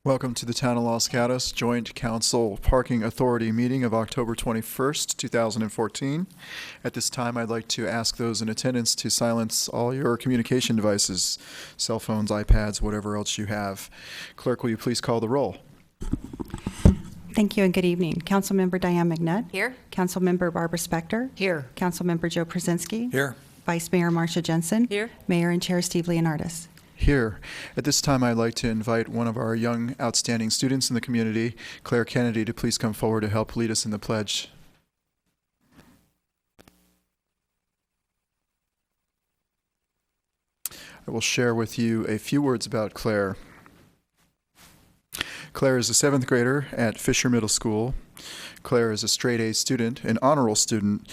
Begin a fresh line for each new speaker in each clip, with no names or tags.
Welcome to the Town of Los Gatos Joint Council Parking Authority meeting of October 21st, 2014. At this time, I'd like to ask those in attendance to silence all your communication devices, cell phones, iPads, whatever else you have. Clerk, will you please call the roll?
Thank you and good evening. Councilmember Diane McNutt.
Here.
Councilmember Barbara Spector.
Here.
Councilmember Joe Przinski.
Here.
Vice Mayor Marcia Jensen.
Here.
Mayor and Chair Steve Leonardis.
Here. At this time, I'd like to invite one of our young, outstanding students in the community, Claire Kennedy, to please come forward to help lead us in the pledge. I will share with you a few words about Claire. Claire is a 7th grader at Fisher Middle School. Claire is a straight A student, an honor roll student,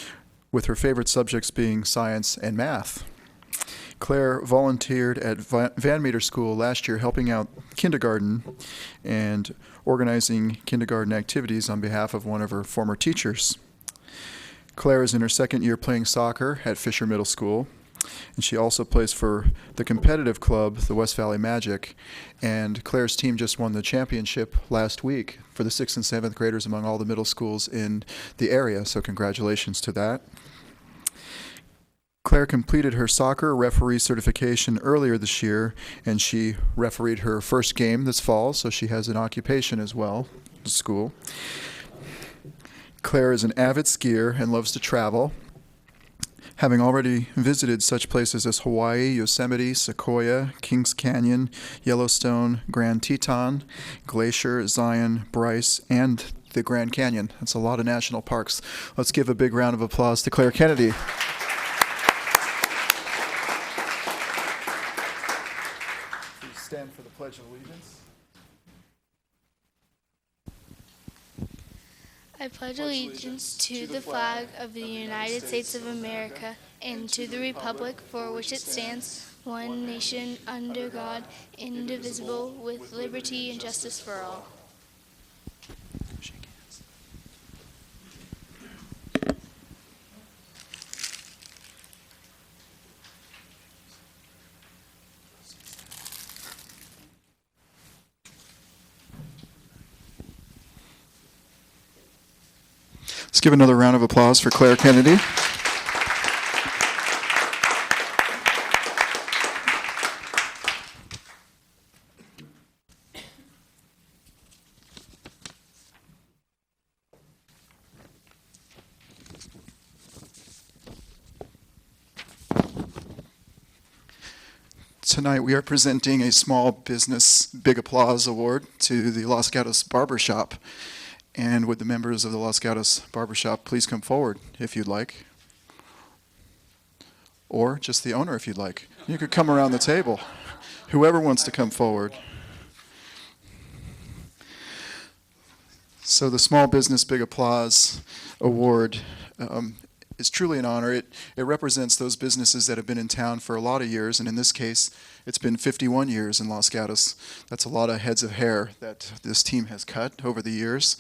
with her favorite subjects being science and math. Claire volunteered at Van Meter School last year helping out kindergarten and organizing kindergarten activities on behalf of one of her former teachers. Claire is in her 2nd year playing soccer at Fisher Middle School, and she also plays for the competitive club, the West Valley Magic, and Claire's team just won the championship last week for the 6th and 7th graders among all the middle schools in the area, so congratulations to that. Claire completed her soccer referee certification earlier this year, and she refereed her first game this fall, so she has an occupation as well at school. Claire is an avid skier and loves to travel, having already visited such places as Hawaii, Yosemite, Sequoia, Kings Canyon, Yellowstone, Grand Teton, Glacier, Zion, Bryce, and the Grand Canyon. That's a lot of national parks. Let's give a big round of applause to Claire Kennedy. Stand for the Pledge of Allegiance.
I pledge allegiance to the flag of the United States of America and to the republic for which it stands, one nation under God, indivisible, with liberty and justice for all.
Let's give another round of applause for Claire Kennedy. Tonight we are presenting a Small Business Big Applause Award to the Los Gatos Barbershop. And would the members of the Los Gatos Barbershop please come forward if you'd like? Or just the owner if you'd like. You could come around the table. Whoever wants to come forward. So the Small Business Big Applause Award is truly an honor. It represents those businesses that have been in town for a lot of years, and in this case, it's been 51 years in Los Gatos. That's a lot of heads of hair that this team has cut over the years.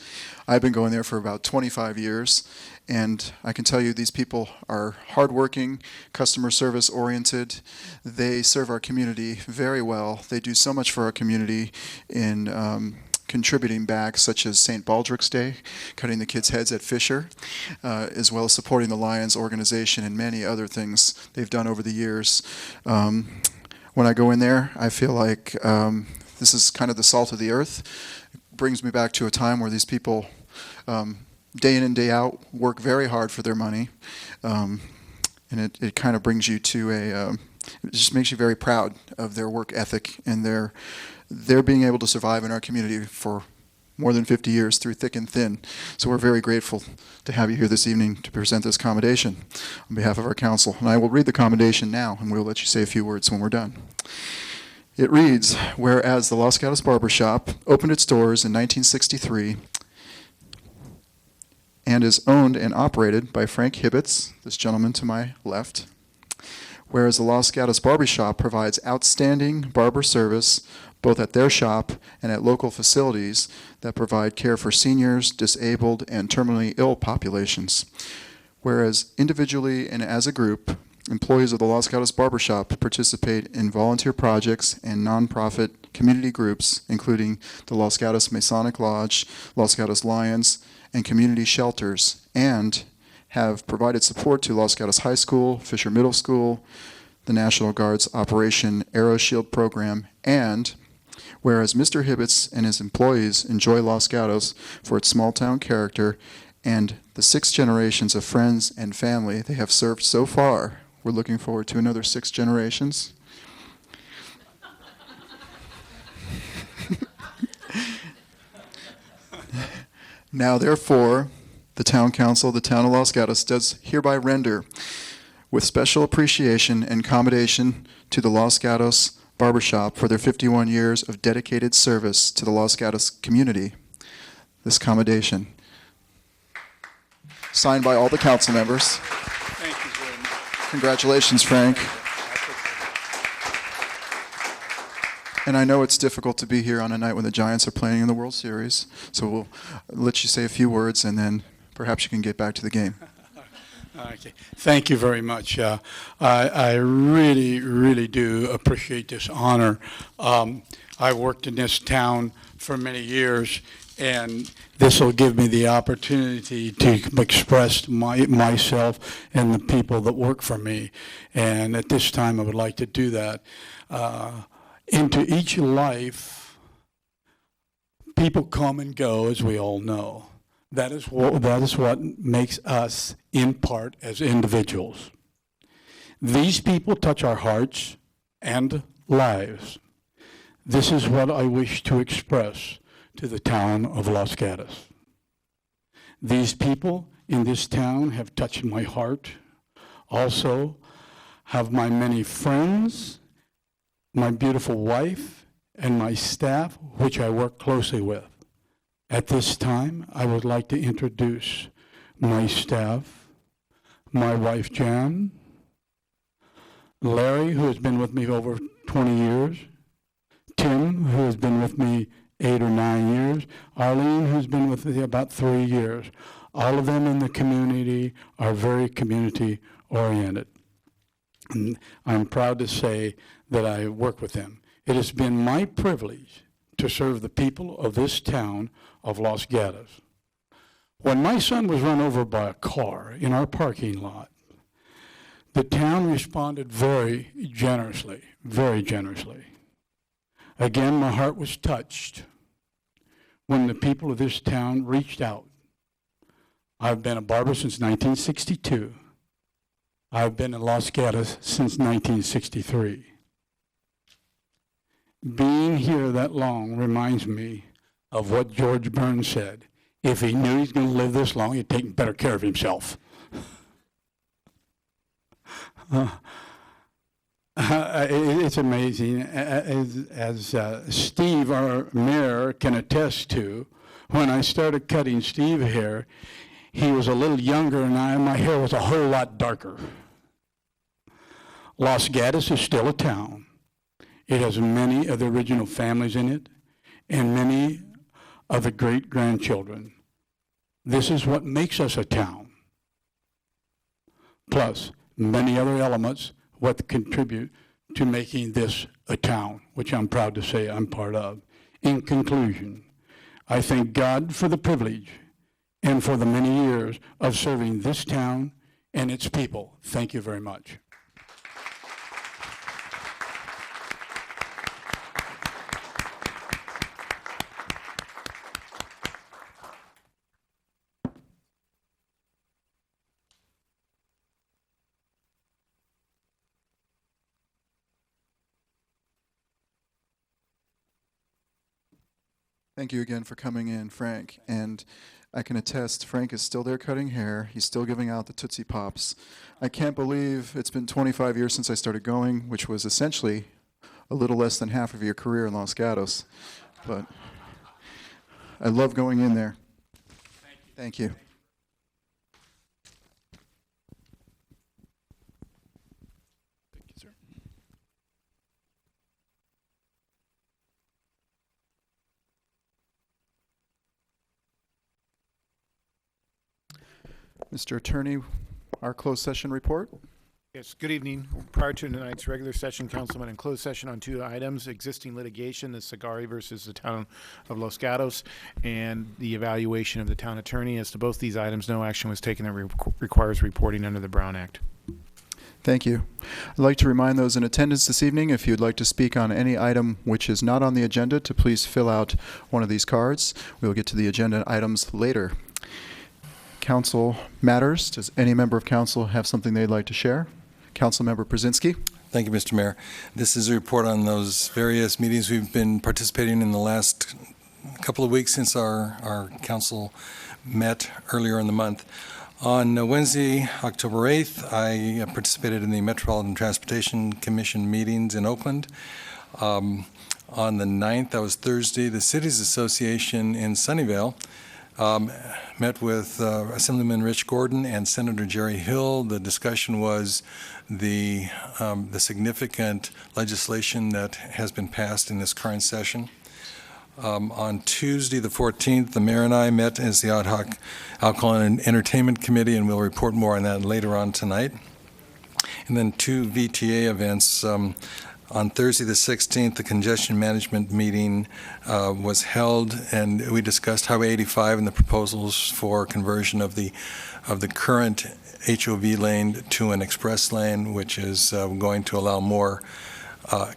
I've been going there for about 25 years, and I can tell you these people are hardworking, customer service oriented. They serve our community very well. They do so much for our community in contributing back, such as St. Baldrick's Day, cutting the kids' heads at Fisher, as well as supporting the Lions organization and many other things they've done over the years. When I go in there, I feel like this is kind of the salt of the earth. It brings me back to a time where these people, day in and day out, work very hard for their money. And it kind of brings you to it just makes you very proud of their work ethic and their being able to survive in our community for more than 50 years through thick and thin. So we're very grateful to have you here this evening to present this commendation on behalf of our council. And I will read the commendation now, and we'll let you say a few words when we're done. It reads, whereas the Los Gatos Barbershop opened its doors in 1963 and is owned and operated by Frank Hibbets, this gentleman to my left, whereas the Los Gatos Barbershop provides outstanding barber service both at their shop and at local facilities that provide care for seniors, disabled, and terminally ill populations. Whereas individually and as a group, employees of the Los Gatos Barbershop participate in volunteer projects and nonprofit community groups, including the Los Gatos Masonic Lodge, Los Gatos Lions, and community shelters, and have provided support to Los Gatos High School, Fisher Middle School, the National Guard's Operation Arrow Shield program, and whereas Mr. Hibbets and his employees enjoy Los Gatos for its small-town character and the 6 generations of friends and family they have served so far, we're looking forward to another 6 generations. Now, therefore, the Town Council of the Town of Los Gatos does hereby render, with special appreciation and commendation to the Los Gatos Barbershop for their 51 years of dedicated service to the Los Gatos community, this commendation. Signed by all the council members.
Thank you very much.
Congratulations, Frank. And I know it's difficult to be here on a night when the Giants are playing in the World Series, so we'll let you say a few words, and then perhaps you can get back to the game.
Okay. Thank you very much. I really, really do appreciate this honor. I worked in this town for many years, and this will give me the opportunity to express myself and the people that work for me. And at this time, I would like to do that. Into each life, people come and go, as we all know. That is what makes us, in part, as individuals. These people touch our hearts and lives. This is what I wish to express to the town of Los Gatos. These people in this town have touched my heart. Also, have my many friends, my beautiful wife, and my staff, which I work closely with. At this time, I would like to introduce my staff, my wife Jan, Larry, who has been with me over 20 years, Tim, who has been with me 8 or 9 years, Arlene, who's been with me about 3 years. All of them in the community are very community-oriented. And I'm proud to say that I work with them. It has been my privilege to serve the people of this town of Los Gatos. When my son was run over by a car in our parking lot, the town responded very generously, very generously. Again, my heart was touched when the people of this town reached out. I've been a barber since 1962. I've been in Los Gatos since 1963. Being here that long reminds me of what George Burns said. If he knew he's going to live this long, he'd take better care of himself. It's amazing. As Steve, our mayor, can attest to, when I started cutting Steve hair, he was a little younger and my hair was a whole lot darker. Los Gatos is still a town. It has many of the original families in it and many of the great-grandchildren. This is what makes us a town. Plus, many other elements what contribute to making this a town, which I'm proud to say I'm part of. In conclusion, I thank God for the privilege and for the many years of serving this town and its people. Thank you very much.
Thank you again for coming in, Frank. And I can attest, Frank is still there cutting hair. He's still giving out the Tootsie Pops. I can't believe it's been 25 years since I started going, which was essentially a little less than half of your career in Los Gatos. But I love going in there. Thank you. Mr. Attorney, our closed session report.
Yes, good evening. Prior to tonight's regular session, Councilman, in closed session on 2 items, existing litigation, the Sagari versus the town of Los Gatos, and the evaluation of the town attorney. As to both these items, no action was taken that requires reporting under the Brown Act.
Thank you. I'd like to remind those in attendance this evening, if you'd like to speak on any item which is not on the agenda, to please fill out one of these cards. We will get to the agenda items later. Council matters. Does any member of council have something they'd like to share? Councilmember Brzezinski.
Thank you, Mr. Mayor. This is a report on those various meetings we've been participating in the last couple of weeks since our council met earlier in the month. On Wednesday, October 8th, I participated in the Metropolitan Transportation Commission meetings in Oakland. On the 9th, that was Thursday, the Cities Association in Sunnyvale met with Assemblyman Rich Gordon and Senator Jerry Hill. The discussion was the significant legislation that has been passed in this current session. On Tuesday, the 14th, the mayor and I met as the ad hoc Alcohol and Entertainment Committee, and we'll report more on that later on tonight. And then 2 VTA events. On Thursday, the 16th, the congestion management meeting was held, and we discussed Highway 85 and the proposals for conversion of the current HOV lane to an express lane, which is going to allow more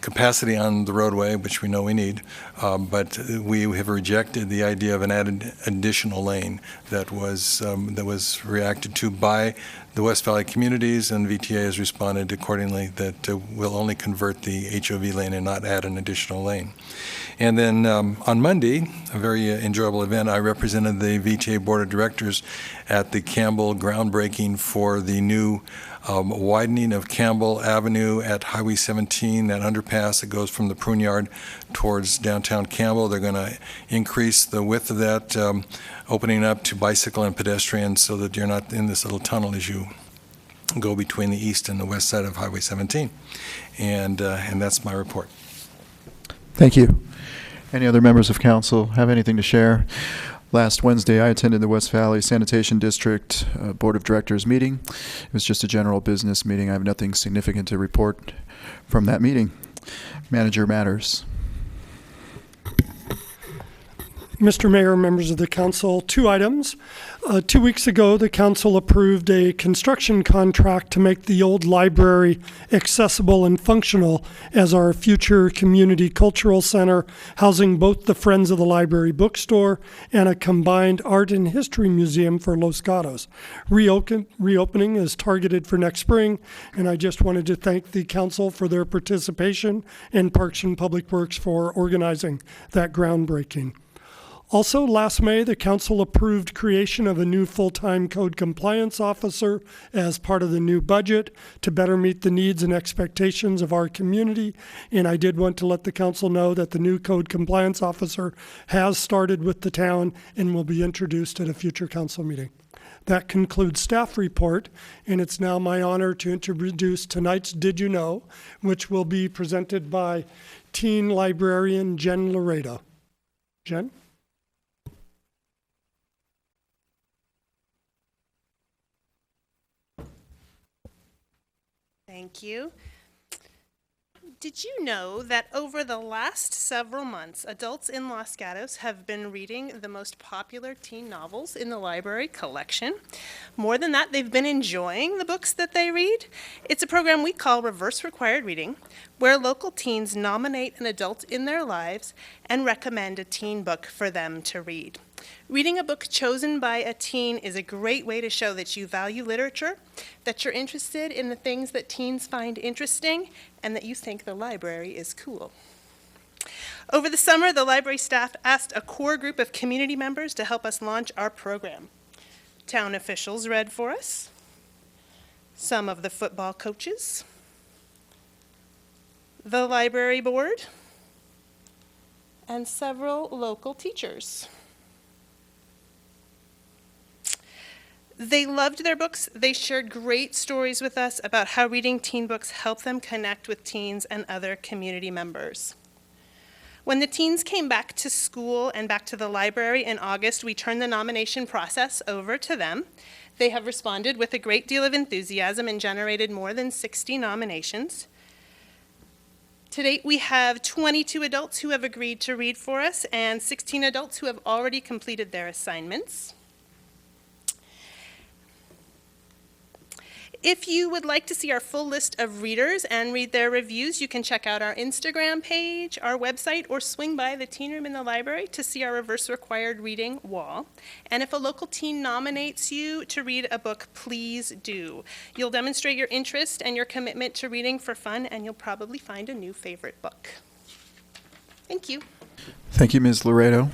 capacity on the roadway, which we know we need, but we have rejected the idea of an added additional lane that was reacted to by the West Valley communities, and VTA has responded accordingly that we'll only convert the HOV lane and not add an additional lane. And then on Monday, a very enjoyable event, I represented the VTA Board of Directors at the Campbell groundbreaking for the new widening of Campbell Avenue at Highway 17, that underpass that goes from the Prune Yard towards downtown Campbell. They're going to increase the width of that, opening up to bicycle and pedestrians so that you're not in this little tunnel as you go between the east and the west side of Highway 17. And that's my report.
Thank you. Any other members of council have anything to share? Last Wednesday, I attended the West Valley Sanitation District Board of Directors meeting. It was just a general business meeting. I have nothing significant to report from that meeting. Manager matters.
Mr. Mayor, members of the council, 2 items. 2 weeks ago, the council approved a construction contract to make the old library accessible and functional as our future community cultural center, housing both the Friends of the Library bookstore and a combined art and history museum for Los Gatos. Reopening is targeted for next spring, and I just wanted to thank the council for their participation and Parks and Public Works for organizing that groundbreaking. Also, last May, the council approved creation of a new full-time code compliance officer as part of the new budget to better meet the needs and expectations of our community. And I did want to let the council know that the new code compliance officer has started with the town and will be introduced at a future council meeting. That concludes staff report, and it's now my honor to introduce tonight's Did You Know, which will be presented by teen librarian Jen Laredo. Jen?
Thank you. Did you know that over the last several months, adults in Los Gatos have been reading the most popular teen novels in the library collection? More than that, they've been enjoying the books that they read. It's a program we call Reverse Required Reading, where local teens nominate an adult in their lives and recommend a teen book for them to read. Reading a book chosen by a teen is a great way to show that you value literature, that you're interested in the things that teens find interesting, and that you think the library is cool. Over the summer, the library staff asked a core group of community members to help us launch our program. Town officials read for us, some of the football coaches, the library board, and several local teachers. They loved their books. They shared great stories with us about how reading teen books helped them connect with teens and other community members. When the teens came back to school and back to the library in August, we turned the nomination process over to them. They have responded with a great deal of enthusiasm and generated more than 60 nominations. To date, we have 22 adults who have agreed to read for us and 16 adults who have already completed their assignments. If you would like to see our full list of readers and read their reviews, you can check out our Instagram page, our website, or swing by the teen room in the library to see our reverse required reading wall. And if a local teen nominates you to read a book, please do. You'll demonstrate your interest and your commitment to reading for fun, and you'll probably find a new favorite book. Thank you.
Thank you, Ms. Laredo.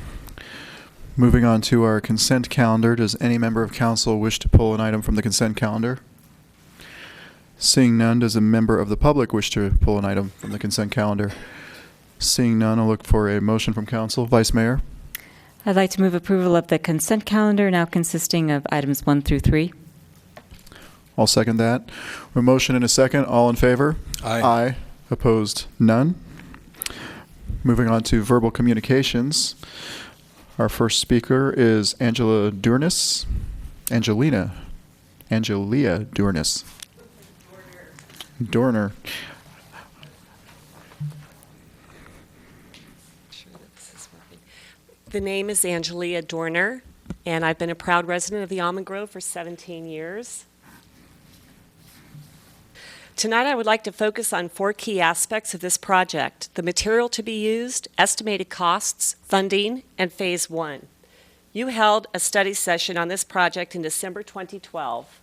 Moving on to our consent calendar. Does any member of council wish to pull an item from the consent calendar? Seeing none, does a member of the public wish to pull an item from the consent calendar? Seeing none, I'll look for a motion from council. Vice Mayor?
I'd like to move approval of the consent calendar, now consisting of items 1 through 3.
I'll second that. A motion and a second. All in favor?
Aye.
Aye. Opposed? None. Moving on to verbal communications. Our first speaker is Angelia Durnis. Dorner.
The name is Angelia Dorner, and I've been a proud resident of the Almond Grove for 17 years. Tonight I would like to focus on 4 key aspects of this project: the material to be used, estimated costs, funding, and Phase 1. You held a study session on this project in December 2012.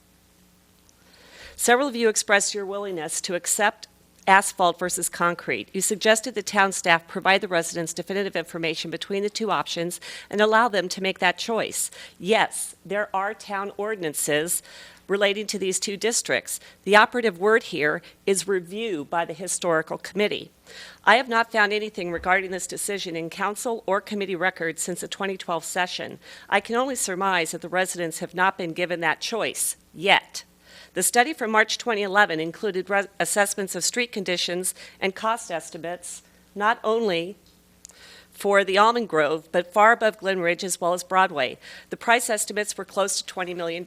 Several of you expressed your willingness to accept asphalt versus concrete. You suggested the town staff provide the residents definitive information between the 2 options and allow them to make that choice. Yes, there are town ordinances relating to these 2 districts. The operative word here is review by the Historical Committee. I have not found anything regarding this decision in council or committee records since the 2012 session. I can only surmise that the residents have not been given that choice yet. The study from March 2011 included assessments of street conditions and cost estimates, not only for the Almond Grove, but far above Glen Ridge as well as Broadway. The price estimates were close to $20 million.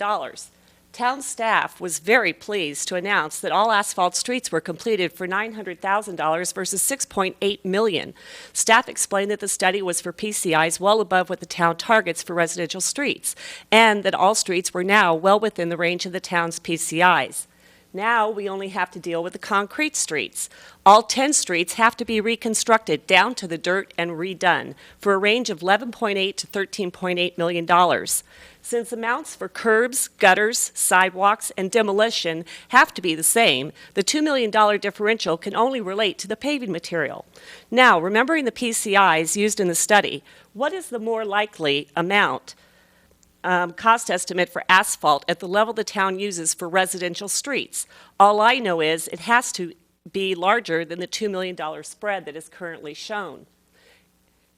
Town staff was very pleased to announce that all asphalt streets were completed for $900,000 versus $6.8 million. Staff explained that the study was for PCIs well above what the town targets for residential streets, and that all streets were now well within the range of the town's PCIs. Now we only have to deal with the concrete streets. All 10 streets have to be reconstructed down to the dirt and redone for a range of $11.8 to $13.8 million. Since amounts for curbs, gutters, sidewalks, and demolition have to be the same, the $2 million differential can only relate to the paving material. Now, remembering the PCIs used in the study, what is the more likely amount cost estimate for asphalt at the level the town uses for residential streets? All I know is it has to be larger than the $2 million spread that is currently shown.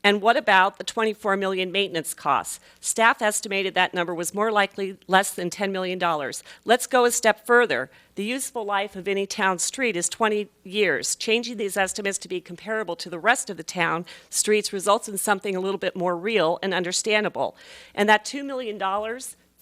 And what about the $24 million maintenance costs? Staff estimated that number was more likely less than $10 million. Let's go a step further. The useful life of any town street is 20 years. Changing these estimates to be comparable to the rest of the town streets results in something a little bit more real and understandable. And that $2 million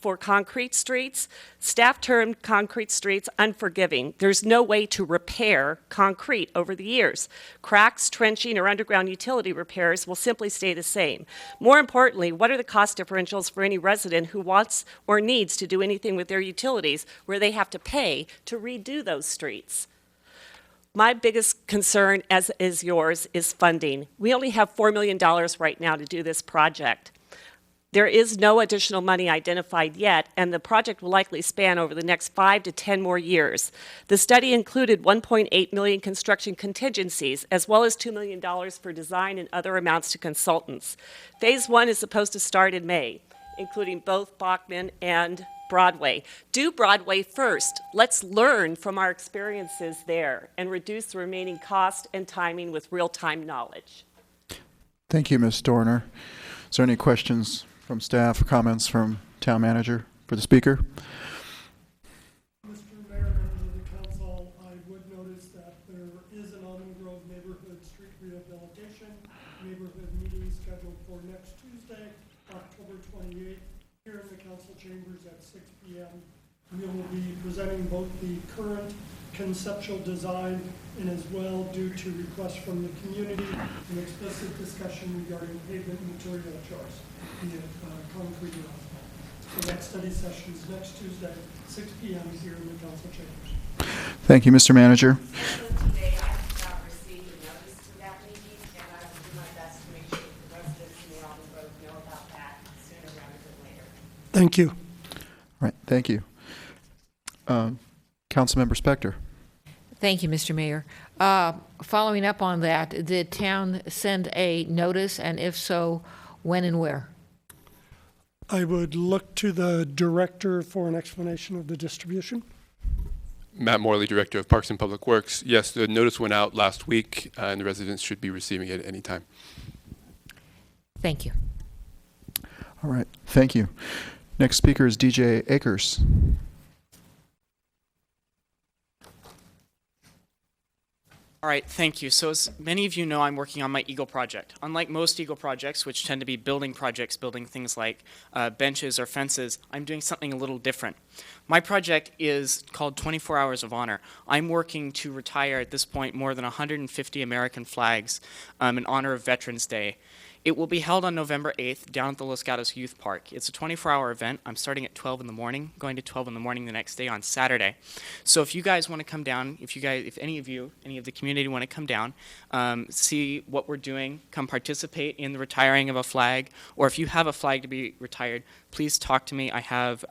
for concrete streets, staff termed concrete streets unforgiving. There's no way to repair concrete over the years. Cracks, trenching, or underground utility repairs will simply stay the same. More importantly, what are the cost differentials for any resident who wants or needs to do anything with their utilities where they have to pay to redo those streets? My biggest concern, as is yours, is funding. We only have $4 million right now to do this project. There is no additional money identified yet, and the project will likely span over the next 5 to 10 more years. The study included $1.8 million construction contingencies, as well as $2 million for design and other amounts to consultants. Phase 1 is supposed to start in May, including both Bachman and Broadway. Do Broadway first. Let's learn from our experiences there and reduce the remaining cost and timing with real-time knowledge.
Thank you, Ms. Dorner. Is there any questions from staff or comments from town manager for the speaker?
Mr. Mayor, members of the council, I would notice that there is an Almond Grove neighborhood street rehabilitation neighborhood meeting scheduled for next Tuesday, October 28th here in the council chambers at 6 p.m. We will be presenting both the current conceptual design and as well, due to requests from the community, an explicit discussion regarding pavement material choice, be it concrete or asphalt. So that study session is next Tuesday, 6 p.m. here in the council chambers.
Thank you, Mr. Manager.
Today, I have not received a notice to that meeting, and I will do my best to make sure the residents in the Alden Road know about that sooner rather than later.
Thank you.
All right, thank you. Councilmember Spector.
Thank you, Mr. Mayor. Following up on that, did the town send a notice, and if so, when and where?
I would look to the director for an explanation of the distribution.
Matt Morley, Director of Parks and Public Works. Yes, the notice went out last week, and the residents should be receiving it at any time.
Thank you.
All right, thank you. Next speaker is DJ Akers.
All right, thank you. So as many of you know, I'm working on my Eagle project. Unlike most Eagle projects, which tend to be building projects, building things like benches or fences, I'm doing something a little different. My project is called 24 Hours of Honor. I'm working to retire at this point more than 150 American flags in honor of Veterans Day. It will be held on November 8th down at the Los Gatos Youth Park. It's a 24-hour event. I'm starting at 12 in the morning, going to 12 in the morning the next day on Saturday. So if you guys want to come down, if any of the community want to come down, see what we're doing, come participate in the retiring of a flag, or if you have a flag to be retired, please talk to me. I have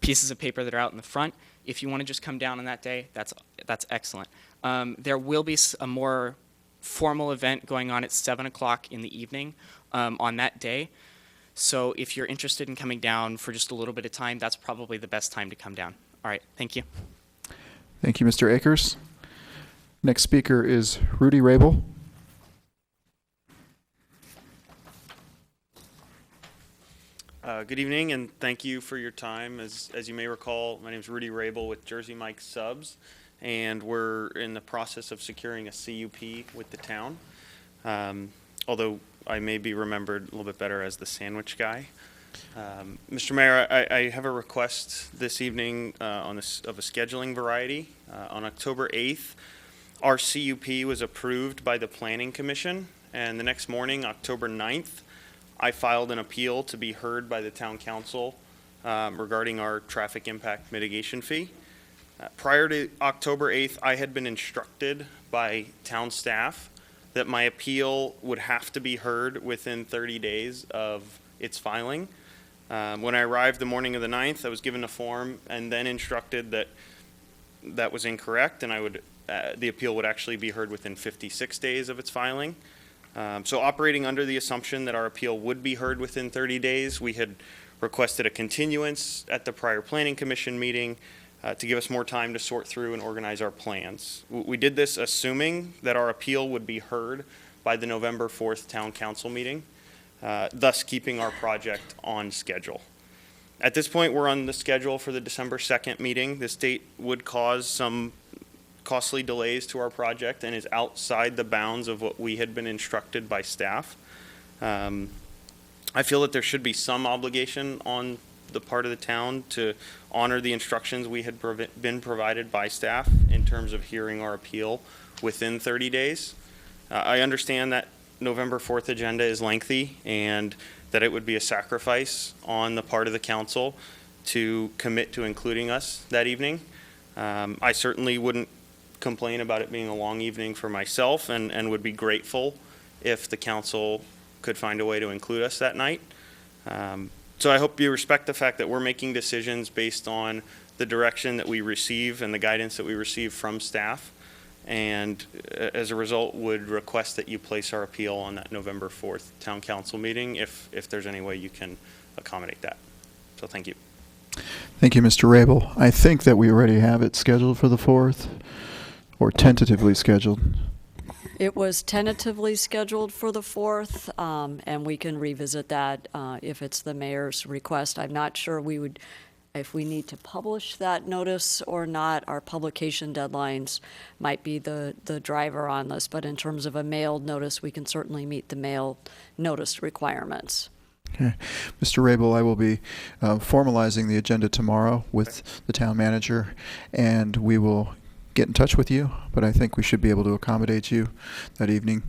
pieces of paper that are out in the front. If you want to just come down on that day, that's excellent. There will be a more formal event going on at 7 o'clock in the evening on that day. So if you're interested in coming down for just a little bit of time, that's probably the best time to come down. All right, thank you.
Thank you, Mr. Akers. Next speaker is Rudy Rabel.
Good evening, and thank you for your time. As you may recall, my name is Rudy Rabel with Jersey Mike Subs, and we're in the process of securing a CUP with the town, although I may be remembered a little bit better as the sandwich guy. Mr. Mayor, I have a request this evening of a scheduling variety. On October 8th, our CUP was approved by the Planning Commission, and the next morning, October 9th, I filed an appeal to be heard by the Town Council regarding our traffic impact mitigation fee. Prior to October 8th, I had been instructed by town staff that my appeal would have to be heard within 30 days of its filing. When I arrived the morning of the 9th, I was given a form and then instructed that that was incorrect, and the appeal would actually be heard within 56 days of its filing. So operating under the assumption that our appeal would be heard within 30 days, we had requested a continuance at the prior Planning Commission meeting to give us more time to sort through and organize our plans. We did this assuming that our appeal would be heard by the November 4th Town Council meeting, thus keeping our project on schedule. At this point, we're on the schedule for the December 2nd meeting. This date would cause some costly delays to our project and is outside the bounds of what we had been instructed by staff. I feel that there should be some obligation on the part of the town to honor the instructions we had been provided by staff in terms of hearing our appeal within 30 days. I understand that November 4th agenda is lengthy and that it would be a sacrifice on the part of the council to commit to including us that evening. I certainly wouldn't complain about it being a long evening for myself and would be grateful if the council could find a way to include us that night. So I hope you respect the fact that we're making decisions based on the direction that we receive and the guidance that we receive from staff, and as a result would request that you place our appeal on that November 4th Town Council meeting if there's any way you can accommodate that. So thank you.
Thank you, Mr. Rabel. I think that we already have it scheduled for the 4th, or tentatively scheduled.
It was tentatively scheduled for the 4th, and we can revisit that if it's the mayor's request. I'm not sure if we need to publish that notice or not. Our publication deadlines might be the driver on this, but in terms of a mailed notice, we can certainly meet the mail notice requirements.
Okay. Mr. Rabel, I will be formalizing the agenda tomorrow with the town manager, and we will get in touch with you, but I think we should be able to accommodate you that evening.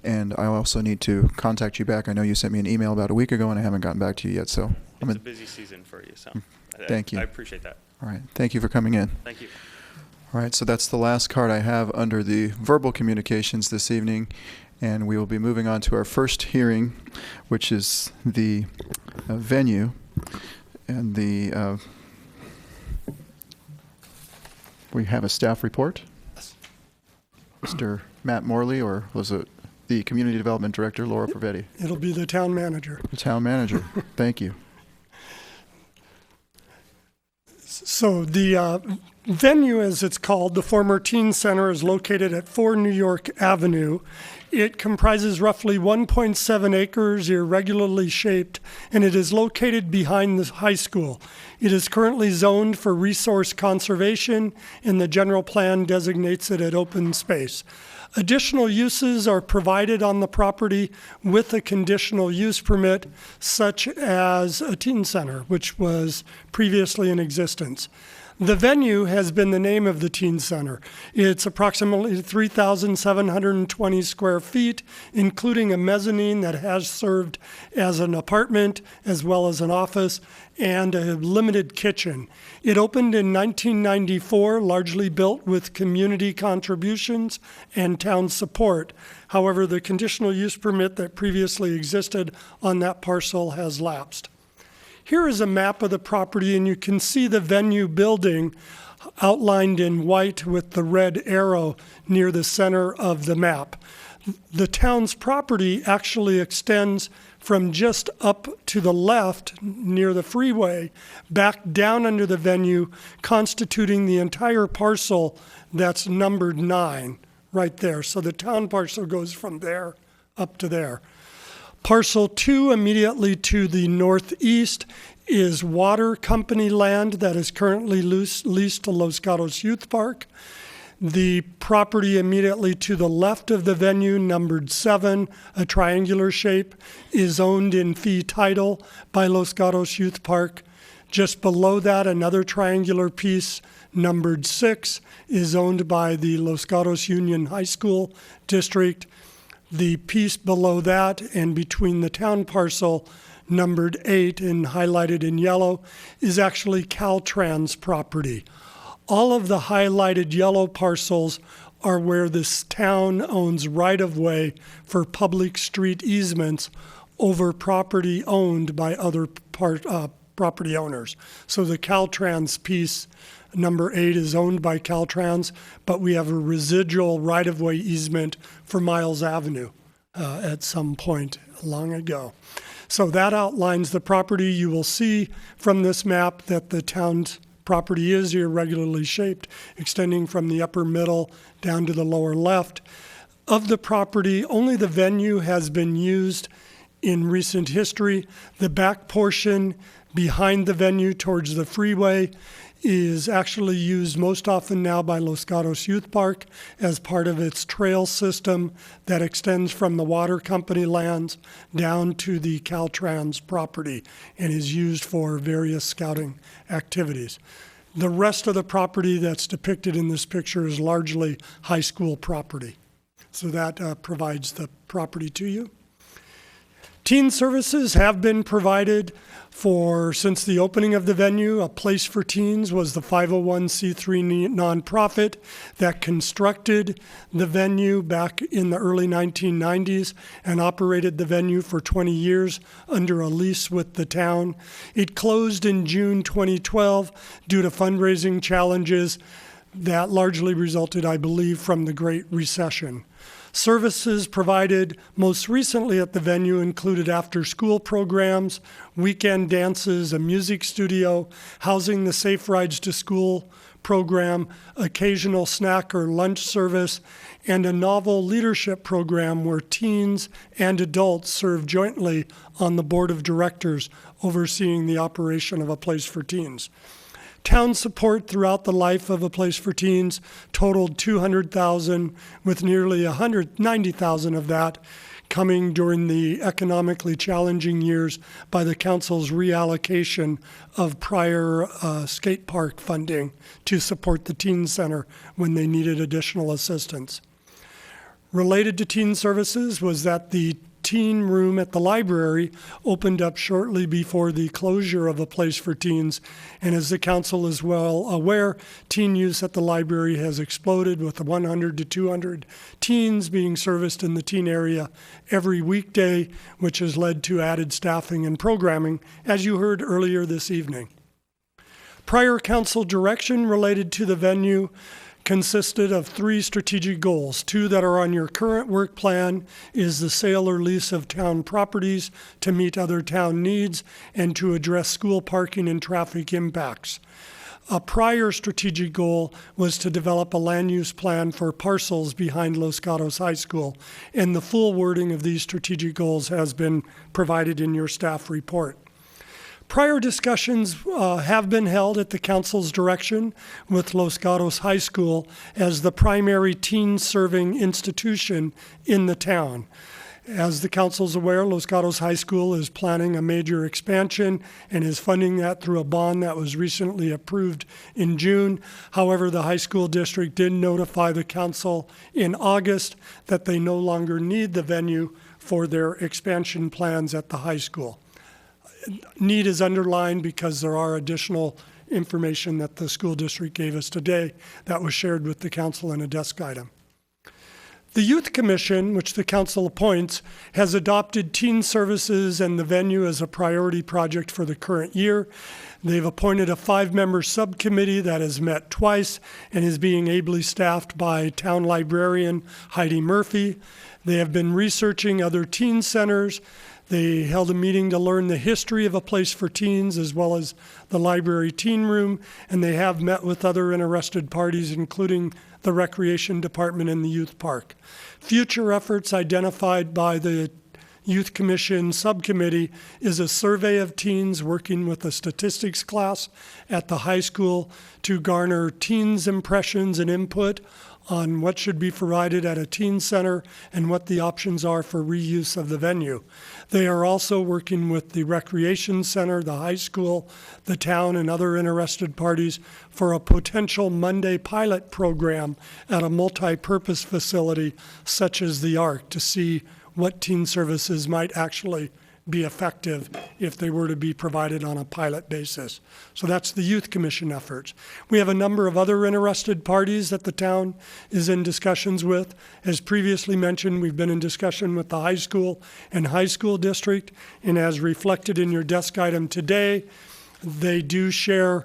And I also need to contact you back. I know you sent me an email about a week ago, and I haven't gotten back to you yet, so.
It's a busy season for you, so.
Thank you.
I appreciate that.
All right. Thank you for coming in.
Thank you.
All right, so that's the last card I have under the verbal communications this evening, and we will be moving on to our first hearing, which is the venue, and the we have a staff report. Mr. Matt Morley, or was it the Community Development Director, Laura Pavetti?
It'll be the town manager.
The town manager. Thank you.
So the venue, as it's called, the former teen center, is located at 4 New York Avenue. It comprises roughly 1.7 acres, irregularly shaped, and it is located behind the high school. It is currently zoned for resource conservation, and the general plan designates it as open space. Additional uses are provided on the property with a conditional use permit, such as a teen center, which was previously in existence. The venue has been the name of the teen center. It's approximately 3,720 square feet, including a mezzanine that has served as an apartment as well as an office and a limited kitchen. It opened in 1994, largely built with community contributions and town support. However, the conditional use permit that previously existed on that parcel has lapsed. Here is a map of the property, and you can see the venue building outlined in white with the red arrow near the center of the map. The town's property actually extends from just up to the left near the freeway back down under the venue, constituting the entire parcel that's numbered 9 right there. So the town parcel goes from there up to there. Parcel 2 immediately to the northeast is water company land that is currently leased to Los Gatos Youth Park. The property immediately to the left of the venue, numbered 7, a triangular shape, is owned in fee title by Los Gatos Youth Park. Just below that, another triangular piece, numbered 6, is owned by the Los Gatos Union High School District. The piece below that and between the town parcel, numbered 8 and highlighted in yellow, is actually Caltrans property. All of the highlighted yellow parcels are where this town owns right-of-way for public street easements over property owned by other property owners. So the Caltrans piece, number 8, is owned by Caltrans, but we have a residual right-of-way easement for Miles Avenue at some point long ago. So that outlines the property. You will see from this map that the town's property is irregularly shaped, extending from the upper middle down to the lower left. Of the property, only the venue has been used in recent history. The back portion behind the venue towards the freeway is actually used most often now by Los Gatos Youth Park as part of its trail system that extends from the water company lands down to the Caltrans property and is used for various scouting activities. The rest of the property that's depicted in this picture is largely high school property. So that provides the property to you. Teen services have been provided since the opening of the venue. A Place for Teens was the 501c3 nonprofit that constructed the venue back in the early 1990s and operated the venue for 20 years under a lease with the town. It closed in June 2012 due to fundraising challenges that largely resulted, I believe, from the Great Recession. Services provided most recently at the venue included after-school programs, weekend dances, a music studio, housing the Safe Rides to School program, occasional snack or lunch service, and a novel leadership program where teens and adults serve jointly on the board of directors overseeing the operation of A Place for Teens. Town support throughout the life of A Place for Teens totaled $200,000, with nearly $190,000 of that coming during the economically challenging years by the council's reallocation of prior skate park funding to support the teen center when they needed additional assistance. Related to teen services was that the teen room at the library opened up shortly before the closure of a place for teens. And as the council is well aware, teen use at the library has exploded with 100 to 200 teens being serviced in the teen area every weekday, which has led to added staffing and programming, as you heard earlier this evening. Prior council direction related to the venue consisted of 3 strategic goals. 2 that are on your current work plan is the sale or lease of town properties to meet other town needs and to address school parking and traffic impacts. A prior strategic goal was to develop a land use plan for parcels behind Los Gatos High School, and the full wording of these strategic goals has been provided in your staff report. Prior discussions have been held at the council's direction with Los Gatos High School as the primary teen-serving institution in the town. As the council's aware, Los Gatos High School is planning a major expansion and is funding that through a bond that was recently approved in June. However, the high school district did notify the council in August that they no longer need the venue for their expansion plans at the high school. Need is underlined because there are additional information that the school district gave us today that was shared with the council in a desk item. The Youth Commission, which the council appoints, has adopted teen services and the venue as a priority project for the current year. They've appointed a 5-member subcommittee that has met twice and is being ably staffed by town librarian Heidi Murphy. They have been researching other teen centers. They held a meeting to learn the history of a place for teens as well as the library teen room, and they have met with other interested parties, including the Recreation Department and the Youth Park. Future efforts identified by the Youth Commission Subcommittee is a survey of teens working with a statistics class at the high school to garner teens' impressions and input on what should be provided at a teen center and what the options are for reuse of the venue. They are also working with the recreation center, the high school, the town, and other interested parties for a potential Monday pilot program at a multi-purpose facility such as the Arc to see what teen services might actually be effective if they were to be provided on a pilot basis. So that's the Youth Commission efforts. We have a number of other interested parties that the town is in discussions with. As previously mentioned, we've been in discussion with the high school and high school district, and as reflected in your desk item today, they do share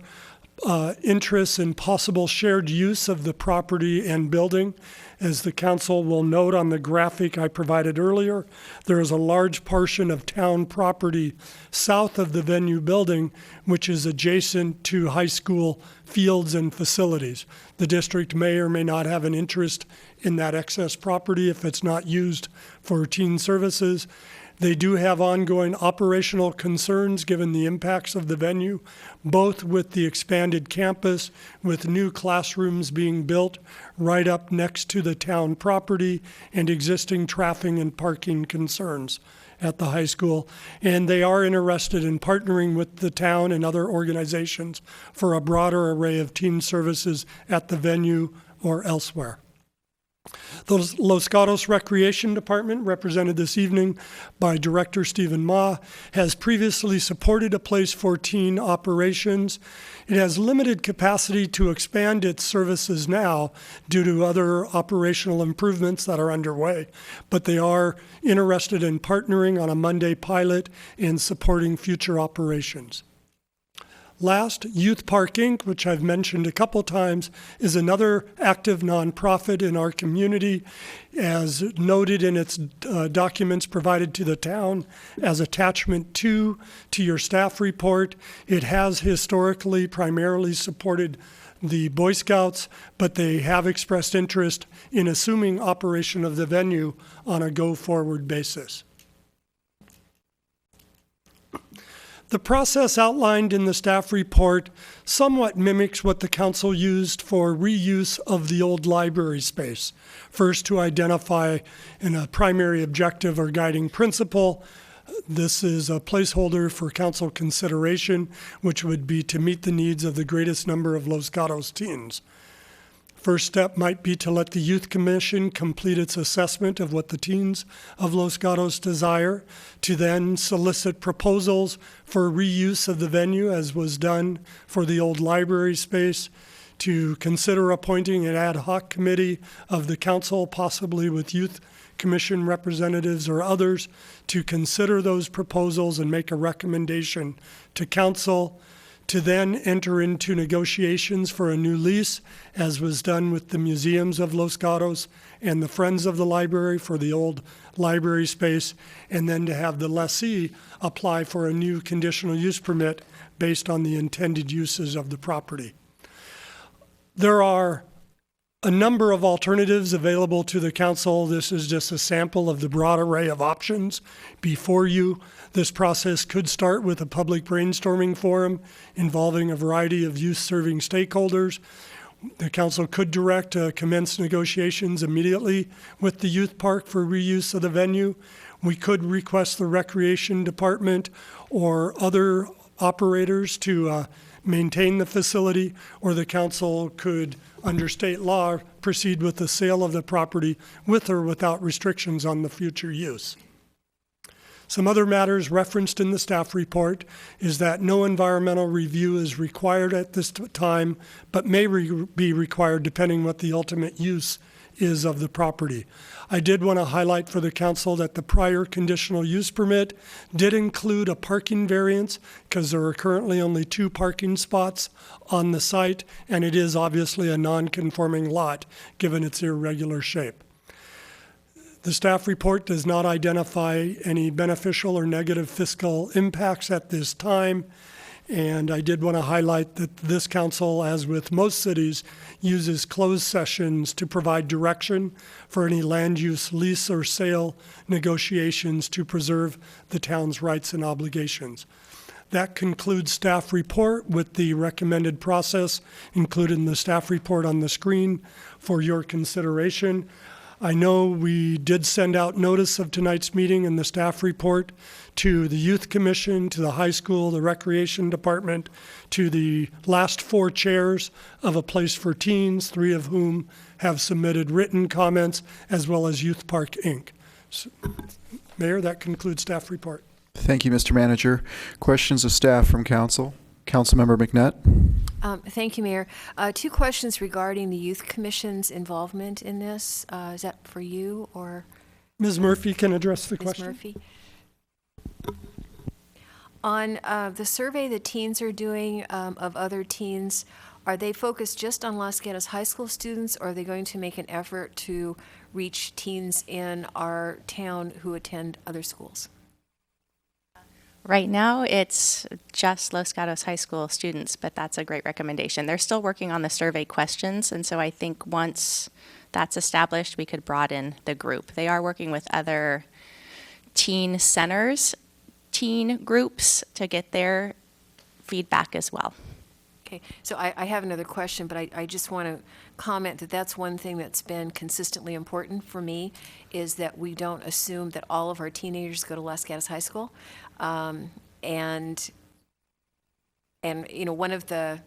interests in possible shared use of the property and building. As the council will note on the graphic I provided earlier, there is a large portion of town property south of the venue building, which is adjacent to high school fields and facilities. The district may or may not have an interest in that excess property if it's not used for teen services. They do have ongoing operational concerns given the impacts of the venue, both with the expanded campus, with new classrooms being built right up next to the town property, and existing traffic and parking concerns at the high school. And they are interested in partnering with the town and other organizations for a broader array of teen services at the venue or elsewhere. The Los Gatos Recreation Department, represented this evening by Director Stephen Ma, has previously supported a place for teen operations. It has limited capacity to expand its services now due to other operational improvements that are underway, but they are interested in partnering on a Monday pilot and supporting future operations. Last, Youth Park Inc., which I've mentioned a couple times, is another active nonprofit in our community, as noted in its documents provided to the town as attachment 2 to your staff report. It has historically primarily supported the Boy Scouts, but they have expressed interest in assuming operation of the venue on a go-forward basis. The process outlined in the staff report somewhat mimics what the council used for reuse of the old library space. First, to identify in a primary objective or guiding principle. This is a placeholder for council consideration, which would be to meet the needs of the greatest number of Los Gatos teens. First step might be to let the Youth Commission complete its assessment of what the teens of Los Gatos desire, to then solicit proposals for reuse of the venue as was done for the old library space, to consider appointing an ad hoc committee of the council, possibly with Youth Commission representatives or others, to consider those proposals and make a recommendation to council, to then enter into negotiations for a new lease, as was done with the museums of Los Gatos and the Friends of the Library for the old library space, and then to have the lessee apply for a new conditional use permit based on the intended uses of the property. There are a number of alternatives available to the council. This is just a sample of the broad array of options before you. This process could start with a public brainstorming forum involving a variety of youth-serving stakeholders. The council could direct commence negotiations immediately with the youth park for reuse of the venue. We could request the recreation department or other operators to maintain the facility, or the council could, under state law, proceed with the sale of the property with or without restrictions on the future use. Some other matters referenced in the staff report is that no environmental review is required at this time, but may be required depending what the ultimate use is of the property. I did want to highlight for the council that the prior conditional use permit did include a parking variance because there are currently only 2 parking spots on the site, and it is obviously a non-conforming lot given its irregular shape. The staff report does not identify any beneficial or negative fiscal impacts at this time. And I did want to highlight that this council, as with most cities, uses closed sessions to provide direction for any land use, lease, or sale negotiations to preserve the town's rights and obligations. That concludes staff report with the recommended process included in the staff report on the screen for your consideration. I know we did send out notice of tonight's meeting in the staff report to the Youth Commission, to the high school, the Recreation Department, to the last 4 chairs of A Place for Teens, 3 of whom have submitted written comments, as well as Youth Park, Inc. So, Mayor, that concludes staff report.
Thank you, Mr. Manager. Questions of staff from council? Councilmember McNutt.
Thank you, Mayor. 2 questions regarding the Youth Commission's involvement in this. Is that for you or?
Ms. Murphy can address the question.
Ms. Murphy. On the survey the teens are doing of other teens, are they focused just on Los Gatos High School students, or are they going to make an effort to reach teens in our town who attend other schools?
Right now, it's just Los Gatos High School students, but that's a great recommendation. They're still working on the survey questions, and so I think once that's established, we could broaden the group. They are working with other teen centers, teen groups, to get their feedback as well.
Okay, so I have another question, but I just want to comment that that's one thing that's been consistently important for me, is that we don't assume that all of our teenagers go to Los Gatos High School. And you know, one of the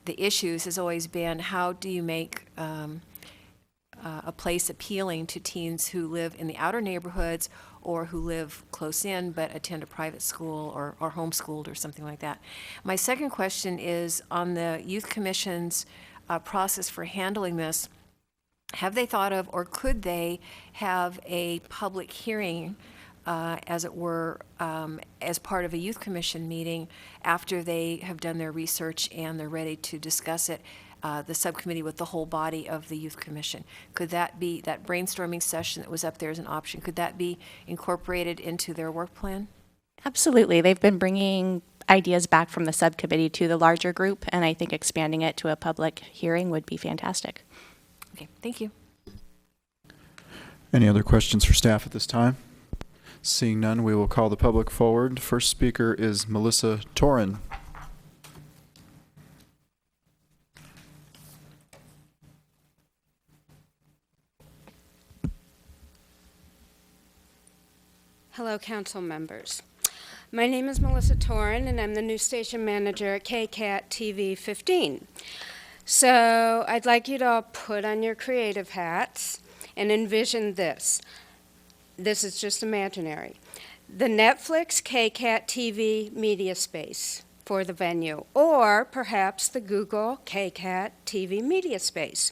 issues has always been, how do you make a place appealing to teens who live in the outer neighborhoods or who live close in but attend a private school or are homeschooled or something like that. My second question is on the Youth Commission's process for handling this. Have they thought of, or could they have a public hearing, as it were, as part of a Youth Commission meeting after they have done their research and they're ready to discuss it, the subcommittee with the whole body of the Youth Commission? Could that be, that brainstorming session that was up there as an option, could that be incorporated into their work plan?
Absolutely. They've been bringing ideas back from the subcommittee to the larger group, and I think expanding it to a public hearing would be fantastic.
Okay, thank you.
Any other questions for staff at this time? Seeing none, we will call the public forward. First speaker is Melissa Torin.
Hello, council members. My name is Melissa Torin, and I'm the new station manager at KCAT TV 15. So I'd like you to all put on your creative hats and envision this. This is just imaginary. The Netflix KCAT TV media space for the venue, or perhaps the Google KCAT TV media space,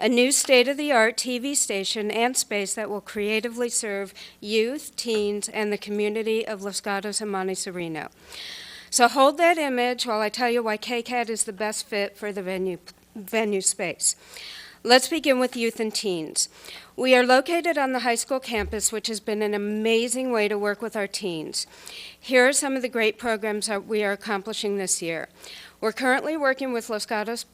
a new state-of-the-art TV station and space that will creatively serve youth, teens, and the community of Los Gatos and Monte Sereno. So hold that image while I tell you why KCAT is the best fit for the venue space. Let's begin with youth and teens. We are located on the high school campus, which has been an amazing way to work with our teens. Here are some of the great programs that we are accomplishing this year. We're currently working with Los Gatos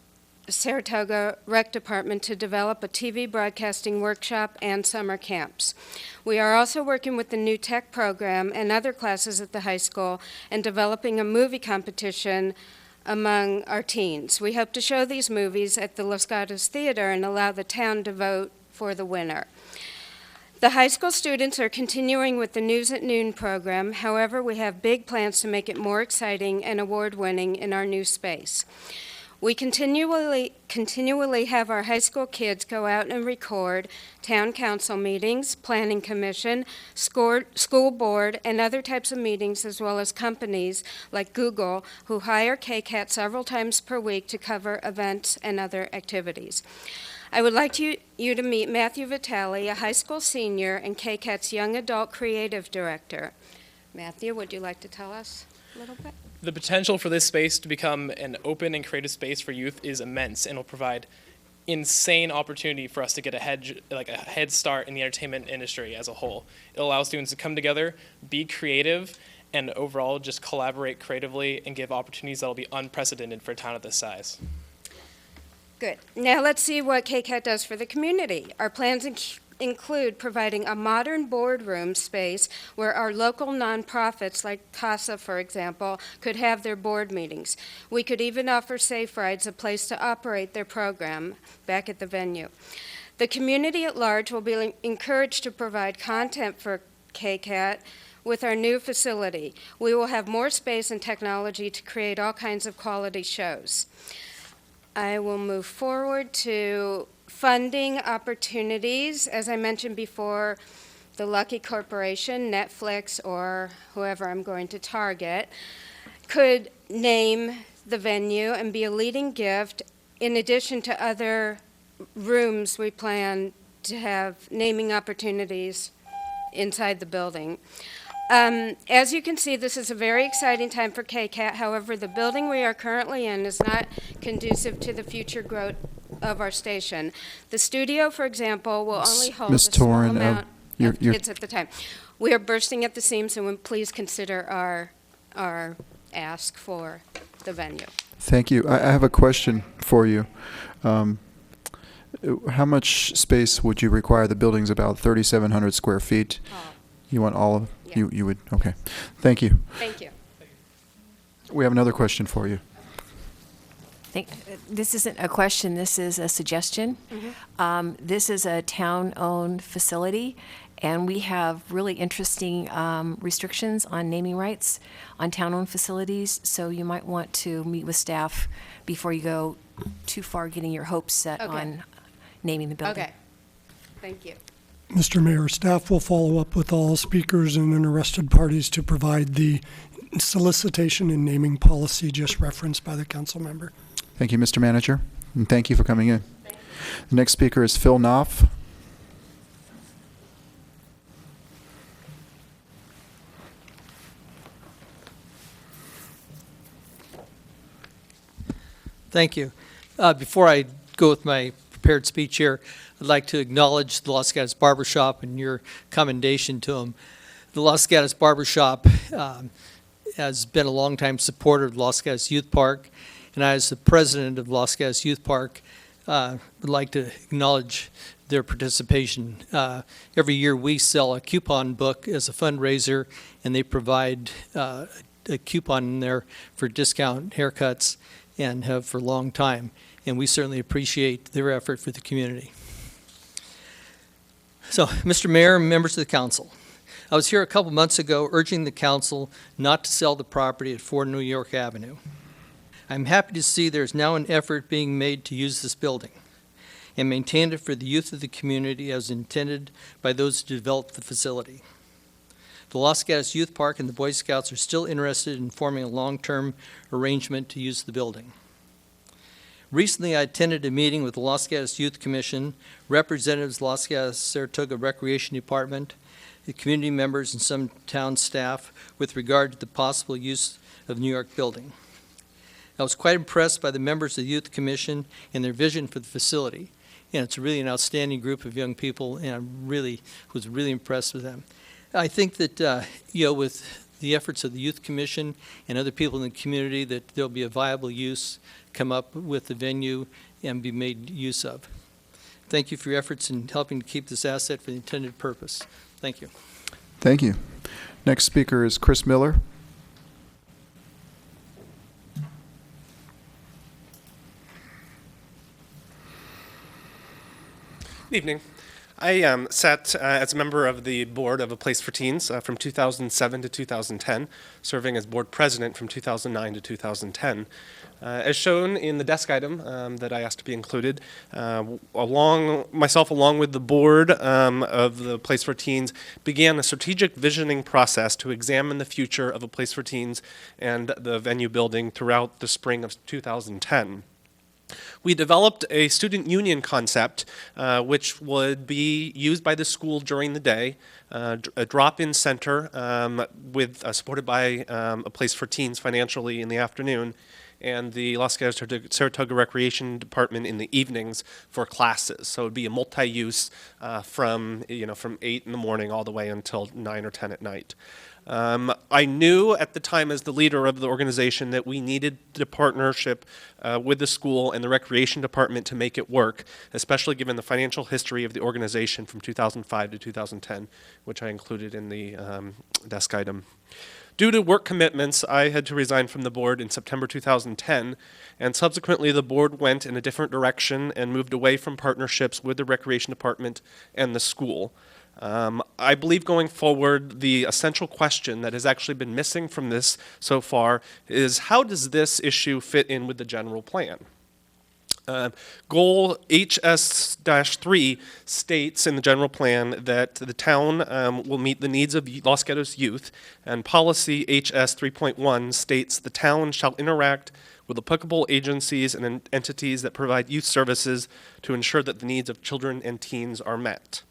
Saratoga Rec Department to develop a TV broadcasting workshop and summer camps. We are also working with the New Tech program and other classes at the high school and developing a movie competition among our teens. We hope to show these movies at the Los Gatos Theater and allow the town to vote for the winner. The high school students are continuing with the News at Noon program. However, we have big plans to make it more exciting and award-winning in our new space. We continually have our high school kids go out and record town council meetings, planning commission, school board, and other types of meetings, as well as companies like Google, who hire KCAT several times per week to cover events and other activities. I would like you to meet Matthew Vitale, a high school senior and KCAT's Young Adult Creative Director. Matthew, would you like to tell us a little bit?
The potential for this space to become an open and creative space for youth is immense, and will provide insane opportunity for us to get a head start in the entertainment industry as a whole. It allows students to come together, be creative, and overall just collaborate creatively and give opportunities that will be unprecedented for a town of this size.
Good. Now let's see what KCAT does for the community. Our plans include providing a modern boardroom space where our local nonprofits, like CASA, for example, could have their board meetings. We could even offer Safe Rides, a place to operate their program back at the venue. The community at large will be encouraged to provide content for KCAT with our new facility. We will have more space and technology to create all kinds of quality shows. I will move forward to funding opportunities. As I mentioned before, the Lucky Corporation, Netflix, or whoever I'm going to target, could name the venue and be a leading gift in addition to other rooms we plan to have naming opportunities inside the building. As you can see, this is a very exciting time for KCAT. However, the building we are currently in is not conducive to the future growth of our station. The studio, for example, will only hold a small amount of kids at the time. We are bursting at the seams, and please consider our ask for the venue.
Thank you. I have a question for you. How much space would you require? The building's about 3,700 square feet. You want all of you would? Okay. Thank you.
Thank you.
We have another question for you.
This isn't a question, this is a suggestion. This is a town-owned facility, and we have really interesting restrictions on naming rights on town-owned facilities, so you might want to meet with staff before you go too far getting your hopes set on naming the building.
Okay. Thank you.
Mr. Mayor, staff will follow up with all speakers and interested parties to provide the solicitation and naming policy just referenced by the council member.
Thank you, Mr. Manager, and thank you for coming in. The next speaker is Phil Knopf.
Thank you. Before I go with my prepared speech here, I'd like to acknowledge the Los Gatos Barbershop and your commendation to them. The Los Gatos Barbershop has been a longtime supporter of Los Gatos Youth Park, and I, as the president of Los Gatos Youth Park, would like to acknowledge their participation. Every year we sell a coupon book as a fundraiser, and they provide a coupon in there for discount haircuts and have for a long time. And we certainly appreciate their effort for the community. So, Mr. Mayor, members of the council, I was here a couple months ago urging the council not to sell the property at 4 New York Avenue. I'm happy to see there's now an effort being made to use this building and maintain it for the youth of the community as intended by those who developed the facility. The Los Gatos Youth Park and the Boy Scouts are still interested in forming a long-term arrangement to use the building. Recently, I attended a meeting with the Los Gatos Youth Commission, representatives of the Los Gatos Saratoga Recreation Department, the community members, and some town staff with regard to the possible use of the New York building. I was quite impressed by the members of the Youth Commission and their vision for the facility. And it's really an outstanding group of young people, and I was really impressed with them. I think that, with the efforts of the Youth Commission and other people in the community, that there'll be a viable use come up with the venue and be made use of. Thank you for your efforts in helping to keep this asset for the intended purpose. Thank you.
Thank you. Next speaker is Chris Miller.
Good evening. I sat as a member of the board of A Place for Teens from 2007 to 2010, serving as board president from 2009 to 2010. As shown in the desk item that I asked to be included, myself along with the board of the Place for Teens began a strategic visioning process to examine the future of A Place for Teens and the venue building throughout the spring of 2010. We developed a student union concept which would be used by the school during the day, a drop-in center supported by A Place for Teens financially in the afternoon, and the Los Gatos Saratoga Recreation Department in the evenings for classes. So it would be a multi-use from 8 in the morning all the way until 9 or 10 at night. I knew at the time as the leader of the organization that we needed the partnership with the school and the recreation department to make it work, especially given the financial history of the organization from 2005 to 2010, which I included in the desk item. Due to work commitments, I had to resign from the board in September 2010, and subsequently the board went in a different direction and moved away from partnerships with the recreation department and the school. I believe going forward, the essential question that has actually been missing from this so far is how does this issue fit in with the general plan? Goal HS-3 states in the general plan that the town will meet the needs of Los Gatos youth, and policy HS 3.1 states the town shall interact with applicable agencies and entities that provide youth services to ensure that the needs of children and teens are met.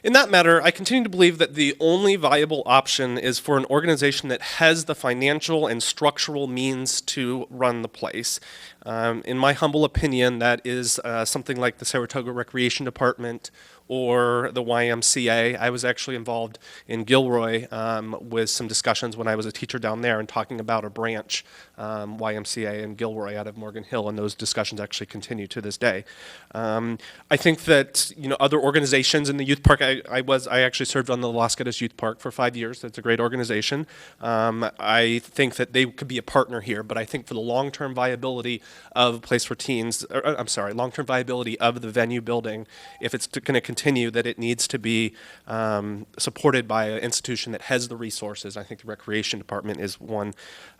In that matter, I continue to believe that the only viable option is for an organization that has the financial and structural means to run the place. In my humble opinion, that is something like the Saratoga Recreation Department or the YMCA. I was actually involved in Gilroy with some discussions when I was a teacher down there and talking about a branch, YMCA in Gilroy out of Morgan Hill, and those discussions actually continue to this day. I think that other organizations in the youth park, I actually served on the Los Gatos Youth Park for 5 years. That's a great organization. I think that they could be a partner here, but I think for the long-term viability of Place for Teens, long-term viability of the venue building, if it's going to continue, that it needs to be supported by an institution that has the resources. I think the Recreation Department is one.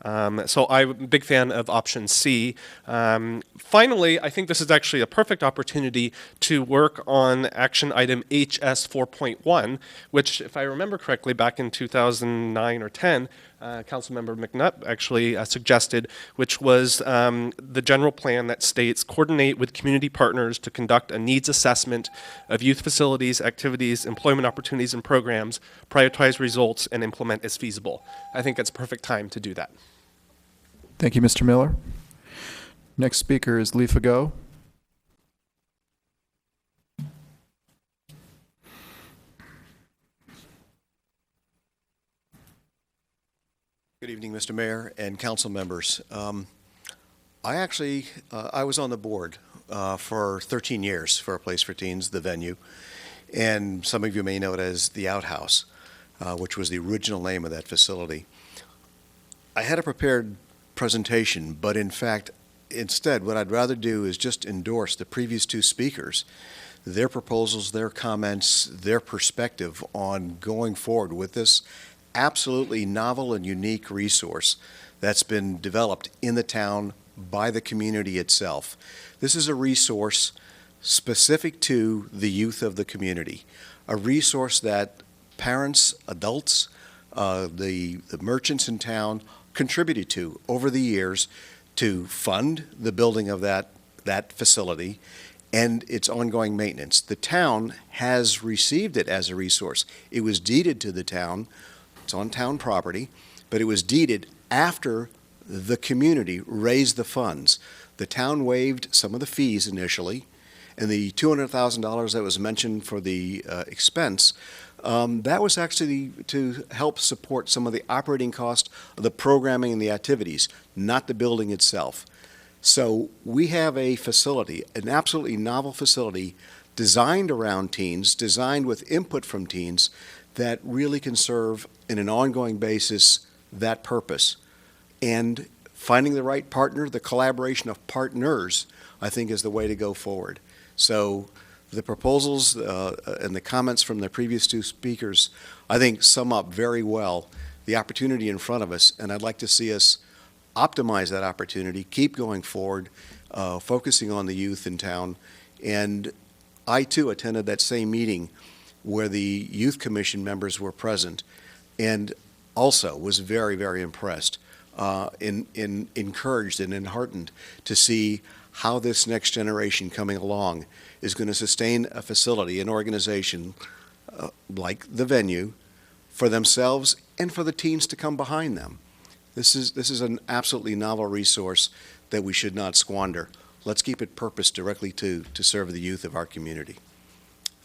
So I'm a big fan of option C. Finally, I think this is actually a perfect opportunity to work on action item HS 4.1, which, if I remember correctly, back in 2009 or 10, Councilmember McNutt actually suggested, which was the general plan that states coordinate with community partners to conduct a needs assessment of youth facilities, activities, employment opportunities, and programs, prioritize results, and implement as feasible. I think it's a perfect time to do that.
Thank you, Mr. Miller. Next speaker is Lee Fago.
Good evening, Mr. Mayor and council members. I was on the board for 13 years for A Place for Teens, the venue. And some of you may know it as the Outhouse, which was the original name of that facility. I had a prepared presentation, but in fact, instead, what I'd rather do is just endorse the previous two speakers, their proposals, their comments, their perspective on going forward with this absolutely novel and unique resource that's been developed in the town by the community itself. This is a resource specific to the youth of the community, a resource that parents, adults, the merchants in town contributed to over the years to fund the building of that facility and its ongoing maintenance. The town has received it as a resource. It was deeded to the town. It's on town property, but it was deeded after the community raised the funds. The town waived some of the fees initially, and the $200,000 that was mentioned for the expense, that was actually to help support some of the operating cost of the programming and the activities, not the building itself. So we have a facility, an absolutely novel facility designed around teens, designed with input from teens that really can serve in an ongoing basis that purpose. And finding the right partner, the collaboration of partners, I think is the way to go forward. So the proposals and the comments from the previous two speakers, I think, sum up very well the opportunity in front of us, and I'd like to see us optimize that opportunity, keep going forward, focusing on the youth in town. And I, too, attended that same meeting where the Youth Commission members were present, and also was very, very impressed, encouraged and enheartened to see how this next generation coming along is going to sustain a facility, an organization like the venue for themselves and for the teens to come behind them. This is an absolutely novel resource that we should not squander. Let's keep it purposed directly to serve the youth of our community.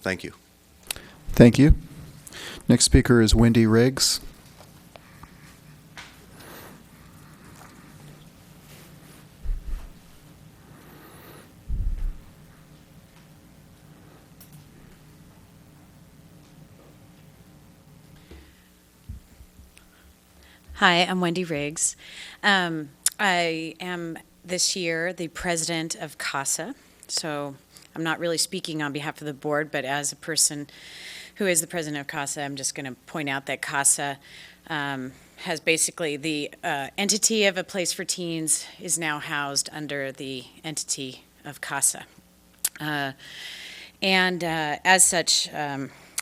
Thank you.
Thank you. Next speaker is Wendy Riggs.
Hi, I'm Wendy Riggs. I am this year the president of CASA, so I'm not really speaking on behalf of the board, but as a person who is the president of CASA, I'm just going to point out that CASA has basically the entity of A Place for Teens is now housed under the entity of CASA. As such,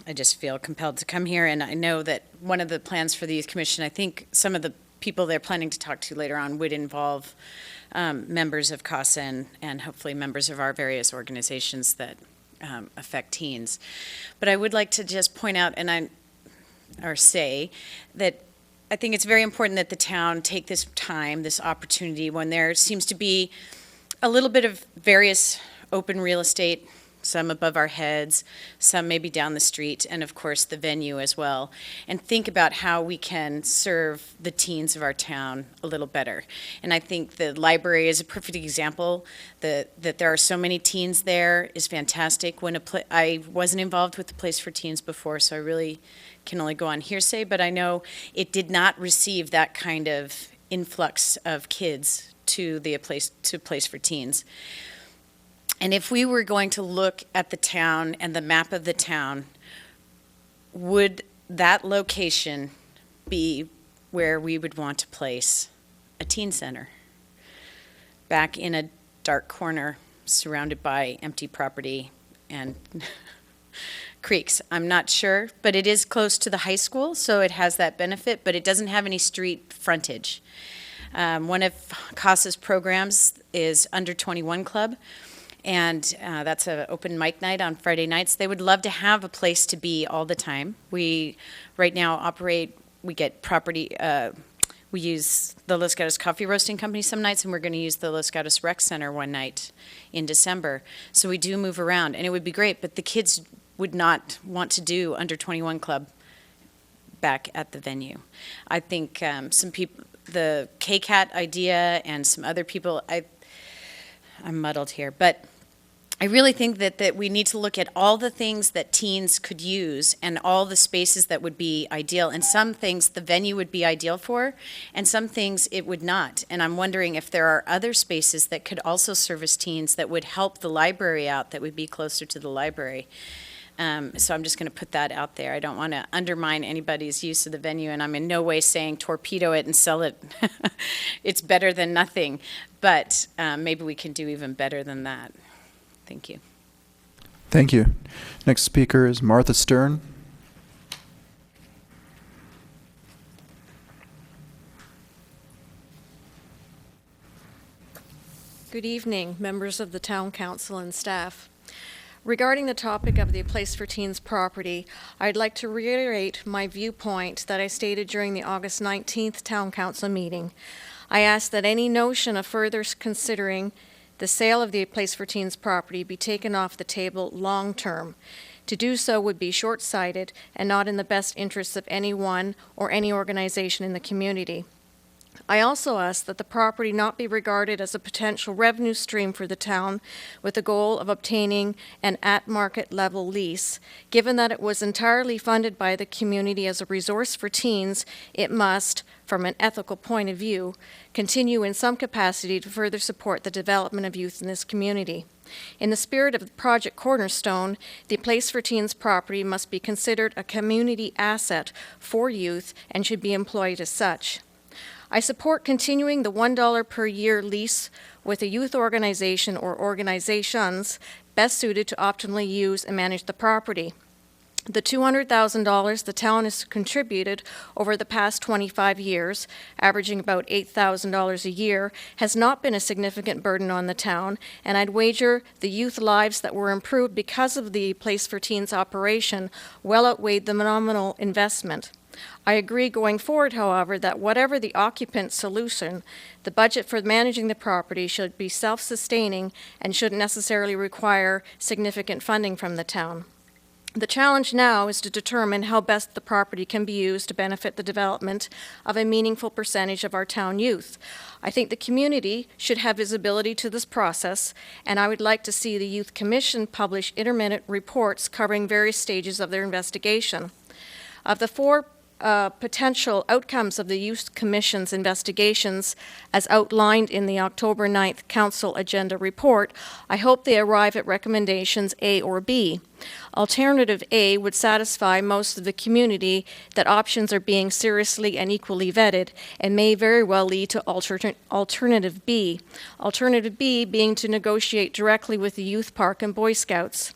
I just feel compelled to come here, and I know that one of the plans for the Youth Commission, I think some of the people they're planning to talk to later on would involve members of CASA and hopefully members of our various organizations that affect teens. But I would like to just point out or say that I think it's very important that the town take this time, this opportunity, when there seems to be a little bit of various open real estate, some above our heads, some maybe down the street, and of course the venue as well, and think about how we can serve the teens of our town a little better. And I think the library is a perfect example. That there are so many teens there is fantastic. I wasn't involved with the Place for Teens before, so I really can only go on hearsay, but I know it did not receive that kind of influx of kids to Place for Teens. And if we were going to look at the town and the map of the town, would that location be where we would want to place a teen center? Back in a dark corner, surrounded by empty property and creeks. I'm not sure, but it is close to the high school, so it has that benefit, but it doesn't have any street frontage. One of CASA's programs is Under 21 Club, and that's an open mic night on Friday nights. They would love to have a place to be all the time. We right now we get property, we use the Los Gatos Coffee Roasting Company some nights, and we're going to use the Los Gatos Rec Center one night in December. So we do move around, and it would be great, but the kids would not want to do Under 21 Club back at the venue. I think some people, the KCAT idea and some other people, I'm muddled here, but I really think that we need to look at all the things that teens could use and all the spaces that would be ideal. And some things the venue would be ideal for, and some things it would not. And I'm wondering if there are other spaces that could also service teens that would help the library out, that would be closer to the library. So I'm just going to put that out there. I don't want to undermine anybody's use of the venue, and I'm in no way saying torpedo it and sell it. It's better than nothing, but maybe we can do even better than that. Thank you.
Thank you. Next speaker is Martha Stern.
Good evening, members of the Town Council and staff. Regarding the topic of the Place for Teens property, I'd like to reiterate my viewpoint that I stated during the August 19th Town Council meeting. I ask that any notion of further considering the sale of the Place for Teens property be taken off the table long-term. To do so would be short-sighted and not in the best interests of anyone or any organization in the community. I also ask that the property not be regarded as a potential revenue stream for the town with the goal of obtaining an at-market level lease. Given that it was entirely funded by the community as a resource for teens, it must, from an ethical point of view, continue in some capacity to further support the development of youth in this community. In the spirit of Project Cornerstone, the Place for Teens property must be considered a community asset for youth and should be employed as such. I support continuing the $1 per year lease with a youth organization or organizations best suited to optimally use and manage the property. The $200,000 the town has contributed over the past 25 years, averaging about $8,000 a year, has not been a significant burden on the town, and I'd wager the youth lives that were improved because of the Place for Teens operation well outweighed the nominal investment. I agree going forward, however, that whatever the occupant solution, the budget for managing the property should be self-sustaining and shouldn't necessarily require significant funding from the town. The challenge now is to determine how best the property can be used to benefit the development of a meaningful percentage of our town youth. I think the community should have visibility to this process, and I would like to see the Youth Commission publish intermittent reports covering various stages of their investigation. Of the four potential outcomes of the Youth Commission's investigations as outlined in the October 9th Council Agenda Report, I hope they arrive at recommendations A or B. Alternative A would satisfy most of the community that options are being seriously and equally vetted and may very well lead to Alternative B. Alternative B being to negotiate directly with the Youth Park and Boy Scouts.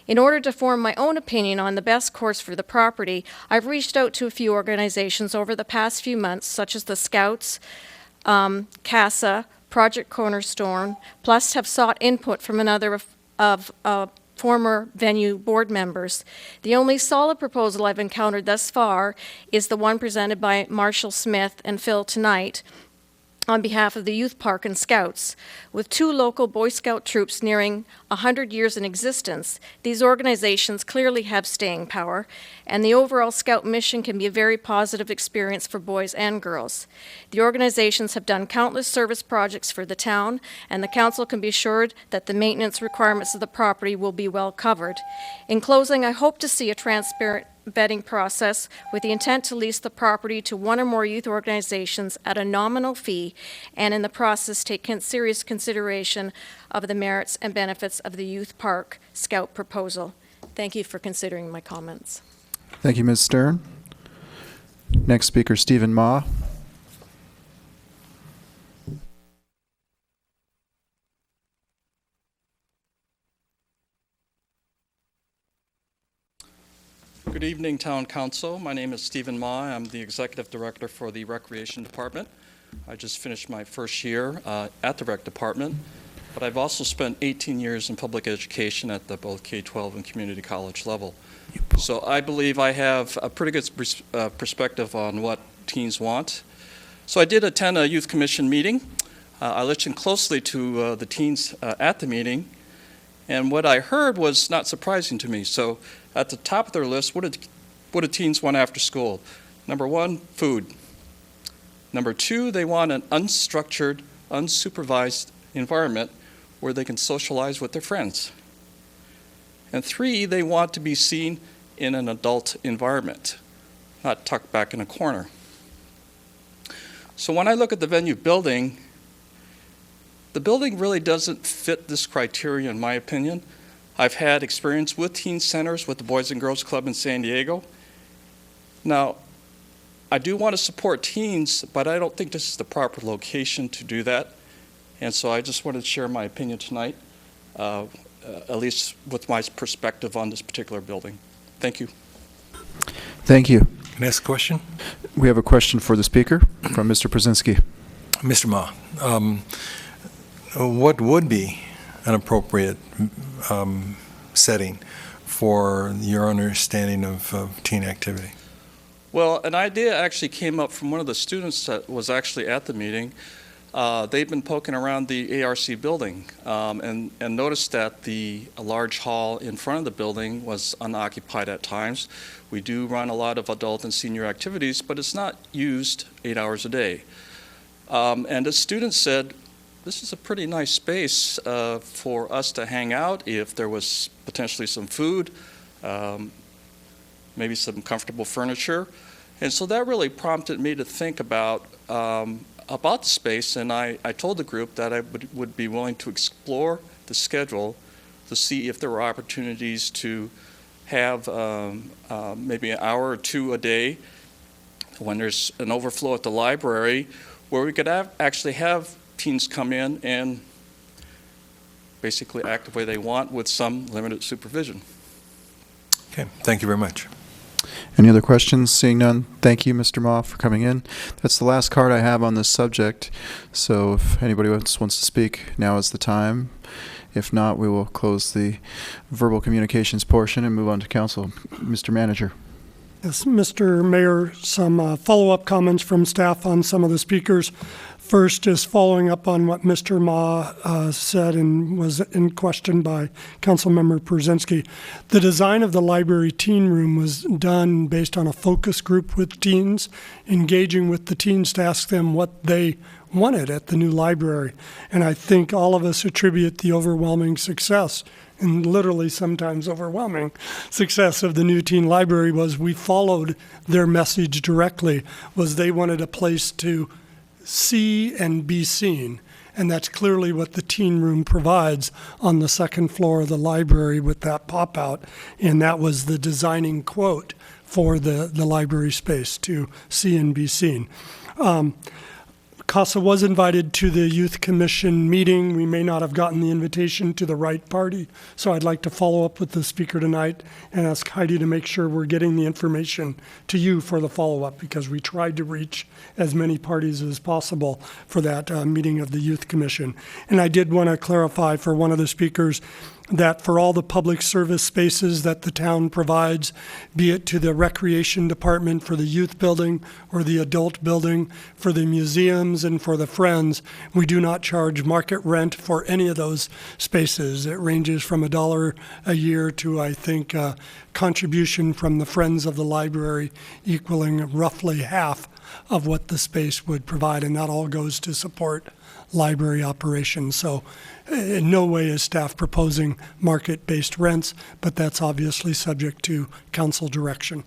In order to form my own opinion on the best course for the property, I've reached out to a few organizations over the past few months, such as the Scouts, CASA, Project Cornerstone, plus have sought input from another of former venue board members. The only solid proposal I've encountered thus far is the one presented by Marshall Smith and Phil tonight, on behalf of the Youth Park and Scouts. With two local Boy Scout troops nearing 100 years in existence, these organizations clearly have staying power, and the overall Scout mission can be a very positive experience for boys and girls. The organizations have done countless service projects for the town, and the council can be assured that the maintenance requirements of the property will be well covered. In closing, I hope to see a transparent vetting process with the intent to lease the property to one or more youth organizations at a nominal fee, and in the process take serious consideration of the merits and benefits of the Youth Park Scout proposal. Thank you for considering my comments.
Thank you, Ms. Stern. Next speaker, Stephen Ma.
Good evening, Town Council. My name is Stephen Ma. I'm the Executive Director for the Recreation Department. I just finished my first year at the Rec Department, but I've also spent 18 years in public education at the both K-12 and community college level. So I believe I have a pretty good perspective on what teens want. So I did attend a Youth Commission meeting. I listened closely to the teens at the meeting, and what I heard was not surprising to me. So at the top of their list, what do teens want after school? Number one, food. Number two, they want an unstructured, unsupervised environment where they can socialize with their friends. And 3, they want to be seen in an adult environment, not tucked back in a corner. So when I look at the venue building, the building really doesn't fit this criteria, in my opinion. I've had experience with teen centers with the Boys and Girls Club in San Diego. Now, I do want to support teens, but I don't think this is the proper location to do that. And so I just wanted to share my opinion tonight, at least with my perspective on this particular building. Thank you.
Thank you.
Next question.
We have a question for the speaker from Mr. Brzezinski.
Mr. Ma, what would be an appropriate setting for your understanding of teen activity?
Well, an idea actually came up from one of the students that was actually at the meeting. They've been poking around the ARC building and noticed that a large hall in front of the building was unoccupied at times. We do run a lot of adult and senior activities, but it's not used 8 hours a day. And the student said, this is a pretty nice space for us to hang out if there was potentially some food, maybe some comfortable furniture. And so that really prompted me to think about the space, and I told the group that I would be willing to explore the schedule to see if there were opportunities to have maybe an hour or two a day when there's an overflow at the library where we could actually have teens come in and basically act the way they want with some limited supervision.
Okay, thank you very much.
Any other questions? Seeing none, thank you, Mr. Ma, for coming in. That's the last card I have on this subject. So if anybody else wants to speak, now is the time. If not, we will close the verbal communications portion and move on to council. Mr. Manager.
Yes, Mr. Mayor, some follow-up comments from staff on some of the speakers. First is following up on what Mr. Ma said and was in question by Councilmember Brzezinski. The design of the library teen room was done based on a focus group with teens, engaging with the teens to ask them what they wanted at the new library. And I think all of us attribute the overwhelming success, and literally sometimes overwhelming success of the new teen library was we followed their message directly, was they wanted a place to see and be seen. And that's clearly what the teen room provides on the second floor of the library with that pop-out. And that was the designing quote for the library space, to see and be seen. CASA was invited to the Youth Commission meeting. We may not have gotten the invitation to the right party, so I'd like to follow up with the speaker tonight and ask Heidi to make sure we're getting the information to you for the follow-up, because we tried to reach as many parties as possible for that meeting of the Youth Commission. And I did want to clarify for one of the speakers that for all the public service spaces that the town provides, be it to the recreation department for the youth building or the adult building, for the museums and for the Friends, we do not charge market rent for any of those spaces. It ranges from $1 a year to, I think, a contribution from the Friends of the library equaling roughly half of what the space would provide, and that all goes to support library operations. So in no way is staff proposing market-based rents, but that's obviously subject to council direction.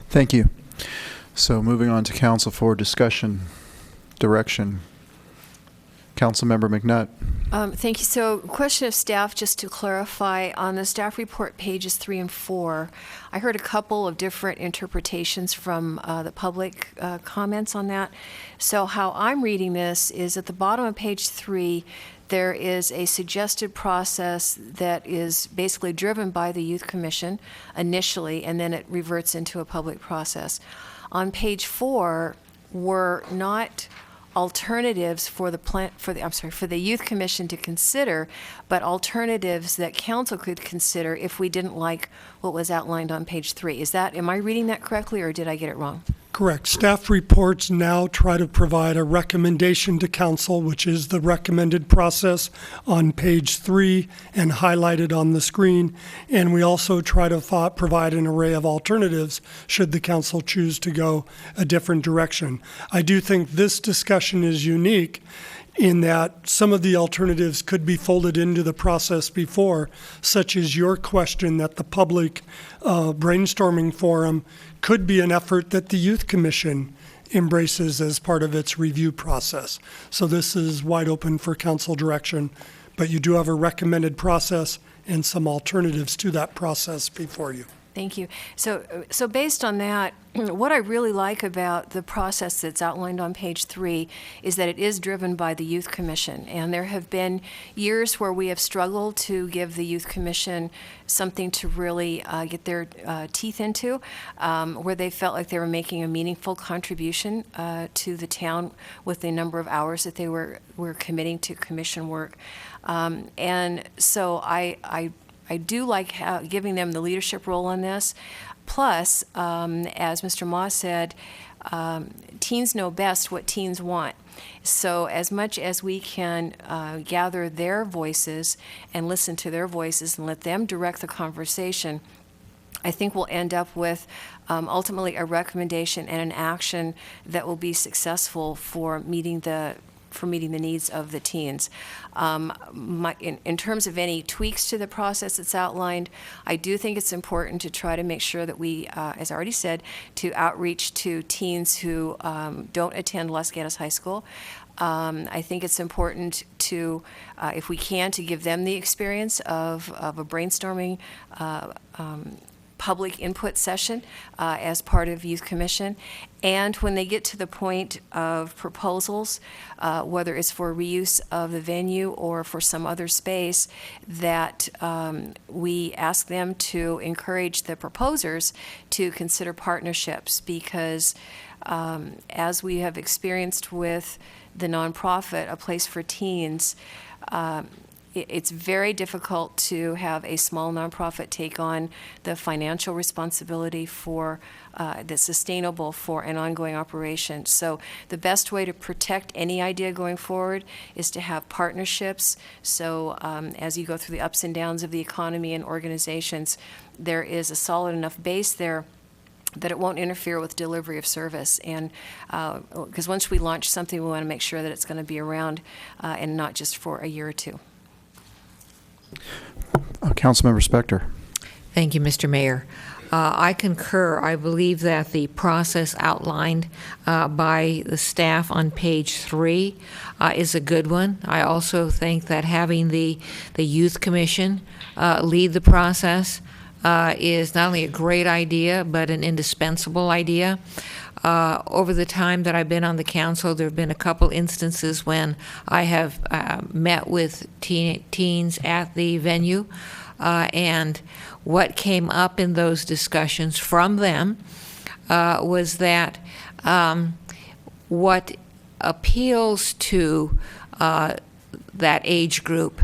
Thank you. So moving on to council for discussion, direction. Councilmember McNutt.
Thank you. So question of staff, just to clarify, on the staff report pages 3 and 4, I heard a couple of different interpretations from the public comments on that. So how I'm reading this is at the bottom of page 3, there is a suggested process that is basically driven by the Youth Commission initially, and then it reverts into a public process. On page 4, were not alternatives for the Youth Commission to consider, but alternatives that council could consider if we didn't like what was outlined on page 3. Am I reading that correctly, or did I get it wrong?
Correct. Staff reports now try to provide a recommendation to council, which is the recommended process on page 3 and highlighted on the screen. And we also try to provide an array of alternatives should the council choose to go a different direction. I do think this discussion is unique in that some of the alternatives could be folded into the process before, such as your question that the public brainstorming forum could be an effort that the Youth Commission embraces as part of its review process. So this is wide open for council direction, but you do have a recommended process and some alternatives to that process before you.
Thank you. So based on that, what I really like about the process that's outlined on page 3 is that it is driven by the Youth Commission. And there have been years where we have struggled to give the Youth Commission something to really get their teeth into, where they felt like they were making a meaningful contribution to the town with the number of hours that they were committing to commission work. And so I do like giving them the leadership role on this. Plus, as Mr. Ma said, teens know best what teens want. So as much as we can gather their voices and listen to their voices and let them direct the conversation, I think we'll end up with ultimately a recommendation and an action that will be successful for meeting the needs of the teens. In terms of any tweaks to the process that's outlined, I do think it's important to try to make sure that we, as I already said, to outreach to teens who don't attend Los Gatos High School. I think it's important to, if we can, to give them the experience of a brainstorming public input session as part of Youth Commission. And when they get to the point of proposals, whether it's for reuse of the venue or for some other space, that we ask them to encourage the proposers to consider partnerships, because as we have experienced with the nonprofit, A Place for Teens, it's very difficult to have a small nonprofit take on the financial responsibility for that's sustainable for an ongoing operation. So the best way to protect any idea going forward is to have partnerships. So as you go through the ups and downs of the economy and organizations, there is a solid enough base there that it won't interfere with delivery of service. And because once we launch something, we want to make sure that it's going to be around and not just for a year or two.
Councilmember Spector.
Thank you, Mr. Mayor. I concur. I believe that the process outlined by the staff on page 3 is a good one. I also think that having the Youth Commission lead the process is not only a great idea, but an indispensable idea. Over the time that I've been on the council, there have been a couple instances when I have met with teens at the venue, and what came up in those discussions from them was that what appeals to that age group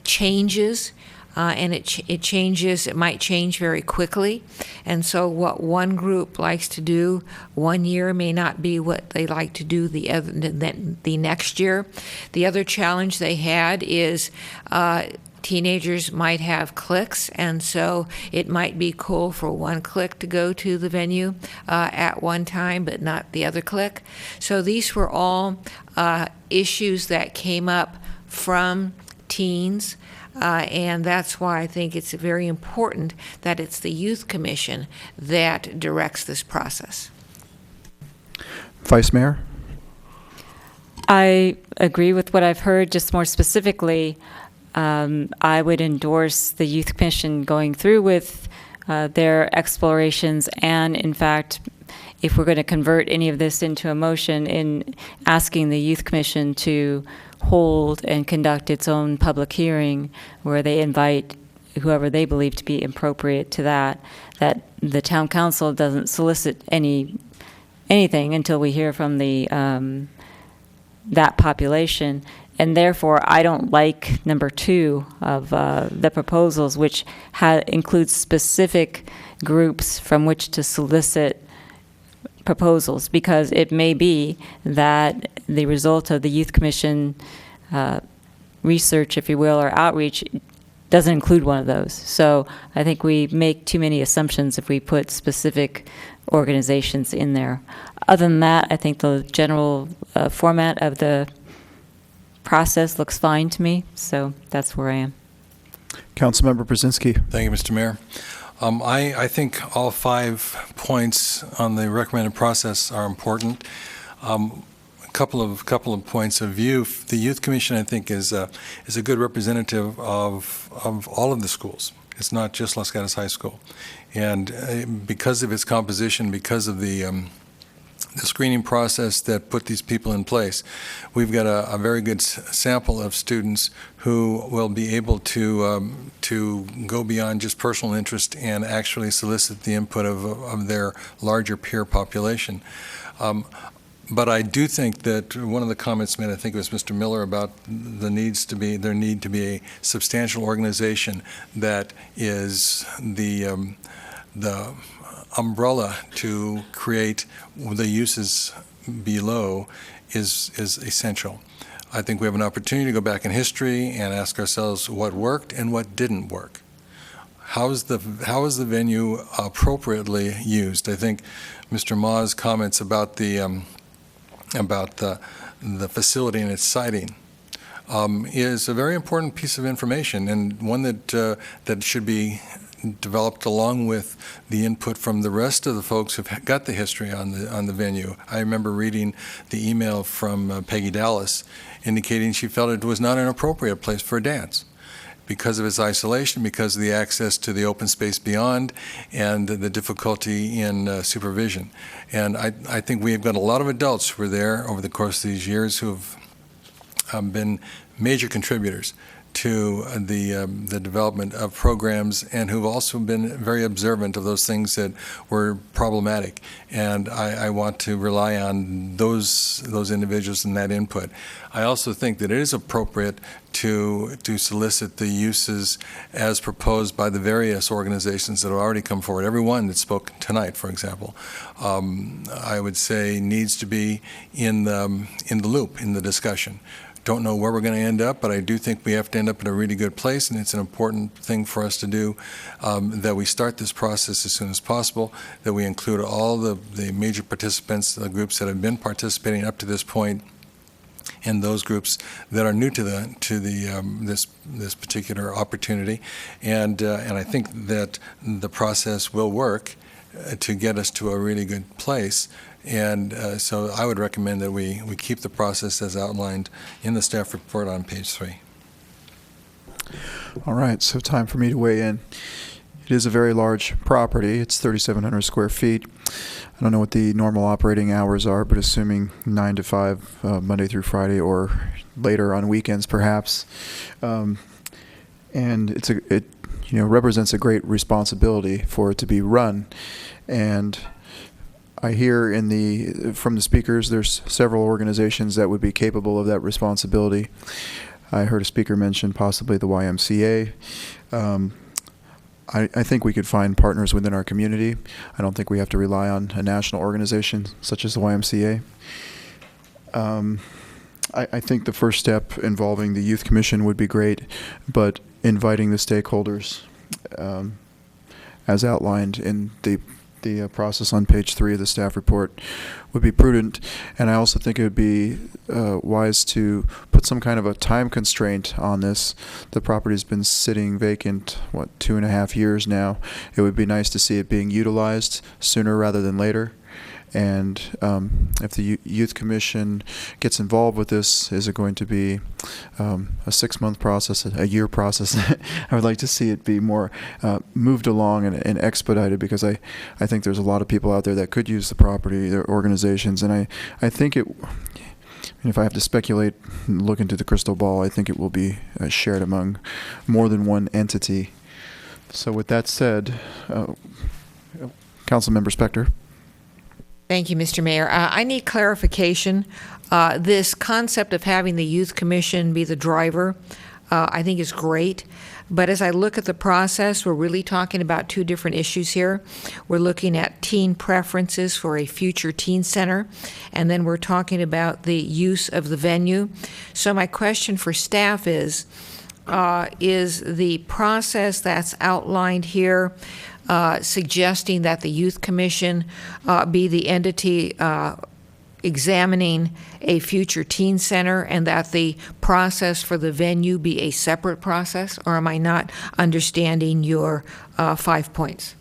changes. And it changes, it might change very quickly. And so what one group likes to do one year may not be what they like to do the next year. The other challenge they had is teenagers might have cliques, and so it might be cool for one clique to go to the venue at one time, but not the other clique. So these were all issues that came up from teens. And that's why I think it's very important that it's the Youth Commission that directs this process.
Vice Mayor?
I agree with what I've heard. Just more specifically, I would endorse the Youth Commission going through with their explorations, and in fact, if we're going to convert any of this into a motion, in asking the Youth Commission to hold and conduct its own public hearing where they invite whoever they believe to be appropriate to that the town council doesn't solicit anything until we hear from the that population. And therefore, I don't like number 2 of the proposals, which includes specific groups from which to solicit proposals, because it may be that the result of the Youth Commission research, if you will, or outreach doesn't include one of those. So I think we make too many assumptions if we put specific organizations in there. Other than that, I think the general format of the process looks fine to me, so that's where I am.
Councilmember Brzezinski.
Thank you, Mr. Mayor. I think all 5 points on the recommended process are important. A couple of points of view. The Youth Commission, I think, is a good representative of all of the schools. It's not just Los Gatos High School, and because of its composition, because of the screening process that put these people in place, we've got a very good sample of students who will be able to go beyond just personal interest and actually solicit the input of their larger peer population. But I do think that one of the comments made, I think it was Mr. Miller, about there need to be a substantial organization that is the umbrella to create the uses below is essential. I think we have an opportunity to go back in history and ask ourselves what worked and what didn't work. How is the venue appropriately used? I think Mr. Ma's comments about the facility and its siting is a very important piece of information, and one that should be developed along with the input from the rest of the folks who've got the history on the venue. I remember reading the email from Peggy Dallas indicating she felt it was not an appropriate place for a dance because of its isolation, because of the access to the open space beyond, and the difficulty in supervision. And I think we've got a lot of adults who were there over the course of these years who have been major contributors to the development of programs, and who've also been very observant of those things that were problematic. And I want to rely on those individuals and that input. I also think that it is appropriate to solicit the uses as proposed by the various organizations that have already come forward. Every one that spoke tonight, for example, I would say needs to be in the loop in the discussion. Don't know where we're going to end up, but I do think we have to end up in a really good place, and it's an important thing for us to do, that we start this process as soon as possible, that we include all the major participants, the groups that have been participating up to this point, and those groups that are new to this particular opportunity, and I think that the process will work to get us to a really good place. And so I would recommend that we keep the process as outlined in the staff report on page 3.
All right, so time for me to weigh in. It is a very large property. It's 3,700 square feet. I don't know what the normal operating hours are, but assuming 9 to 5, Monday through Friday, or later on weekends perhaps. And it represents a great responsibility for it to be run. And I hear from the speakers, there's several organizations that would be capable of that responsibility. I heard a speaker mention possibly the YMCA. I think we could find partners within our community. I don't think we have to rely on a national organization such as the YMCA. I think the first step involving the Youth Commission would be great, but inviting the stakeholders, as outlined in the process on page 3 of the staff report, would be prudent. And I also think it would be wise to put some kind of a time constraint on this. The property's been sitting vacant, 2.5 years now. It would be nice to see it being utilized sooner rather than later. And if the Youth Commission gets involved with this, is it going to be a 6-month process, a year process? I would like to see it be more moved along and expedited, because I think there's a lot of people out there that could use the property, their organizations, and I think it, if I have to speculate and look into the crystal ball, I think it will be shared among more than one entity. So with that said, Councilmember Spector.
Thank you, Mr. Mayor. I need clarification. This concept of having the Youth Commission be the driver, I think is great. But as I look at the process, we're really talking about 2 different issues here. We're looking at teen preferences for a future teen center, and then we're talking about the use of the venue. So my question for staff is the process that's outlined here suggesting that the Youth Commission be the entity examining a future teen center and that the process for the venue be a separate process? Or am I not understanding your 5 points?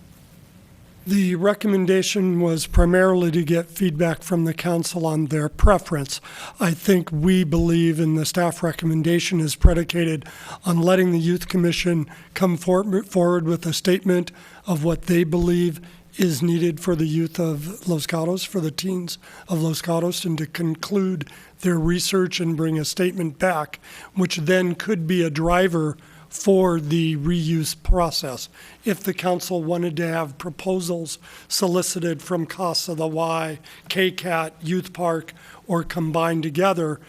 The recommendation was primarily to get feedback from the council on their preference. I think we believe, and the staff recommendation is predicated on letting the Youth Commission come forward with a statement of what they believe is needed for the youth of Los Gatos, for the teens of Los Gatos, and to conclude their research and bring a statement back, which then could be a driver for the reuse process. If the council wanted to have proposals solicited from Casa the Y, KCAT, Youth Park, or combined together,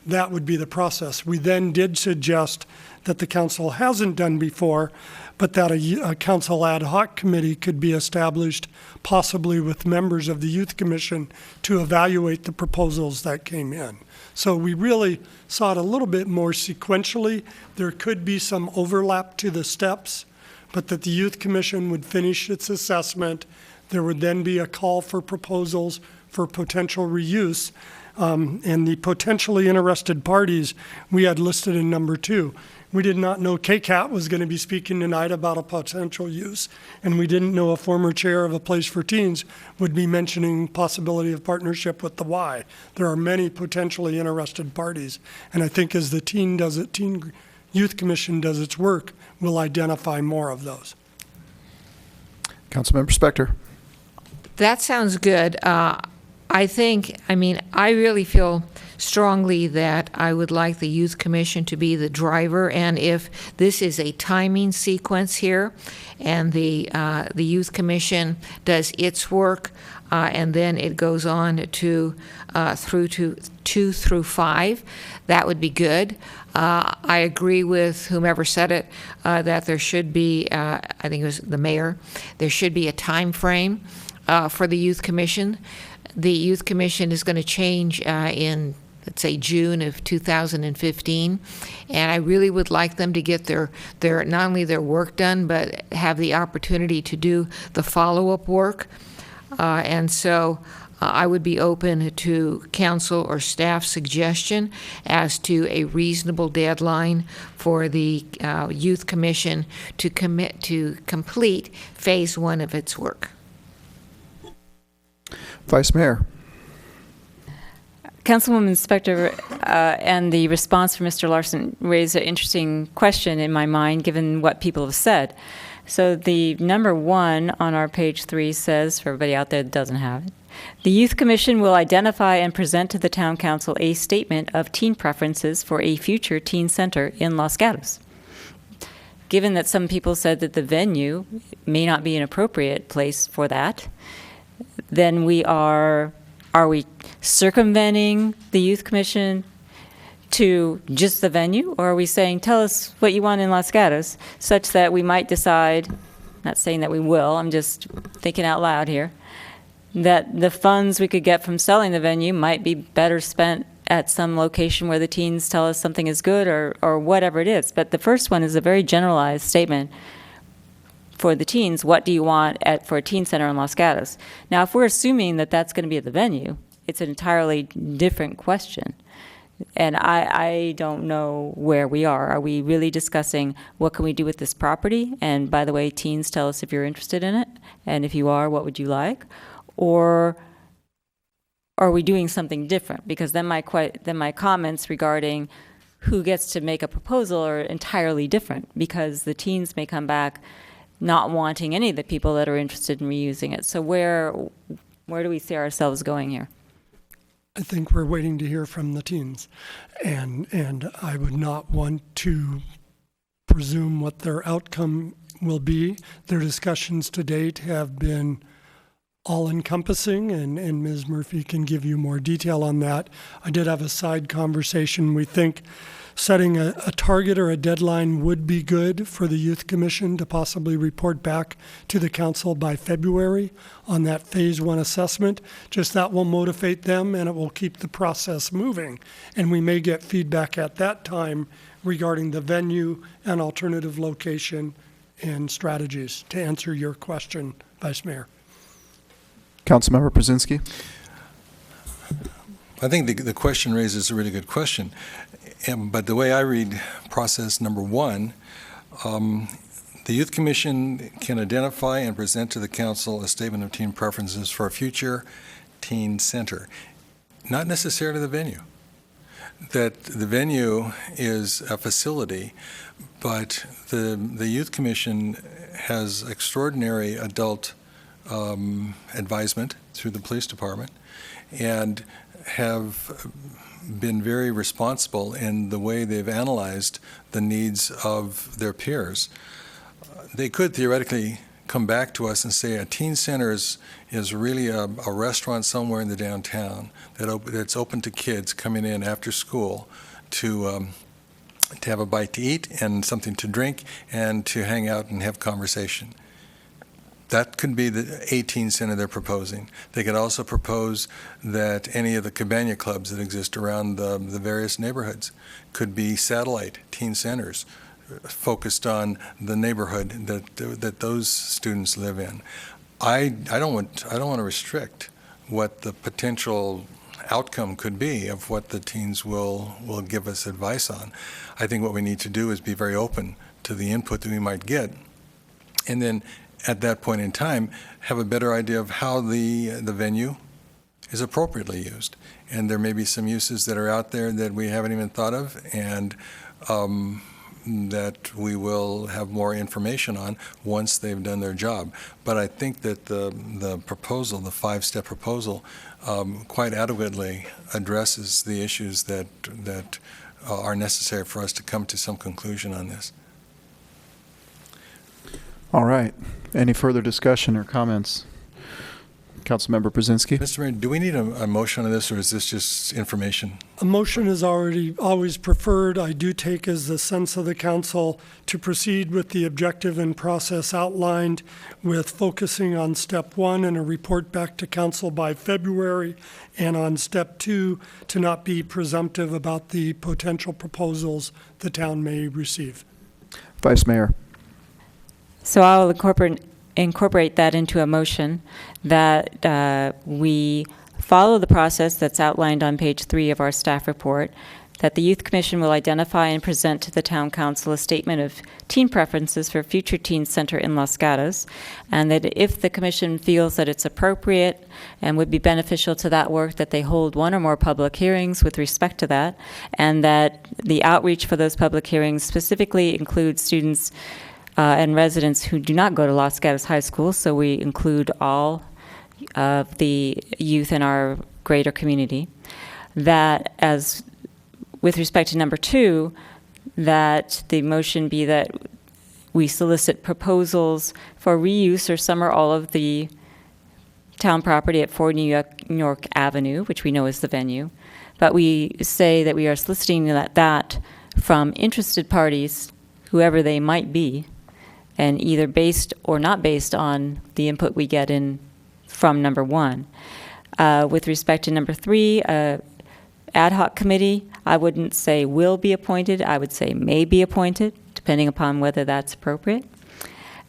that would be the process. We then did suggest that the council hasn't done before, but that a council ad hoc committee could be established, possibly with members of the Youth Commission, to evaluate the proposals that came in. So we really saw it a little bit more sequentially. There could be some overlap to the steps, but that the Youth Commission would finish its assessment. There would then be a call for proposals for potential reuse. And the potentially interested parties we had listed in number 2. We did not know KCAT was going to be speaking tonight about a potential use, and we didn't know a former chair of a Place for Teens would be mentioning possibility of partnership with the Y. There are many potentially interested parties, and I think as the Teen Youth Commission does its work, we'll identify more of those.
Councilmember Spector.
That sounds good. I really feel strongly that I would like the Youth Commission to be the driver, and if this is a timing sequence here, and the Youth Commission does its work, and then it goes on to through to 2 through 5, that would be good. I agree with whomever said it, that there should be, I think it was the mayor, there should be a time frame for the Youth Commission. The Youth Commission is going to change in, let's say, June of 2015, and I really would like them to get their not only their work done, but have the opportunity to do the follow-up work. And so I would be open to council or staff suggestion as to a reasonable deadline for the Youth Commission to complete phase 1 of its work.
Vice Mayor.
Councilwoman Spector and the response from Mr. Larson raised an interesting question in my mind, given what people have said. So the number 1 on our page 3 says, for everybody out there that doesn't have it, the Youth Commission will identify and present to the Town Council a statement of teen preferences for a future teen center in Los Gatos. Given that some people said that the venue may not be an appropriate place for that, then are we circumventing the Youth Commission to just the venue, or are we saying, tell us what you want in Los Gatos, such that we might decide, not saying that we will, I'm just thinking out loud here, that the funds we could get from selling the venue might be better spent at some location where the teens tell us something is good, or whatever it is. But the first one is a very generalized statement for the teens. What do you want for a teen center in Los Gatos? Now, if we're assuming that that's going to be at the venue, it's an entirely different question. And I don't know where we are. Are we really discussing what can we do with this property? And by the way, teens, tell us if you're interested in it. And if you are, what would you like? Or are we doing something different? Because then my comments regarding who gets to make a proposal are entirely different, because the teens may come back not wanting any of the people that are interested in reusing it. So where do we see ourselves going here?
I think we're waiting to hear from the teens, and I would not want to presume what their outcome will be. Their discussions to date have been all-encompassing, and Ms. Murphy can give you more detail on that. I did have a side conversation. We think setting a target or a deadline would be good for the Youth Commission to possibly report back to the council by February on that phase 1 assessment. Just that will motivate them, and it will keep the process moving. And we may get feedback at that time regarding the venue and alternative location and strategies, to answer your question, Vice Mayor.
Councilmember Brzezinski.
I think the question raises a really good question. But the way I read process number one, the Youth Commission can identify and present to the council a statement of teen preferences for a future teen center, not necessarily the venue. That the venue is a facility, but the Youth Commission has extraordinary adult advisement through the police department and have been very responsible in the way they've analyzed the needs of their peers. They could theoretically come back to us and say a teen center is really a restaurant somewhere in the downtown that's open to kids coming in after school to have a bite to eat and something to drink and to hang out and have conversation. That could be the 18 center they're proposing. They could also propose that any of the cabana clubs that exist around the various neighborhoods could be satellite teen centers focused on the neighborhood that those students live in. I don't want to restrict what the potential outcome could be of what the teens will give us advice on. I think what we need to do is be very open to the input that we might get, and then at that point in time have a better idea of how the venue is appropriately used. And there may be some uses that are out there that we haven't even thought of, and that we will have more information on once they've done their job. But I think that the proposal, the 5-step proposal, quite adequately addresses the issues that are necessary for us to come to some conclusion on this.
All right. Any further discussion or comments? Councilmember Brzezinski.
Mr. Mayor, do we need a motion on this, or is this just information?
A motion is always preferred. I do take as the sense of the council to proceed with the objective and process outlined, with focusing on step 1 and a report back to council by February, and on step 2 to not be presumptive about the potential proposals the town may receive.
Vice Mayor.
So I'll incorporate that into a motion that we follow the process that's outlined on page 3 of our staff report, that the Youth Commission will identify and present to the Town Council a statement of teen preferences for future teen center in Los Gatos, and that if the Commission feels that it's appropriate and would be beneficial to that work, that they hold 1 or more public hearings with respect to that, and that the outreach for those public hearings specifically includes students and residents who do not go to Los Gatos High School, so we include all of the youth in our greater community. That, as with respect to number 2, that the motion be that we solicit proposals for reuse or some or all of the town property at 4 New York Avenue, which we know is the venue, but we say that we are soliciting that from interested parties, whoever they might be, and either based or not based on the input we get in from number 1. With respect to number 3, ad hoc committee, I wouldn't say will be appointed, I would say may be appointed, depending upon whether that's appropriate.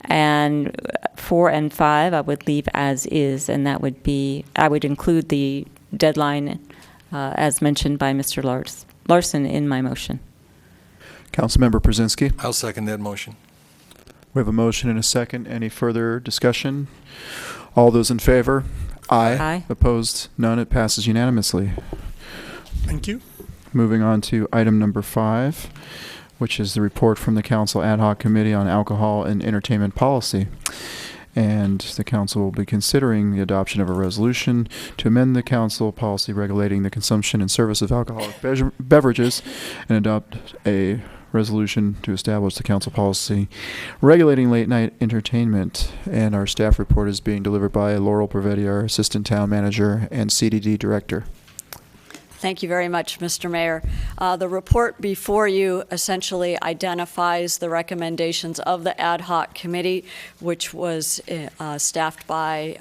And 4 and 5, I would leave as is, and that would be, I would include the deadline as mentioned by Mr. Larson in my motion.
Councilmember Brzezinski.
I'll second that motion.
We have a motion and a second. Any further discussion? All those in favor? Aye.
Aye.
Opposed? None. It passes unanimously.
Thank you.
Moving on to item number 5, which is the report from the Council Ad Hoc Committee on Alcohol and Entertainment Policy. And the council will be considering the adoption of a resolution to amend the council policy regulating the consumption and service of alcoholic beverages and adopt a resolution to establish the council policy regulating late night entertainment. And our staff report is being delivered by Laurel Prevedi, our Assistant Town Manager and CDD Director.
Thank you very much, Mr. Mayor. The report before you essentially identifies the recommendations of the ad hoc committee, which was staffed by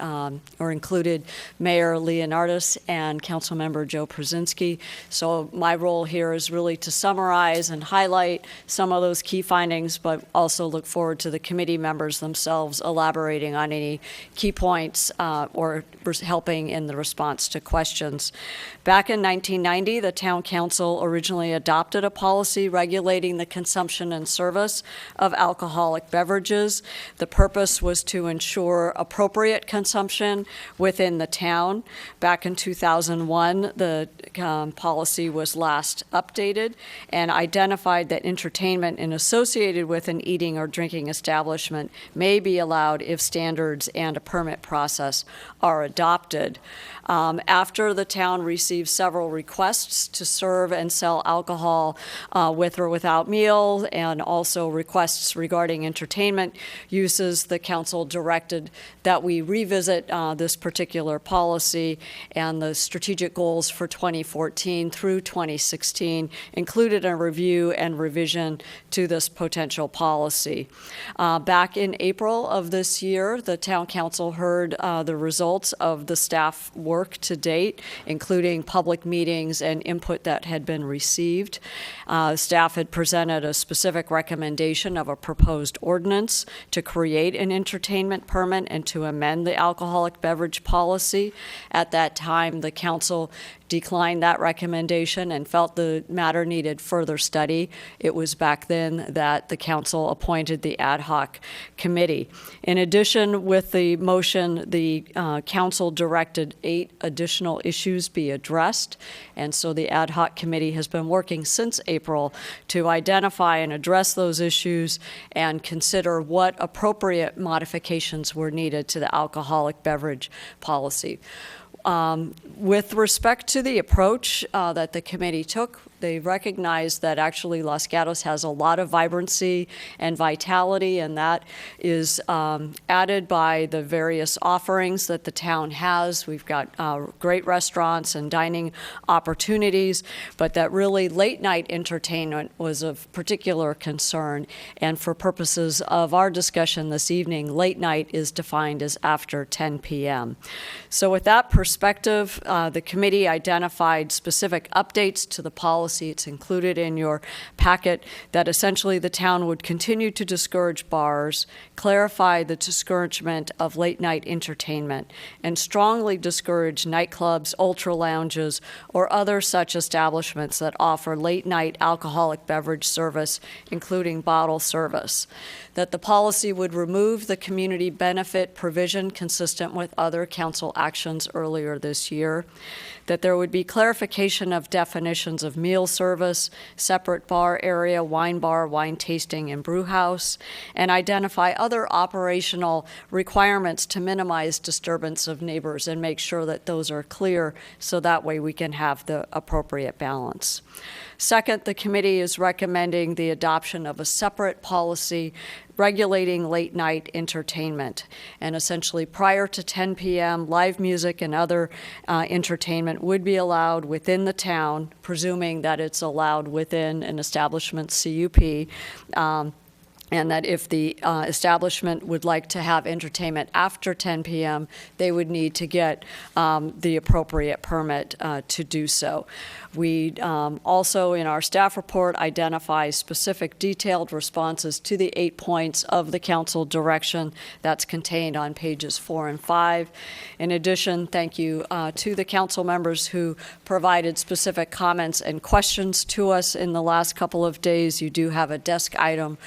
or included Mayor Leonardis and Councilmember Joe Przinsky. So my role here is really to summarize and highlight some of those key findings, but also look forward to the committee members themselves elaborating on any key points or helping in the response to questions. Back in 1990, the Town Council originally adopted a policy regulating the consumption and service of alcoholic beverages. The purpose was to ensure appropriate consumption within the town. Back in 2001, the policy was last updated and identified that entertainment associated with an eating or drinking establishment may be allowed if standards and a permit process are adopted. After the town received several requests to serve and sell alcohol with or without meal, and also requests regarding entertainment uses, the council directed that we revisit this particular policy, and the strategic goals for 2014 through 2016 included a review and revision to this potential policy. Back in April of this year, the town council heard the results of the staff work to date, including public meetings and input that had been received. Staff had presented a specific recommendation of a proposed ordinance to create an entertainment permit and to amend the alcoholic beverage policy. At that time, the council declined that recommendation and felt the matter needed further study. It was back then that the council appointed the ad hoc committee. In addition, with the motion, the council directed 8 additional issues be addressed, and so the ad hoc committee has been working since April to identify and address those issues and consider what appropriate modifications were needed to the alcoholic beverage policy. With respect to the approach that the committee took, they recognized that actually Los Gatos has a lot of vibrancy and vitality, and that is added by the various offerings that the town has. We've got great restaurants and dining opportunities, but that really late night entertainment was of particular concern. And for purposes of our discussion this evening, late night is defined as after 10 p.m. So with that perspective, the committee identified specific updates to the policy. It's included in your packet that essentially the town would continue to discourage bars, clarify the discouragement of late night entertainment, and strongly discourage nightclubs, ultra lounges, or other such establishments that offer late night alcoholic beverage service, including bottle service. That the policy would remove the community benefit provision consistent with other council actions earlier this year. That there would be clarification of definitions of meal service, separate bar area, wine bar, wine tasting, and brew house, and identify other operational requirements to minimize disturbance of neighbors and make sure that those are clear so that way we can have the appropriate balance. Second, the committee is recommending the adoption of a separate policy regulating late night entertainment. And essentially prior to 10 p.m., live music and other entertainment would be allowed within the town, presuming that it's allowed within an establishment CUP. And that if the establishment would like to have entertainment after 10 p.m., they would need to get the appropriate permit to do so. We also, in our staff report, identify specific detailed responses to the 8 points of the council direction that's contained on pages 4 and 5. In addition, thank you to the council members who provided specific comments and questions to us in the last couple of days. You do have a desk item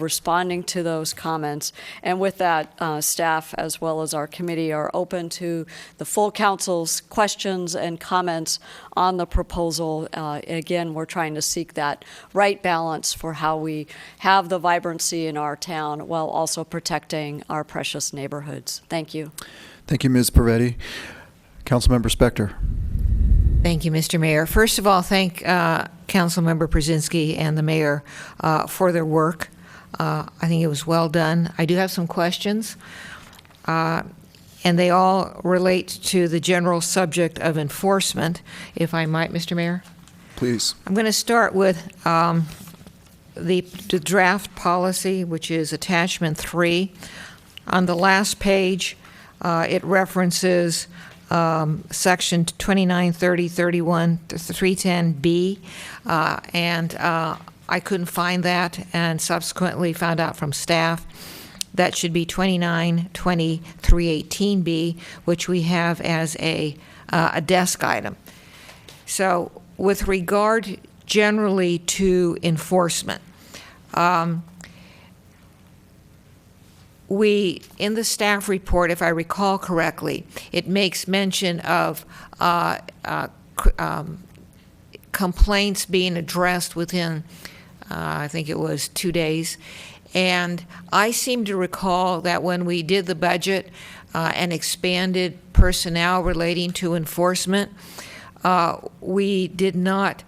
responding to those comments. And with that, staff as well as our committee are open to the full council's questions and comments on the proposal. Again, we're trying to seek that right balance for how we have the vibrancy in our town while also protecting our precious neighborhoods. Thank you.
Thank you, Ms. Paretti. Councilmember Spector.
Thank you, Mr. Mayor. First of all, thank Councilmember Przinsky and the mayor for their work. I think it was well done. I do have some questions. and they all relate to the general subject of enforcement, if I might, Mr. Mayor.
Please.
I'm going to start with the draft policy, which is attachment 3. On the last page, it references section 2930, 31, 310B, and I couldn't find that, and subsequently found out from staff that should be 2920, 318B, which we have as a desk item. So with regard generally to enforcement, we, in the staff report, if I recall correctly, it makes mention of complaints being addressed within, I think it was 2 days. And I seem to recall that when we did the budget and expanded personnel relating to enforcement, we did not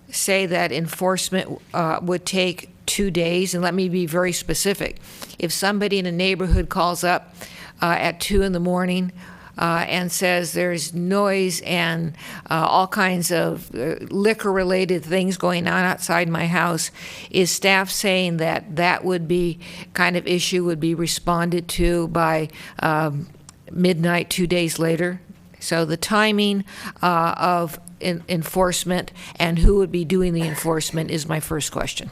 say that enforcement would take 2 days. And let me be very specific. If somebody in a neighborhood calls up at 2 in the morning and says there's noise and all kinds of liquor-related things going on outside my house, is staff saying that that would be kind of issue would be responded to by midnight 2 days later? So the timing of enforcement and who would be doing the enforcement is my first question.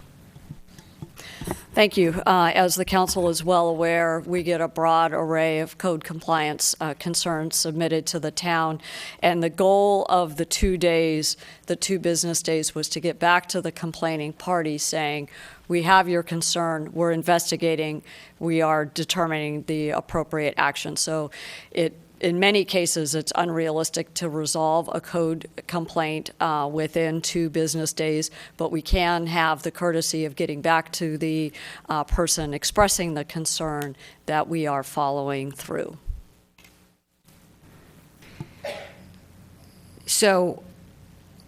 Thank you. As the council is well aware, we get a broad array of code compliance concerns submitted to the town, and the goal of the 2 days, the 2 business days, was to get back to the complaining party saying, we have your concern, we're investigating, we are determining the appropriate action. So in many cases, it's unrealistic to resolve a code complaint within 2 business days, but we can have the courtesy of getting back to the person expressing the concern that we are following through.
So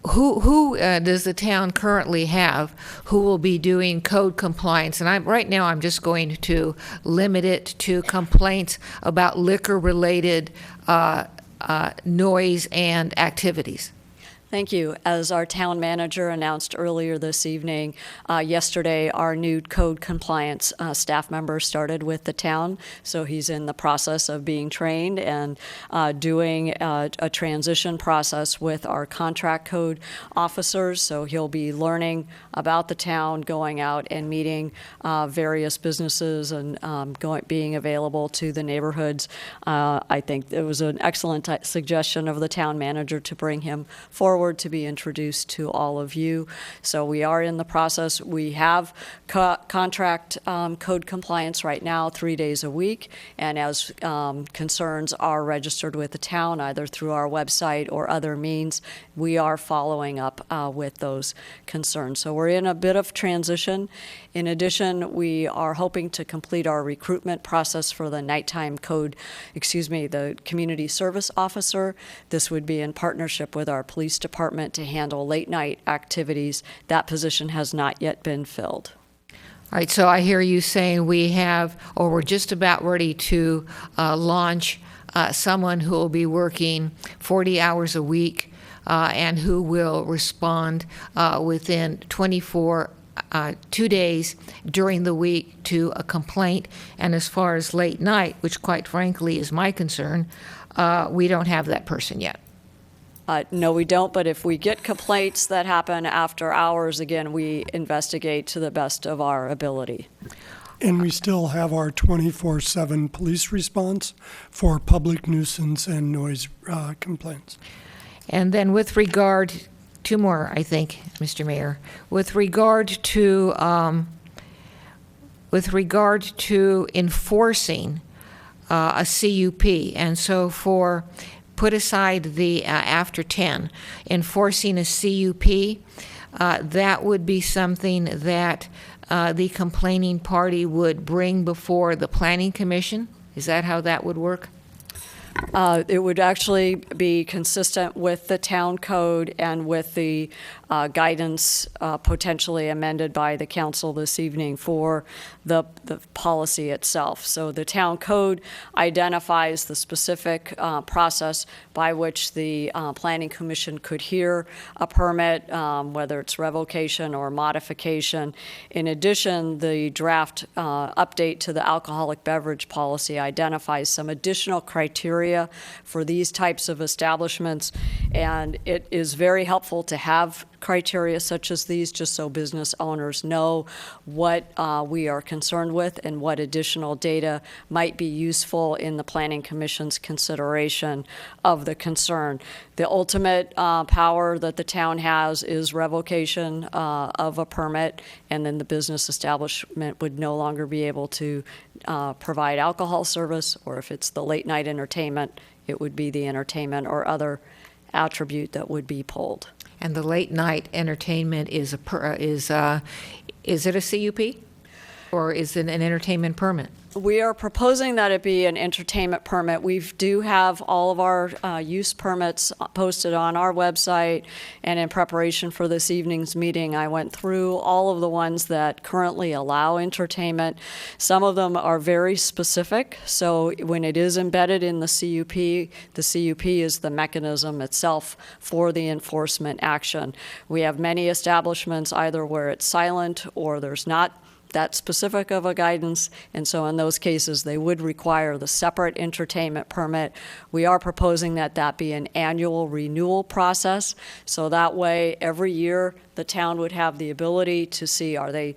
who does the town currently have who will be doing code compliance? And right now I'm just going to limit it to complaints about liquor-related noise and activities.
Thank you. As our town manager announced earlier this evening, yesterday our new code compliance staff member started with the town, so he's in the process of being trained and doing a transition process with our contract code officers, so he'll be learning about the town, going out and meeting various businesses and being available to the neighborhoods. I think it was an excellent suggestion of the town manager to bring him forward to be introduced to all of you. So we are in the process. We have contract code compliance right now 3 days a week, and as concerns are registered with the town, either through our website or other means, we are following up with those concerns. So we're in a bit of transition. In addition, we are hoping to complete our recruitment process for the the community service officer. This would be in partnership with our police department to handle late night activities. That position has not yet been filled.
All right, so I hear you saying we have, or we're just about ready to launch someone who will be working 40 hours a week and who will respond within 2 days during the week to a complaint. And as far as late night, which quite frankly is my concern, we don't have that person yet.
No, we don't, but if we get complaints that happen after hours, again, we investigate to the best of our ability.
And we still have our 24/7 police response for public nuisance and noise complaints.
And then with regard, 2 more, I think, Mr. Mayor, with regard to enforcing a CUP, and so put aside the after 10, enforcing a CUP, that would be something that the complaining party would bring before the Planning Commission? Is that how that would work?
It would actually be consistent with the town code and with the guidance potentially amended by the council this evening for the policy itself. So the town code identifies the specific process by which the Planning Commission could hear a permit, whether it's revocation or modification. In addition, the draft update to the alcoholic beverage policy identifies some additional criteria for these types of establishments, and it is very helpful to have criteria such as these, just so business owners know what we are concerned with and what additional data might be useful in the Planning Commission's consideration of the concern. The ultimate power that the town has is revocation of a permit, and then the business establishment would no longer be able to provide alcohol service, or if it's the late night entertainment, it would be the entertainment or other attribute that would be pulled.
And the late night entertainment is it a CUP or is it an entertainment permit?
We are proposing that it be an entertainment permit. We do have all of our use permits posted on our website, and in preparation for this evening's meeting, I went through all of the ones that currently allow entertainment. Some of them are very specific, so when it is embedded in the CUP is the mechanism itself for the enforcement action. We have many establishments either where it's silent or there's not that specific of a guidance, and so in those cases they would require the separate entertainment permit. We are proposing that that be an annual renewal process, so that way every year the town would have the ability to see, are they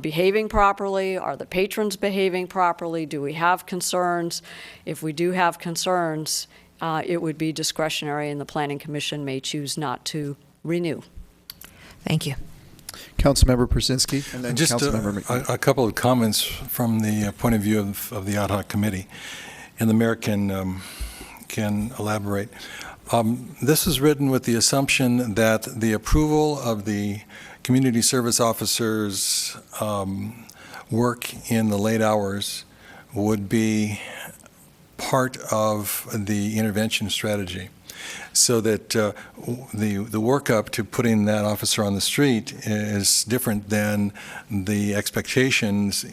behaving properly? Are the patrons behaving properly? Do we have concerns? If we do have concerns, it would be discretionary, and the Planning Commission may choose not to renew.
Thank you.
Councilmember Brzezinski, and then
Just
Councilmember McNutt.
a couple of comments from the point of view of the ad hoc committee, and the mayor can elaborate. This was written with the assumption that the approval of the community service officers' work in the late hours would be part of the intervention strategy, so that the workup to putting that officer on the street is different than the expectations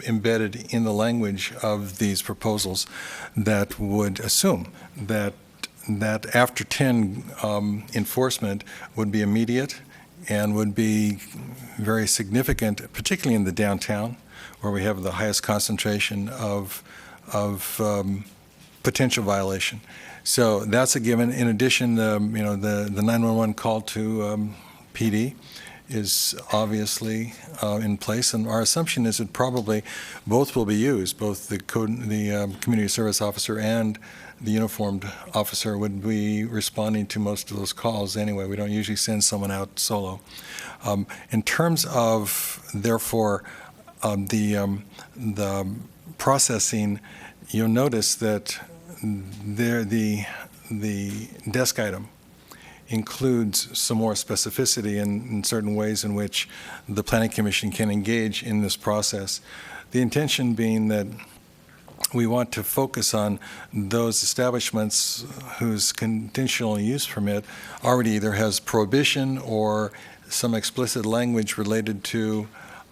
embedded in the language of these proposals that would assume that after 10 enforcement would be immediate and would be very significant, particularly in the downtown, where we have the highest concentration of potential violation. So that's a given. In addition, the 911 call to PD is obviously in place, and our assumption is that probably both will be used. Both the community service officer and the uniformed officer would be responding to most of those calls anyway. We don't usually send someone out solo. In terms of, therefore, the processing, you'll notice that the desk item includes some more specificity in certain ways in which the Planning Commission can engage in this process. The intention being that we want to focus on those establishments whose conditional use permit already either has prohibition or some explicit language related to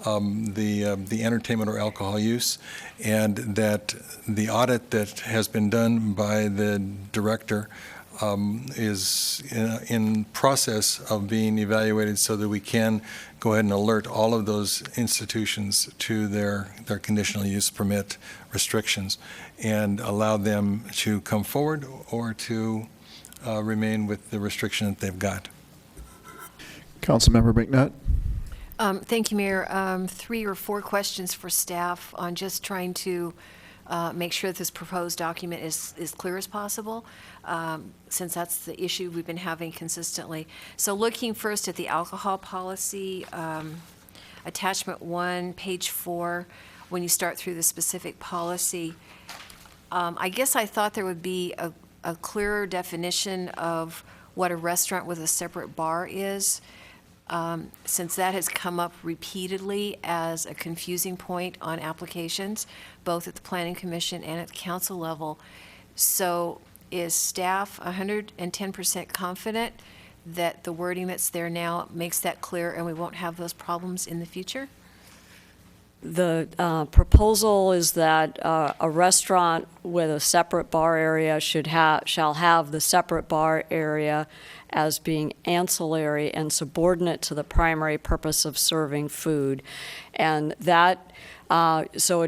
the entertainment or alcohol use, and that the audit that has been done by the director is in process of being evaluated so that we can go ahead and alert all of those institutions to their conditional use permit restrictions and allow them to come forward or to remain with the restriction that they've got.
Councilmember McNutt.
Thank you, Mayor. 3 or 4 questions for staff on just trying to make sure that this proposed document is as clear as possible, since that's the issue we've been having consistently. So looking first at the alcohol policy, attachment 1, page 4, when you start through the specific policy, I guess I thought there would be a clearer definition of what a restaurant with a separate bar is. Since that has come up repeatedly as a confusing point on applications, both at the Planning Commission and at the council level, So is staff 110% confident that the wording that's there now makes that clear and we won't have those problems in the future?
The proposal is that a restaurant with a separate bar area shall have the separate bar area as being ancillary and subordinate to the primary purpose of serving food. And that, so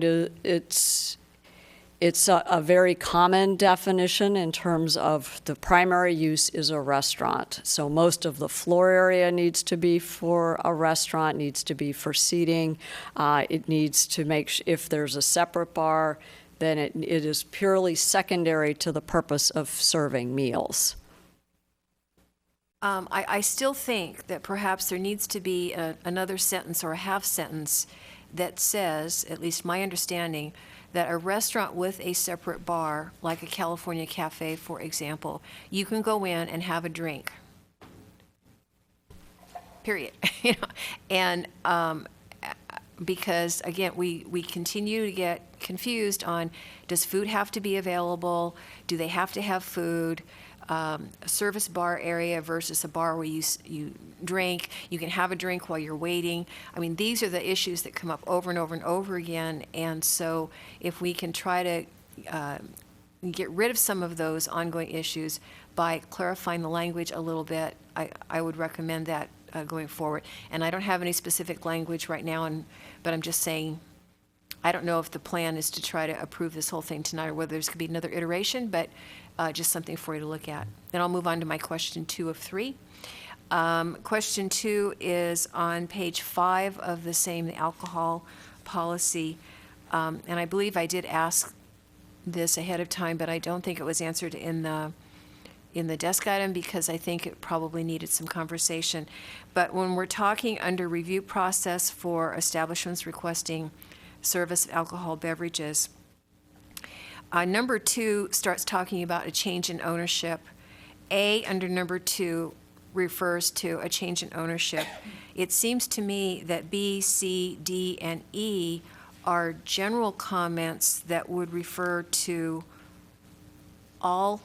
it's a very common definition in terms of the primary use is a restaurant. So most of the floor area needs to be for a restaurant, needs to be for seating. It needs to make, if there's a separate bar, then it is purely secondary to the purpose of serving meals.
I still think that perhaps there needs to be another sentence or a half sentence that says, at least my understanding, that a restaurant with a separate bar, like a California Cafe, for example, you can go in and have a drink. Period. And because again, we continue to get confused on, does food have to be available? Do they have to have food? A service bar area versus a bar where you drink. You can have a drink while you're waiting. I mean, these are the issues that come up over and over and over again. And so if we can try to get rid of some of those ongoing issues by clarifying the language a little bit, I would recommend that going forward. And I don't have any specific language right now, but I'm just saying, I don't know if the plan is to try to approve this whole thing tonight or whether there's going to be another iteration, but just something for you to look at. Then I'll move on to my question 2 of 3. Question 2 is on page 5 of the same, the alcohol policy. And I believe I did ask this ahead of time, but I don't think it was answered in the desk item because I think it probably needed some conversation. But when we're talking under review process for establishments requesting service of alcohol beverages, number 2 starts talking about a change in ownership. A under number 2 refers to a change in ownership. It seems to me that B, C, D, and E are general comments that would refer to all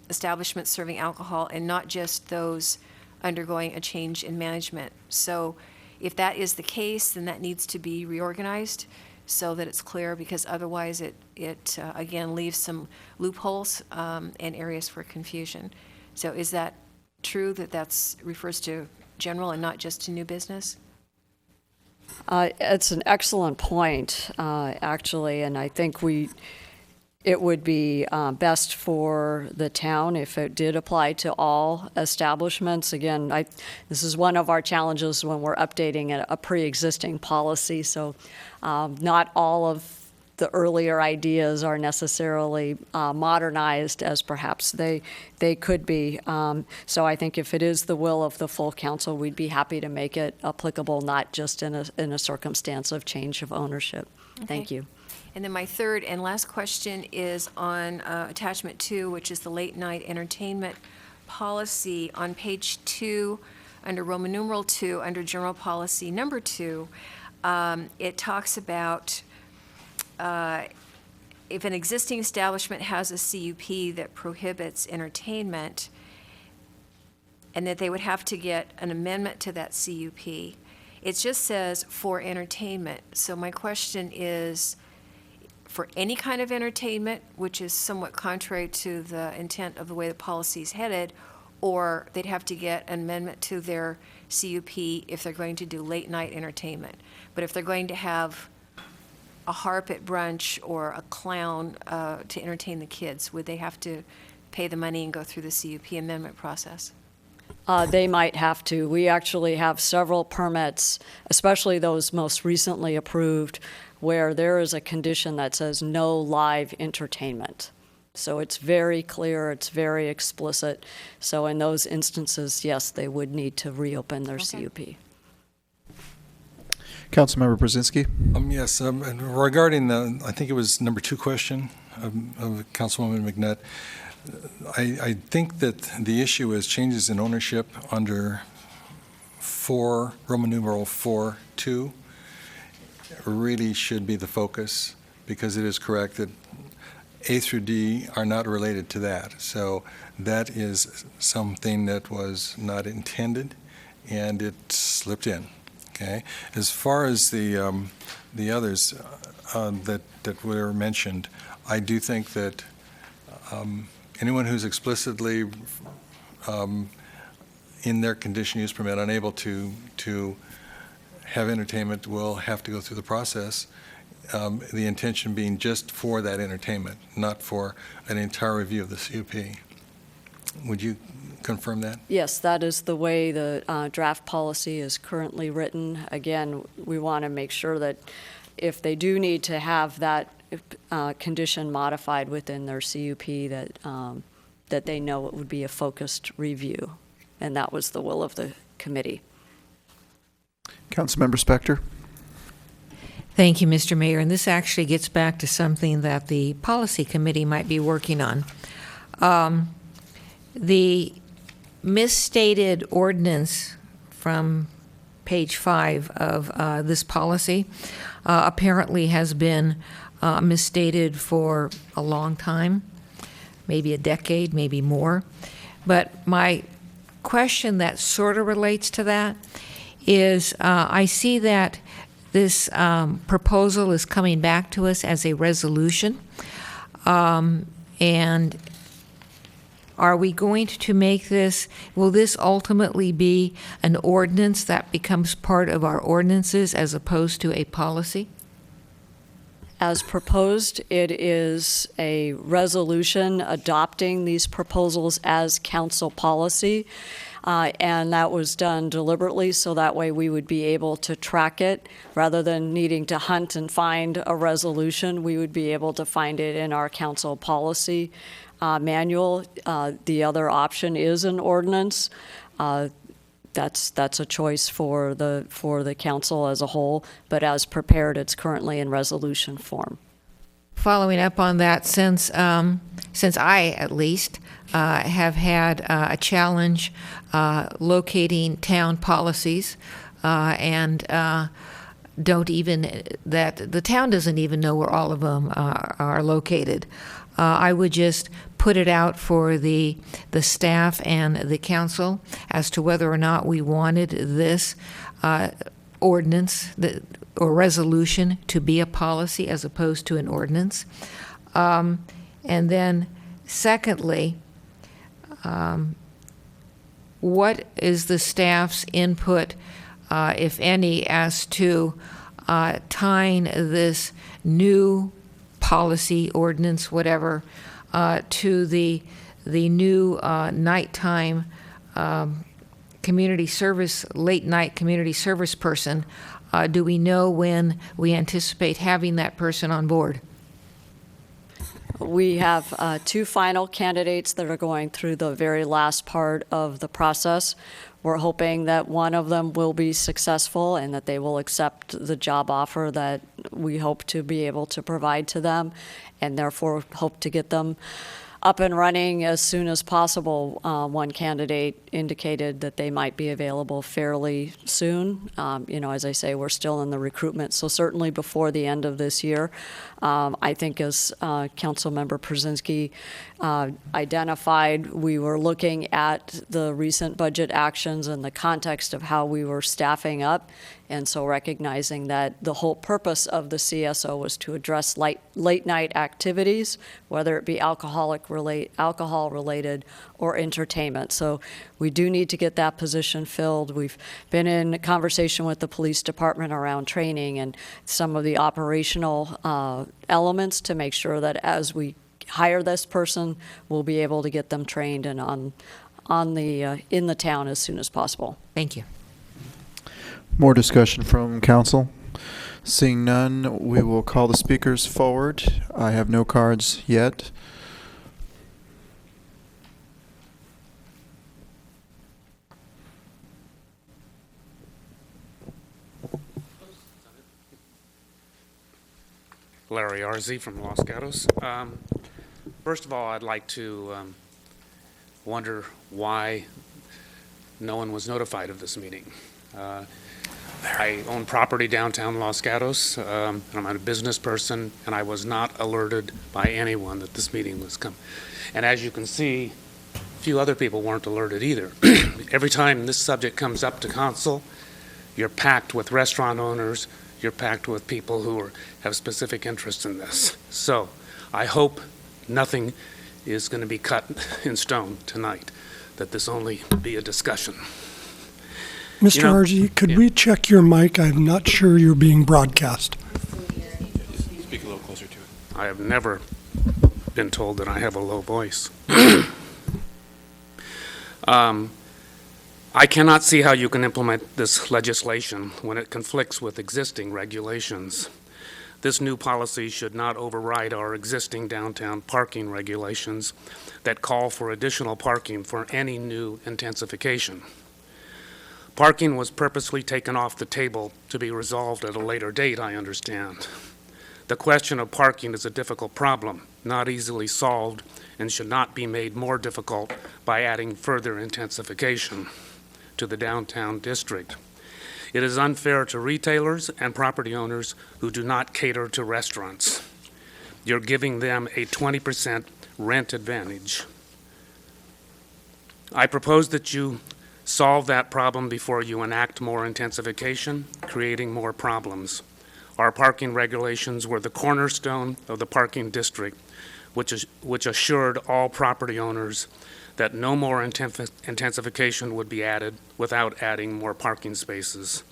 establishments serving alcohol and not just those undergoing a change in management. So if that is the case, then that needs to be reorganized so that it's clear, because otherwise it again leaves some loopholes and areas for confusion. So is that true that that's refers to general and not just to new business?
It's an excellent point, actually, and I think it would be best for the town if it did apply to all establishments. Again, this is one of our challenges when we're updating a pre-existing policy, so not all of the earlier ideas are necessarily modernized as perhaps they could be. So I think if it is the will of the full council, we'd be happy to make it applicable, not just in a circumstance of change of ownership.
Okay.
Thank you.
And then my third and last question is on attachment 2, which is the late night entertainment policy. On page 2, under Roman numeral 2, under general policy number 2, it talks about if an existing establishment has a CUP that prohibits entertainment, and that they would have to get an amendment to that CUP. It just says for entertainment. So my question is, for any kind of entertainment, which is somewhat contrary to the intent of the way the policy is headed, or they'd have to get an amendment to their CUP if they're going to do late night entertainment. But if they're going to have a harp at brunch or a clown to entertain the kids, would they have to pay the money and go through the CUP amendment process?
They might have to. We actually have several permits, especially those most recently approved, where there is a condition that says no live entertainment. So it's very clear, it's very explicit. So in those instances, yes, they would need to reopen their CUP.
Councilmember Brzezinski.
Yes, and regarding I think it was number 2 question of Councilwoman McNutt, I think that the issue is changes in ownership under Roman numeral 4.2 really should be the focus, because it is correct that A through D are not related to that. So that is something that was not intended, and it slipped in. Okay. As far as the others that were mentioned, I do think that anyone who's explicitly in their conditional use permit unable to have entertainment will have to go through the process. The intention being just for that entertainment, not for an entire review of the CUP. Would you confirm that?
Yes, that is the way the draft policy is currently written. Again, we want to make sure that if they do need to have that condition modified within their CUP, that they know it would be a focused review. And that was the will of the committee.
Councilmember Spector.
Thank you, Mr. Mayor. And this actually gets back to something that the policy committee might be working on. The misstated ordinance from page 5 of this policy apparently has been misstated for a long time, maybe a decade, maybe more. But my question that sort of relates to that is I see that this proposal is coming back to us as a resolution. And are we going to make this, will this ultimately be an ordinance that becomes part of our ordinances as opposed to a policy?
As proposed, it is a resolution adopting these proposals as council policy. And that was done deliberately so that way we would be able to track it rather than needing to hunt and find a resolution. We would be able to find it in our council policy manual. The other option is an ordinance. That's a choice for the council as a whole, but as prepared, it's currently in resolution form.
Following up on that, since I, at least, have had a challenge locating town policies and the town doesn't even know where all of them are located. I would just put it out for the staff and the council as to whether or not we wanted this ordinance or resolution to be a policy as opposed to an ordinance. And then secondly, what is the staff's input, if any, as to tying this new policy, ordinance, whatever, to the new nighttime community service, late night community service person? Do we know when we anticipate having that person on board?
We have 2 final candidates that are going through the very last part of the process. We're hoping that one of them will be successful and that they will accept the job offer that we hope to be able to provide to them, and therefore hope to get them up and running as soon as possible. One candidate indicated that they might be available fairly soon. As I say, we're still in the recruitment, so certainly before the end of this year. I think as Councilmember Przinski identified, we were looking at the recent budget actions in the context of how we were staffing up. And so recognizing that the whole purpose of the CSO was to address late night activities, whether it be alcohol related or entertainment. So we do need to get that position filled. We've been in conversation with the police department around training and some of the operational elements to make sure that as we hire this person, we'll be able to get them trained and in the town as soon as possible.
Thank you.
More discussion from council. Seeing none, we will call the speakers forward. I have no cards yet.
Larry Arzi from Los Gatos. First of all, I'd like to wonder why no one was notified of this meeting. I own property downtown Los Gatos. And I'm a business person, and I was not alerted by anyone that this meeting was coming. And as you can see, a few other people weren't alerted either. Every time this subject comes up to council, you're packed with restaurant owners, you're packed with people who have specific interests in this. So I hope nothing is going to be cut in stone tonight, that this only be a discussion.
Mr. Argy, could we check your mic? I'm not sure you're being broadcast.
Speak a little closer to it. I have never been told that I have a low voice. I cannot see how you can implement this legislation when it conflicts with existing regulations. This new policy should not override our existing downtown parking regulations that call for additional parking for any new intensification. Parking was purposely taken off the table to be resolved at a later date, I understand. The question of parking is a difficult problem, not easily solved, and should not be made more difficult by adding further intensification to the downtown district. It is unfair to retailers and property owners who do not cater to restaurants. You're giving them a 20% rent advantage. I propose that you solve that problem before you enact more intensification, creating more problems. Our parking regulations were the cornerstone of the parking district, which assured all property owners that no more intensification would be added without adding more parking spaces.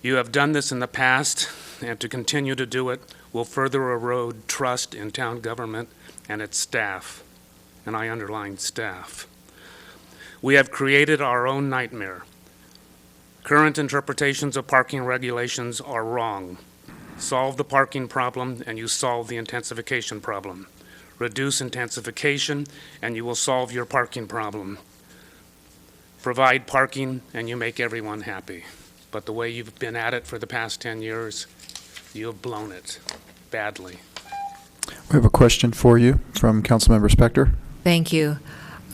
You have done this in the past, and to continue to do it will further erode trust in town government and its staff, and I underline staff. We have created our own nightmare. Current interpretations of parking regulations are wrong. Solve the parking problem and you solve the intensification problem. Reduce intensification and you will solve your parking problem. Provide parking and you make everyone happy. But the way you've been at it for the past 10 years, you have blown it badly.
We have a question for you from Councilmember Spector.
Thank you.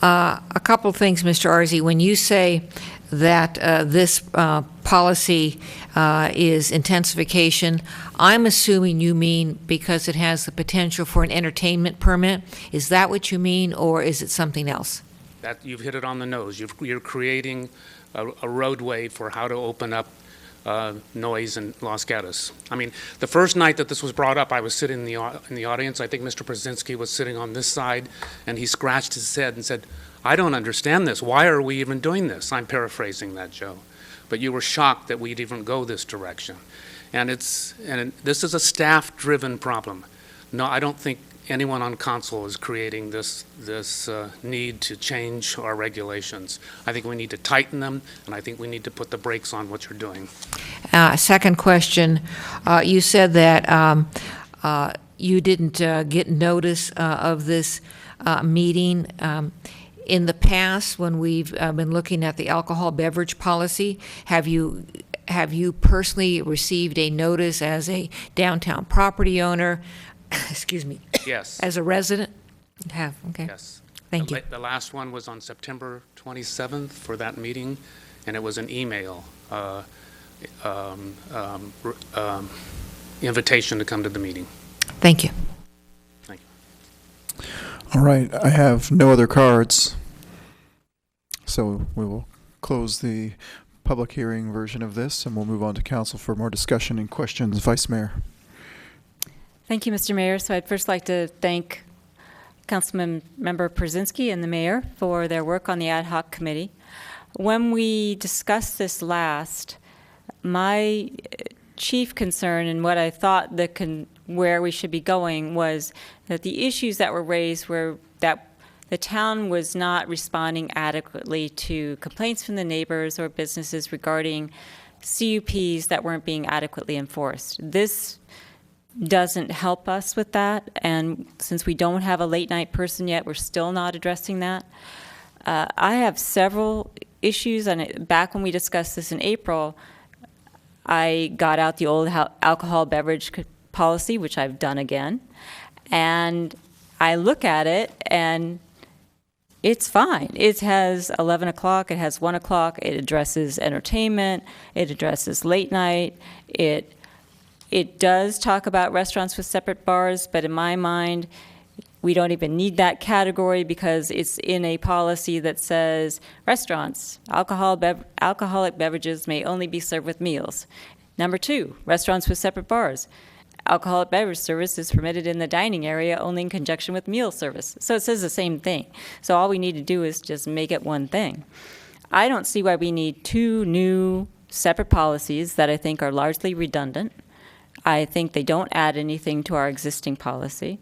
A couple things, Mr. Arzy. When you say that this policy is intensification, I'm assuming you mean because it has the potential for an entertainment permit. Is that what you mean, or is it something else?
That you've hit it on the nose. You're creating a roadway for how to open up noise in Los Gatos. I mean, the first night that this was brought up, I was sitting in the audience. I think Mr. Brzezinski was sitting on this side, and he scratched his head and said, I don't understand this. Why are we even doing this? I'm paraphrasing that, Joe. But you were shocked that we'd even go this direction. And this is a staff-driven problem. No, I don't think anyone on council is creating this need to change our regulations. I think we need to tighten them, and I think we need to put the brakes on what you're doing.
Second question, you said that you didn't get notice of this meeting. In the past, when we've been looking at the alcohol beverage policy, have you personally received a notice as a downtown property owner? Excuse me.
Yes.
As a resident? Have, okay.
Yes.
Thank you.
The last one was on September 27th for that meeting, and it was an email invitation to come to the meeting.
Thank you.
Thank you.
All right, I have no other cards, so we will close the public hearing version of this, and we'll move on to council for more discussion and questions. Vice Mayor.
Thank you, Mr. Mayor. So I'd first like to thank Councilmember Brzezinski and the mayor for their work on the ad hoc committee. When we discussed this last, my chief concern and what I thought where we should be going was that the issues that were raised were that the town was not responding adequately to complaints from the neighbors or businesses regarding CUPs that weren't being adequately enforced. This doesn't help us with that, and since we don't have a late night person yet, we're still not addressing that. I have several issues, and back when we discussed this in April, I got out the old alcohol beverage policy, which I've done again, and I look at it, and it's fine. It has 11 o'clock, it has 1 o'clock, it addresses entertainment, it addresses late night, it does talk about restaurants with separate bars, but in my mind, we don't even need that category because it's in a policy that says restaurants, alcoholic beverages may only be served with meals. Number 2, restaurants with separate bars. Alcoholic beverage service is permitted in the dining area only in conjunction with meal service. So it says the same thing. So all we need to do is just make it one thing. I don't see why we need 2 new separate policies that I think are largely redundant. I think they don't add anything to our existing policy.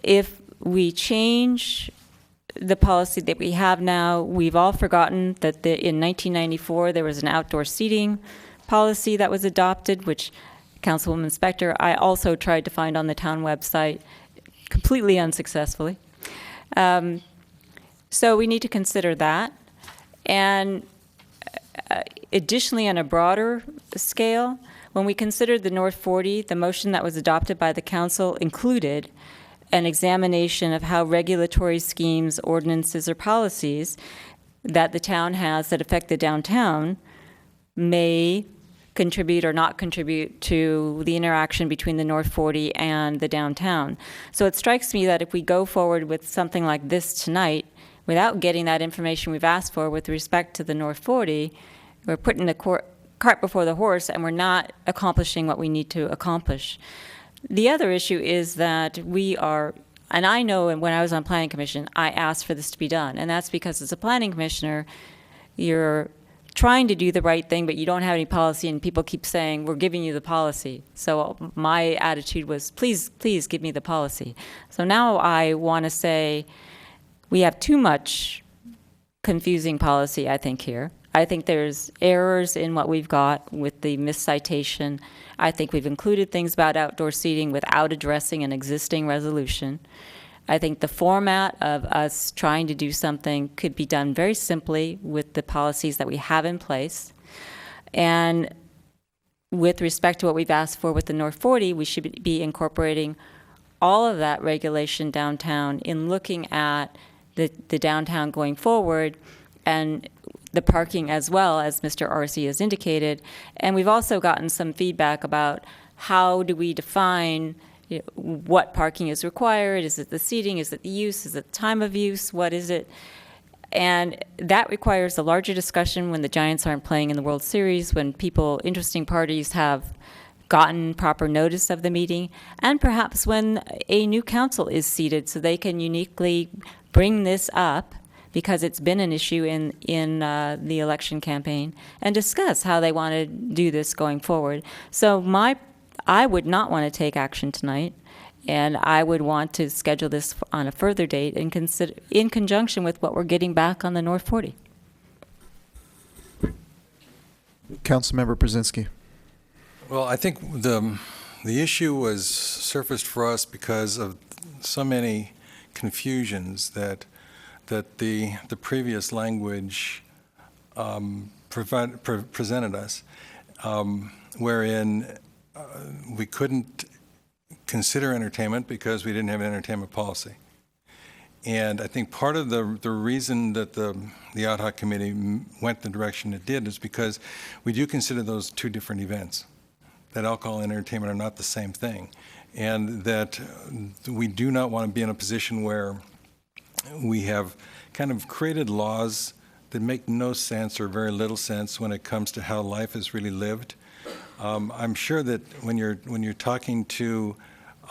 If we change the policy that we have now, we've all forgotten that in 1994 there was an outdoor seating policy that was adopted, which Councilwoman Spector, I also tried to find on the town website, completely unsuccessfully. So we need to consider that. And additionally, on a broader scale, when we considered the North 40, the motion that was adopted by the council included an examination of how regulatory schemes, ordinances, or policies that the town has that affect the downtown may contribute or not contribute to the interaction between the North 40 and the downtown. So it strikes me that if we go forward with something like this tonight, without getting that information we've asked for with respect to the North 40, we're putting the cart before the horse and we're not accomplishing what we need to accomplish. The other issue is that we are, and I know when I was on Planning Commission, I asked for this to be done, and that's because as a planning commissioner, you're trying to do the right thing, but you don't have any policy, and people keep saying, we're giving you the policy. So my attitude was, please, please give me the policy. So now I want to say we have too much confusing policy, I think, here. I think there's errors in what we've got with the miscitation. I think we've included things about outdoor seating without addressing an existing resolution. I think the format of us trying to do something could be done very simply with the policies that we have in place. And with respect to what we've asked for with the North 40, we should be incorporating all of that regulation downtown in looking at the downtown going forward and the parking as well, as Mr. Arce has indicated. And we've also gotten some feedback about how do we define what parking is required. Is it the seating? Is it the use? Is it the time of use? What is it? And that requires a larger discussion when the Giants aren't playing in the World Series, when people, interesting parties, have gotten proper notice of the meeting, and perhaps when a new council is seated so they can uniquely bring this up because it's been an issue in the election campaign, and discuss how they want to do this going forward. So I would not want to take action tonight, and I would want to schedule this on a further date and consider in conjunction with what we're getting back on the North 40.
Councilmember Brzezinski.
Well, I think the issue was surfaced for us because of so many confusions that the previous language presented us, wherein we couldn't consider entertainment because we didn't have an entertainment policy. And I think part of the reason that the ad hoc committee went the direction it did is because we do consider those 2 different events, that alcohol and entertainment are not the same thing, and that we do not want to be in a position where we have kind of created laws that make no sense or very little sense when it comes to how life is really lived. I'm sure that when you're talking to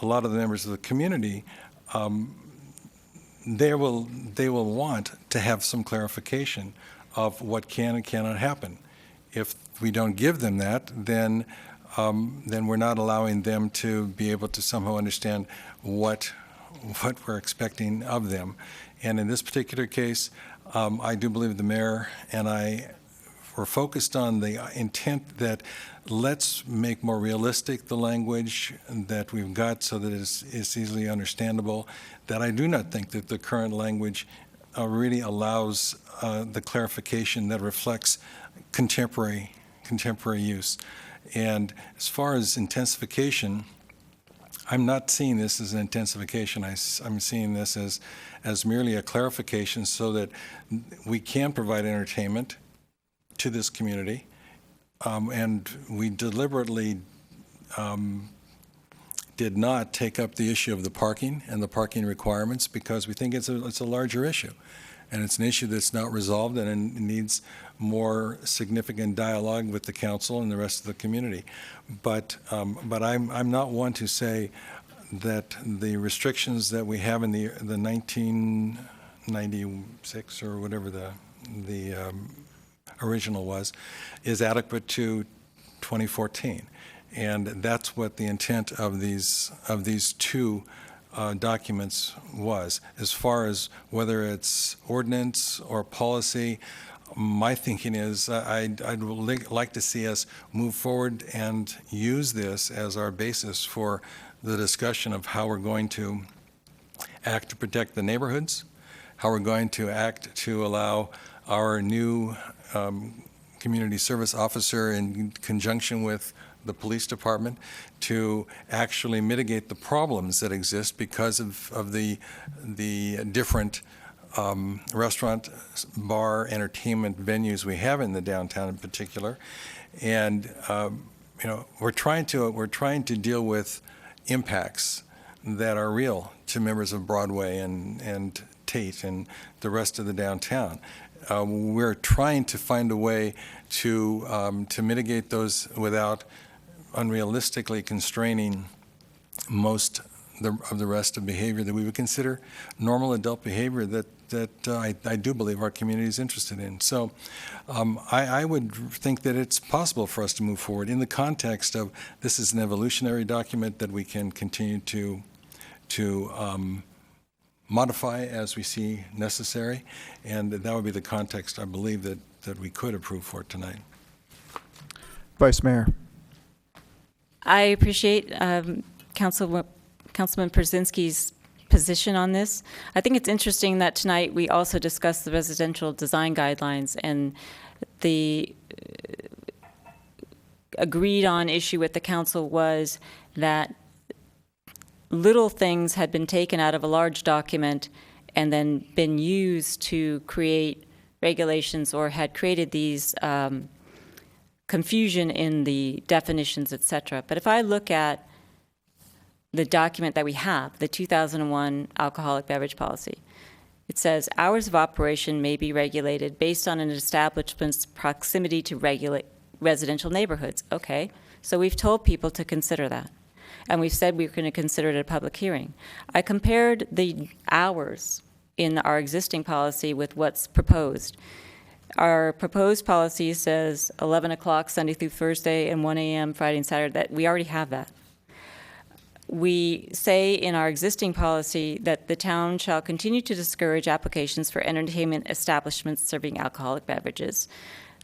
a lot of the members of the community, they will want to have some clarification of what can and cannot happen. If we don't give them that, then we're not allowing them to be able to somehow understand what we're expecting of them. And in this particular case, I do believe the mayor and I were focused on the intent that let's make more realistic the language that we've got so that it's easily understandable, that I do not think that the current language really allows the clarification that reflects contemporary use. And as far as intensification, I'm not seeing this as an intensification. I'm seeing this as merely a clarification so that we can provide entertainment to this community. And we deliberately did not take up the issue of the parking and the parking requirements because we think it's a larger issue. And it's an issue that's not resolved and it needs more significant dialogue with the council and the rest of the community. But I'm not one to say that the restrictions that we have in the 1996 or whatever the original was is adequate to 2014. And that's what the intent of these two documents was. As far as whether it's ordinance or policy, my thinking is I'd like to see us move forward and use this as our basis for the discussion of how we're going to act to protect the neighborhoods, how we're going to act to allow our new community service officer in conjunction with the police department to actually mitigate the problems that exist because of the different restaurant, bar, entertainment venues we have in the downtown in particular. And we're trying to deal with impacts that are real to members of Broadway and Tate and the rest of the downtown. We're trying to find a way to mitigate those without unrealistically constraining most of the rest of behavior that we would consider normal adult behavior that I do believe our community is interested in. So I would think that it's possible for us to move forward in the context of this is an evolutionary document that we can continue to modify as we see necessary, and that would be the context I believe that we could approve for tonight.
Vice Mayor.
I appreciate Councilman Przynski's position on this. I think it's interesting that tonight we also discussed the residential design guidelines, and the agreed on issue with the council was that little things had been taken out of a large document and then been used to create regulations or had created these confusion in the definitions, etc. But if I look at the document that we have, the 2001 alcoholic beverage policy, it says hours of operation may be regulated based on an establishment's proximity to residential neighborhoods. Okay, so we've told people to consider that. And we've said we're going to consider it a public hearing. I compared the hours in our existing policy with what's proposed. Our proposed policy says 11 o'clock Sunday through Thursday and 1 a.m. Friday and Saturday. That we already have that. We say in our existing policy that the town shall continue to discourage applications for entertainment establishments serving alcoholic beverages.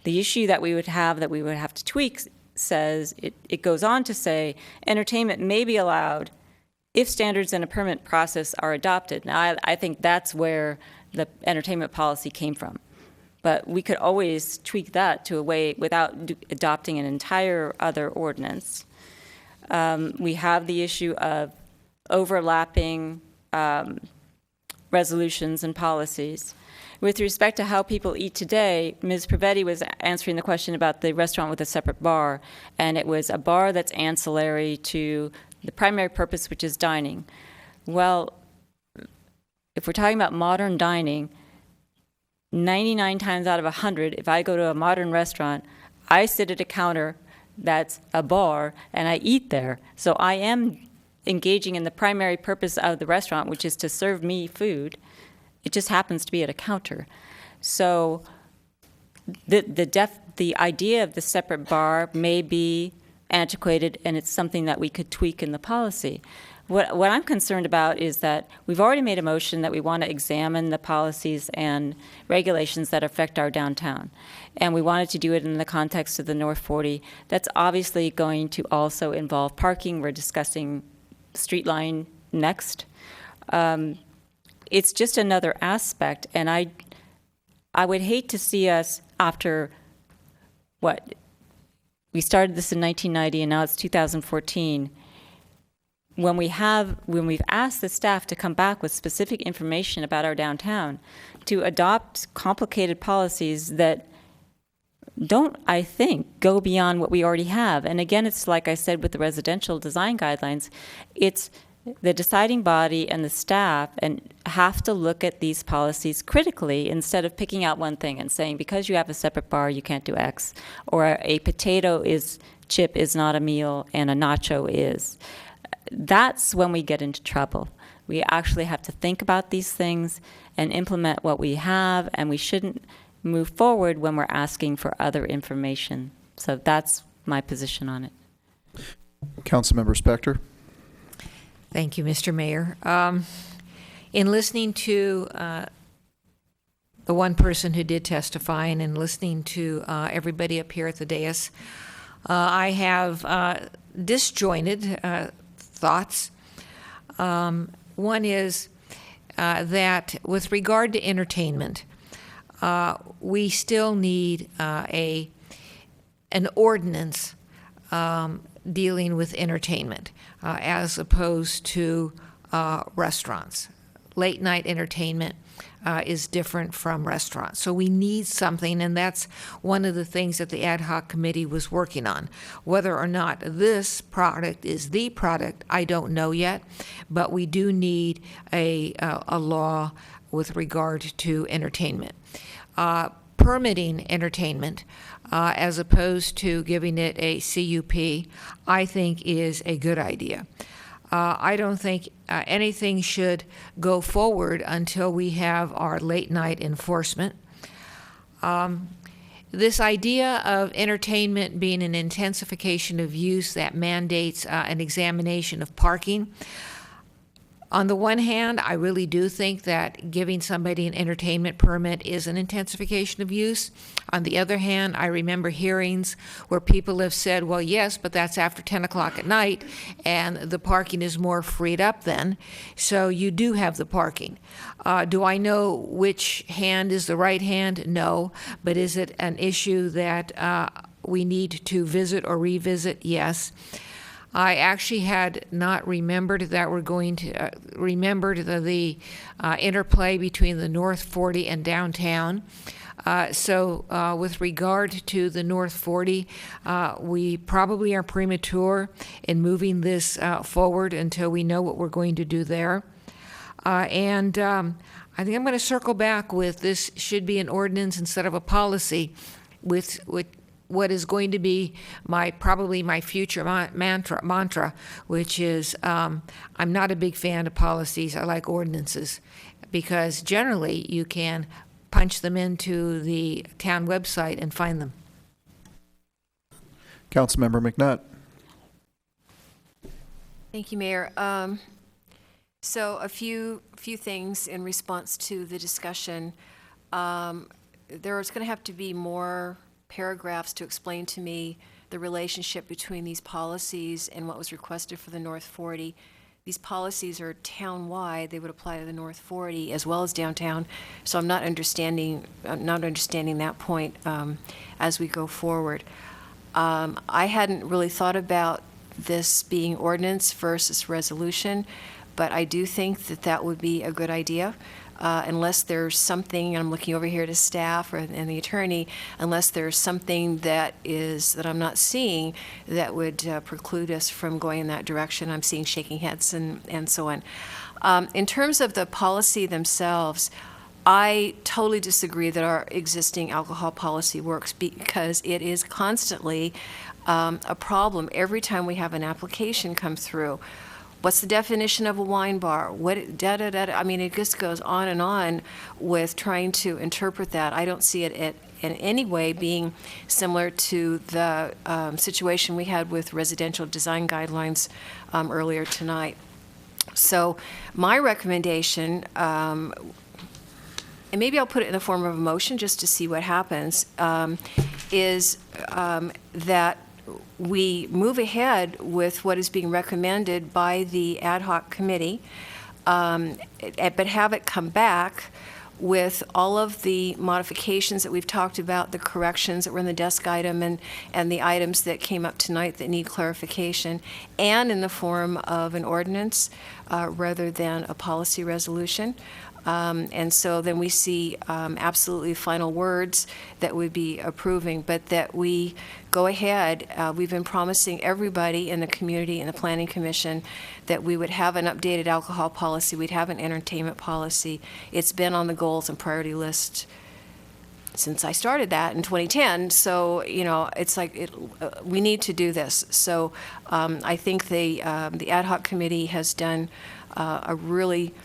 The issue that we would have to tweak says, it goes on to say, entertainment may be allowed if standards in a permit process are adopted. Now, I think that's where the entertainment policy came from. But we could always tweak that to a way without adopting an entire other ordinance. We have the issue of overlapping resolutions and policies. With respect to how people eat today, Ms. Privetti was answering the question about the restaurant with a separate bar, and it was a bar that's ancillary to the primary purpose, which is dining. Well, if we're talking about modern dining, 99 times out of 100, if I go to a modern restaurant, I sit at a counter that's a bar, and I eat there. So I am engaging in the primary purpose of the restaurant, which is to serve me food. It just happens to be at a counter. So the idea of the separate bar may be antiquated, and it's something that we could tweak in the policy. What I'm concerned about is that we've already made a motion that we want to examine the policies and regulations that affect our downtown. And we wanted to do it in the context of the North 40. That's obviously going to also involve parking. We're discussing street line next. It's just another aspect, and I would hate to see us after, we started this in 1990 and now it's 2014. when we've asked the staff to come back with specific information about our downtown, to adopt complicated policies that don't, I think, go beyond what we already have. And again, it's like I said with the residential design guidelines, it's the deciding body and the staff and have to look at these policies critically instead of picking out one thing and saying, because you have a separate bar, you can't do X, or a potato chip is not a meal and a nacho is. That's when we get into trouble. We actually have to think about these things and implement what we have, and we shouldn't move forward when we're asking for other information. So that's my position on it.
Councilmember Spector.
Thank you, Mr. Mayor. In listening to the one person who did testify and in listening to everybody up here at the dais, I have disjointed thoughts. One is that with regard to entertainment, we still need an ordinance dealing with entertainment as opposed to restaurants. Late night entertainment is different from restaurants. So we need something, and that's one of the things that the ad hoc committee was working on. Whether or not this product is the product, I don't know yet, but we do need a law with regard to entertainment. Permitting entertainment as opposed to giving it a CUP, I think is a good idea. I don't think anything should go forward until we have our late night enforcement. This idea of entertainment being an intensification of use that mandates an examination of parking. On the one hand, I really do think that giving somebody an entertainment permit is an intensification of use. On the other hand, I remember hearings where people have said, well, yes, but that's after 10 o'clock at night, and the parking is more freed up then, so you do have the parking. Do I know which hand is the right hand? No. But is it an issue that we need to visit or revisit? Yes. I actually had not remembered that we're going to remembered the interplay between the North 40 and downtown. So with regard to the North 40, we probably are premature in moving this forward until we know what we're going to do there. And I think I'm going to circle back with this should be an ordinance instead of a policy with what is going to be probably my future mantra, which is I'm not a big fan of policies. I like ordinances because generally you can punch them into the town website and find them.
Councilmember McNutt.
Thank you, Mayor. So a few things in response to the discussion. There's going to have to be more paragraphs to explain to me the relationship between these policies and what was requested for the North 40. These policies are town-wide. They would apply to the North 40 as well as downtown. So I'm not understanding that point as we go forward. I hadn't really thought about this being ordinance versus resolution, but I do think that would be a good idea. Unless there's something, and I'm looking over here to staff and the attorney, unless there's something that I'm not seeing that would preclude us from going in that direction. I'm seeing shaking heads and so on. In terms of the policy themselves, I totally disagree that our existing alcohol policy works because it is constantly a problem every time we have an application come through. What's the definition of a wine bar? I mean, it just goes on and on with trying to interpret that. I don't see it in any way being similar to the situation we had with residential design guidelines earlier tonight. So my recommendation, and maybe I'll put it in the form of a motion just to see what happens, is that we move ahead with what is being recommended by the ad hoc committee, but have it come back with all of the modifications that we've talked about, the corrections that were in the desk item, and the items that came up tonight that need clarification, and in the form of an ordinance rather than a policy resolution. And so then we see absolutely final words that we'd be approving, but that we go ahead. We've been promising everybody in the community and the Planning Commission that we would have an updated alcohol policy, we'd have an entertainment policy. It's been on the goals and priority list since I started that in 2010. So, you know, it's like we need to do this. So I think the ad hoc committee has done a really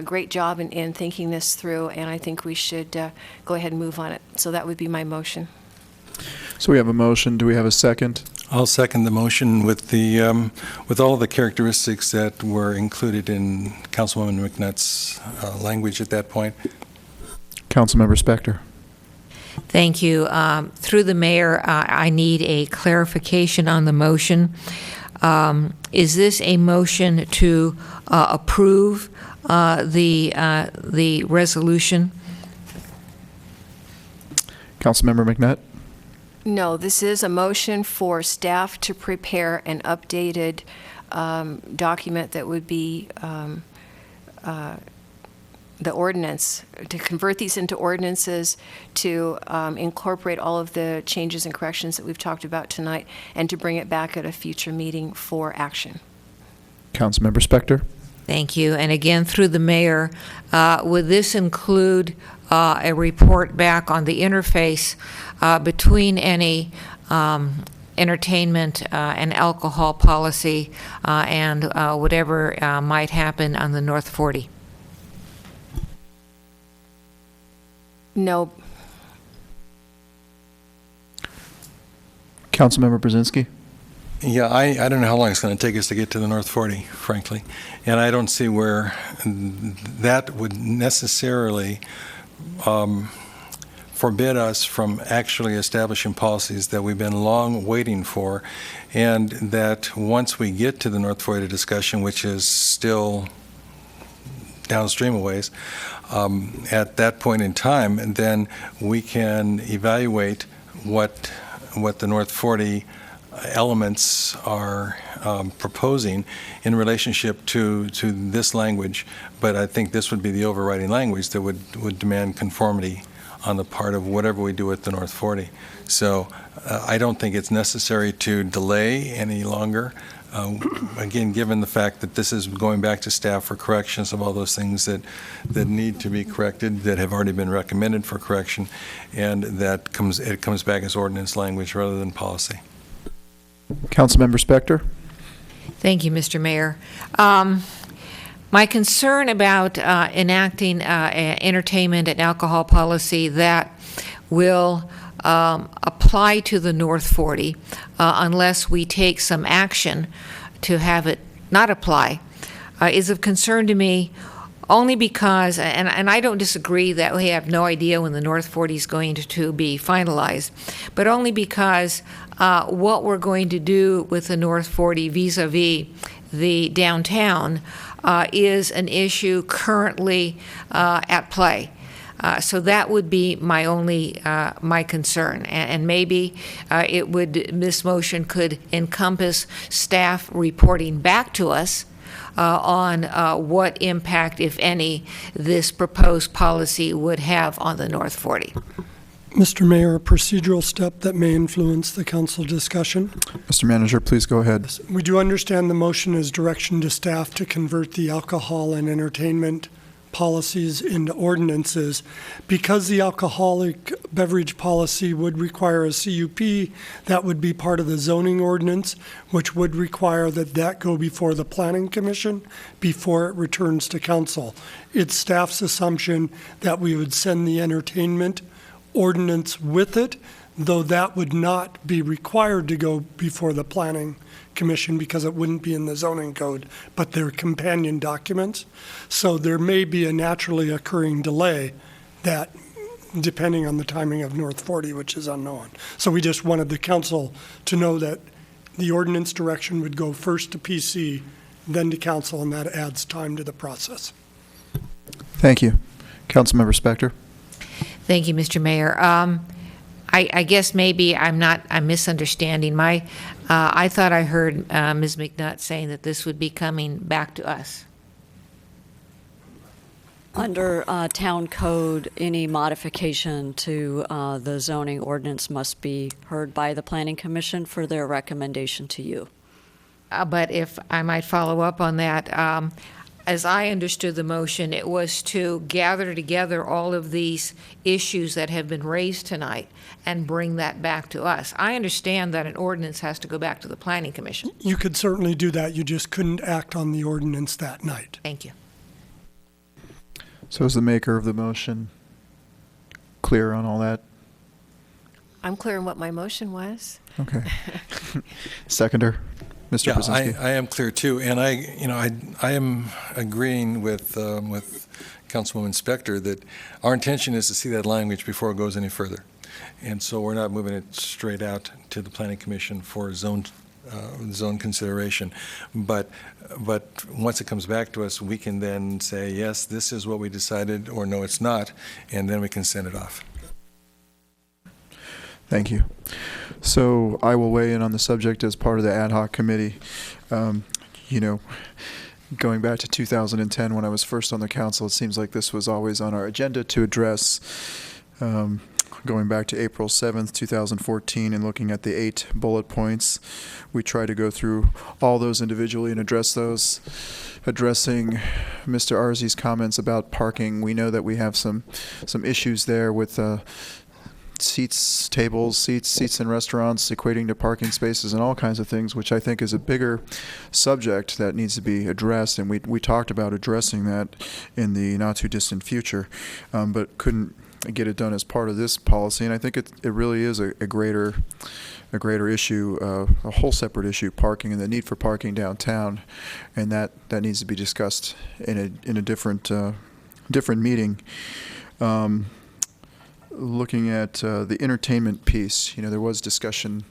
great job in thinking this through, and I think we should go ahead and move on it. So that would be my motion.
So we have a motion. Do we have a second?
I'll second the motion with the with all the characteristics that were included in Councilwoman McNutt's language at that point.
Councilmember Spector.
Thank you. Through the mayor, I need a clarification on the motion. Is this a motion to approve the resolution?
Councilmember McNutt.
No, this is a motion for staff to prepare an updated document that would be the ordinance, to convert these into ordinances, to incorporate all of the changes and corrections that we've talked about tonight, and to bring it back at a future meeting for action.
Councilmember Spector.
Thank you. And again, through the mayor, would this include a report back on the interface between any entertainment and alcohol policy and whatever might happen on the North 40?
No.
Councilmember Brzezinski.
Yeah, I don't know how long it's going to take us to get to the North 40, frankly. And I don't see where that would necessarily forbid us from actually establishing policies that we've been long waiting for, and that once we get to the North 40 discussion, which is still downstream a ways, at that point in time, and then we can evaluate what the North 40 elements are proposing in relationship to this language. But I think this would be the overriding language that would demand conformity on the part of whatever we do with the North 40. So I don't think it's necessary to delay any longer. Again, given the fact that this is going back to staff for corrections of all those things that need to be corrected, that have already been recommended for correction, and that it comes back as ordinance language rather than policy.
Councilmember Spector.
Thank you, Mr. Mayor. My concern about enacting entertainment and alcohol policy that will apply to the North 40 unless we take some action to have it not apply is of concern to me, only because, and I don't disagree that we have no idea when the North 40 is going to be finalized, but only because what we're going to do with the North 40 vis-a-vis the downtown is an issue currently at play. So that would be my only my concern, and maybe this motion could encompass staff reporting back to us on what impact, if any, this proposed policy would have on the North 40.
Mr. Mayor, a procedural step that may influence the council discussion.
Mr. Manager, please go ahead.
We do understand the motion is direction to staff to convert the alcohol and entertainment policies into ordinances. Because the alcoholic beverage policy would require a CUP, that would be part of the zoning ordinance, which would require that go before the Planning Commission before it returns to council. It's staff's assumption that we would send the entertainment ordinance with it, though that would not be required to go before the Planning Commission because it wouldn't be in the zoning code, but they're companion documents. So there may be a naturally occurring delay that, depending on the timing of North 40, which is unknown. So we just wanted the council to know that the ordinance direction would go first to PC, then to council, and that adds time to the process.
Thank you. Councilmember Spector.
Thank you, Mr. Mayor. I guess maybe I'm misunderstanding. I thought I heard Ms. McNutt saying that this would be coming back to us.
Under town code, any modification to the zoning ordinance must be heard by the Planning Commission for their recommendation to you.
But if I might follow up on that, as I understood the motion, it was to gather together all of these issues that have been raised tonight and bring that back to us. I understand that an ordinance has to go back to the Planning Commission.
You could certainly do that. You just couldn't act on the ordinance that night.
Thank you.
So is the maker of the motion clear on all that?
I'm clear on what my motion was.
Okay. Seconder, Mr. Brzezinski.
I am clear too, and I am agreeing with Councilwoman Spector that our intention is to see that language before it goes any further, and so we're not moving it straight out to the Planning Commission for zone consideration. But once it comes back to us, we can then say, yes, this is what we decided, or no, it's not, and then we can send it off.
Thank you. So I will weigh in on the subject as part of the ad hoc committee. Going back to 2010 when I was first on the council, it seems like this was always on our agenda to address. Going back to April 7th, 2014, and looking at the 8 bullet points, we try to go through all those individually and address those. Addressing Mr. Arzi's comments about parking, we know that we have some issues there with seats in restaurants equating to parking spaces and all kinds of things, which I think is a bigger subject that needs to be addressed, and we talked about addressing that in the not too distant future, but couldn't get it done as part of this policy. And I think it really is a greater issue, a whole separate issue, parking and the need for parking downtown, and that needs to be discussed in a different meeting. Looking at the entertainment piece, there was discussion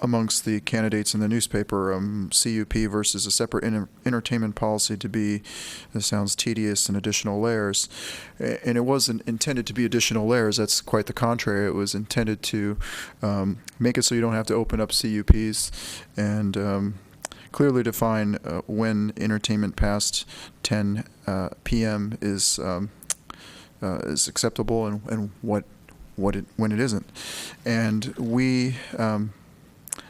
amongst the candidates in the newspaper, CUP versus a separate entertainment policy to be, it sounds tedious and additional layers. And it wasn't intended to be additional layers. That's quite the contrary. It was intended to make it so you don't have to open up CUPs and clearly define when entertainment past 10 p.m. is acceptable and when it isn't. And we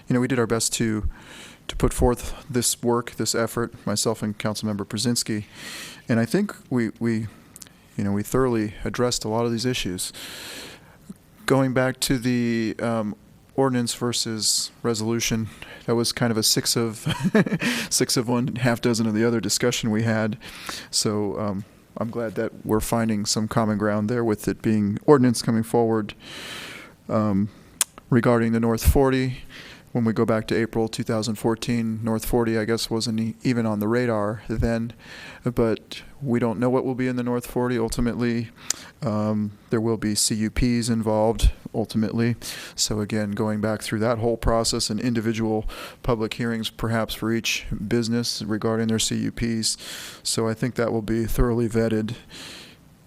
did our best to put forth this work, this effort, myself and Councilmember Brzezinski, and I think we thoroughly addressed a lot of these issues. Going back to the ordinance versus resolution, that was kind of a 6 of 1, half dozen of the other discussion we had. So I'm glad that we're finding some common ground there with it being ordinance coming forward. Regarding the North 40, when we go back to April 2014, North 40, I guess, wasn't even on the radar then, but we don't know what will be in the North 40 ultimately. There will be CUPs involved ultimately. So again, going back through that whole process and individual public hearings perhaps for each business regarding their CUPs. So I think that will be thoroughly vetted.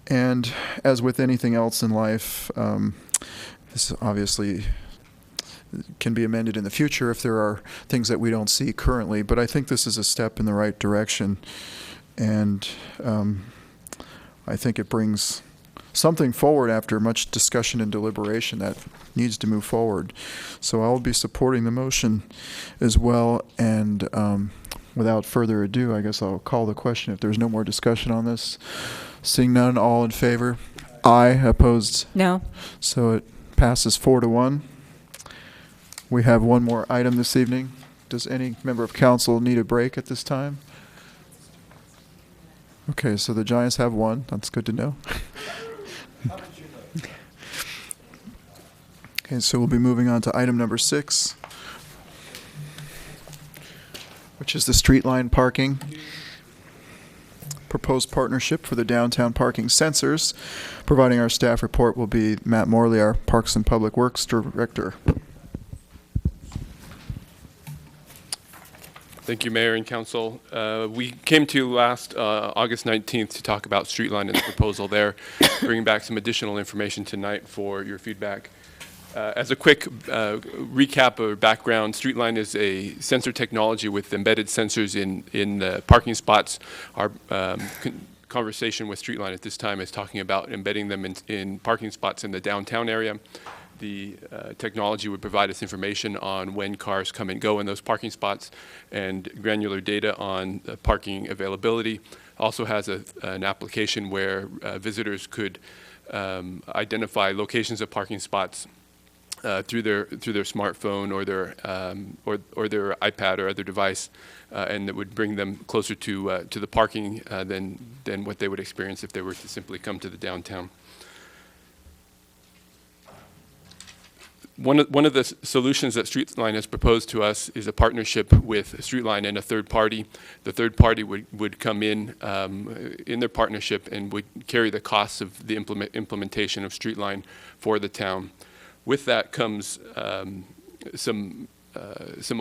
And as with anything else in life, this obviously can be amended in the future if there are things that we don't see currently. But I think this is a step in the right direction. And I think it brings something forward after much discussion and deliberation that needs to move forward. So I'll be supporting the motion as well. And without further ado, I guess I'll call the question. If there's no more discussion on this, seeing none, all in favor? Aye. Opposed?
No.
So it passes 4-1. We have one more item this evening. Does any member of council need a break at this time? Okay, so the Giants have one. That's good to know. Okay, so we'll be moving on to item number 6, which is the street line parking. Proposed partnership for the downtown parking sensors. Providing our staff report will be Matt Morley, our Parks and Public Works Director.
Thank you, Mayor and Council. We came to you last August 19th to talk about Streetline and the proposal there, bringing back some additional information tonight for your feedback. As a quick recap or background, Streetline is a sensor technology with embedded sensors in the parking spots. Our conversation with Streetline at this time is talking about embedding them in parking spots in the downtown area. The technology would provide us information on when cars come and go in those parking spots and granular data on parking availability. Also has an application where visitors could identify locations of parking spots through their smartphone or their iPad or other device, and that would bring them closer to the parking than what they would experience if they were to simply come to the downtown. One of the solutions that Streetline has proposed to us is a partnership with Streetline and a third party. The third party would come in their partnership and would carry the costs of the implementation of Streetline for the town. With that comes some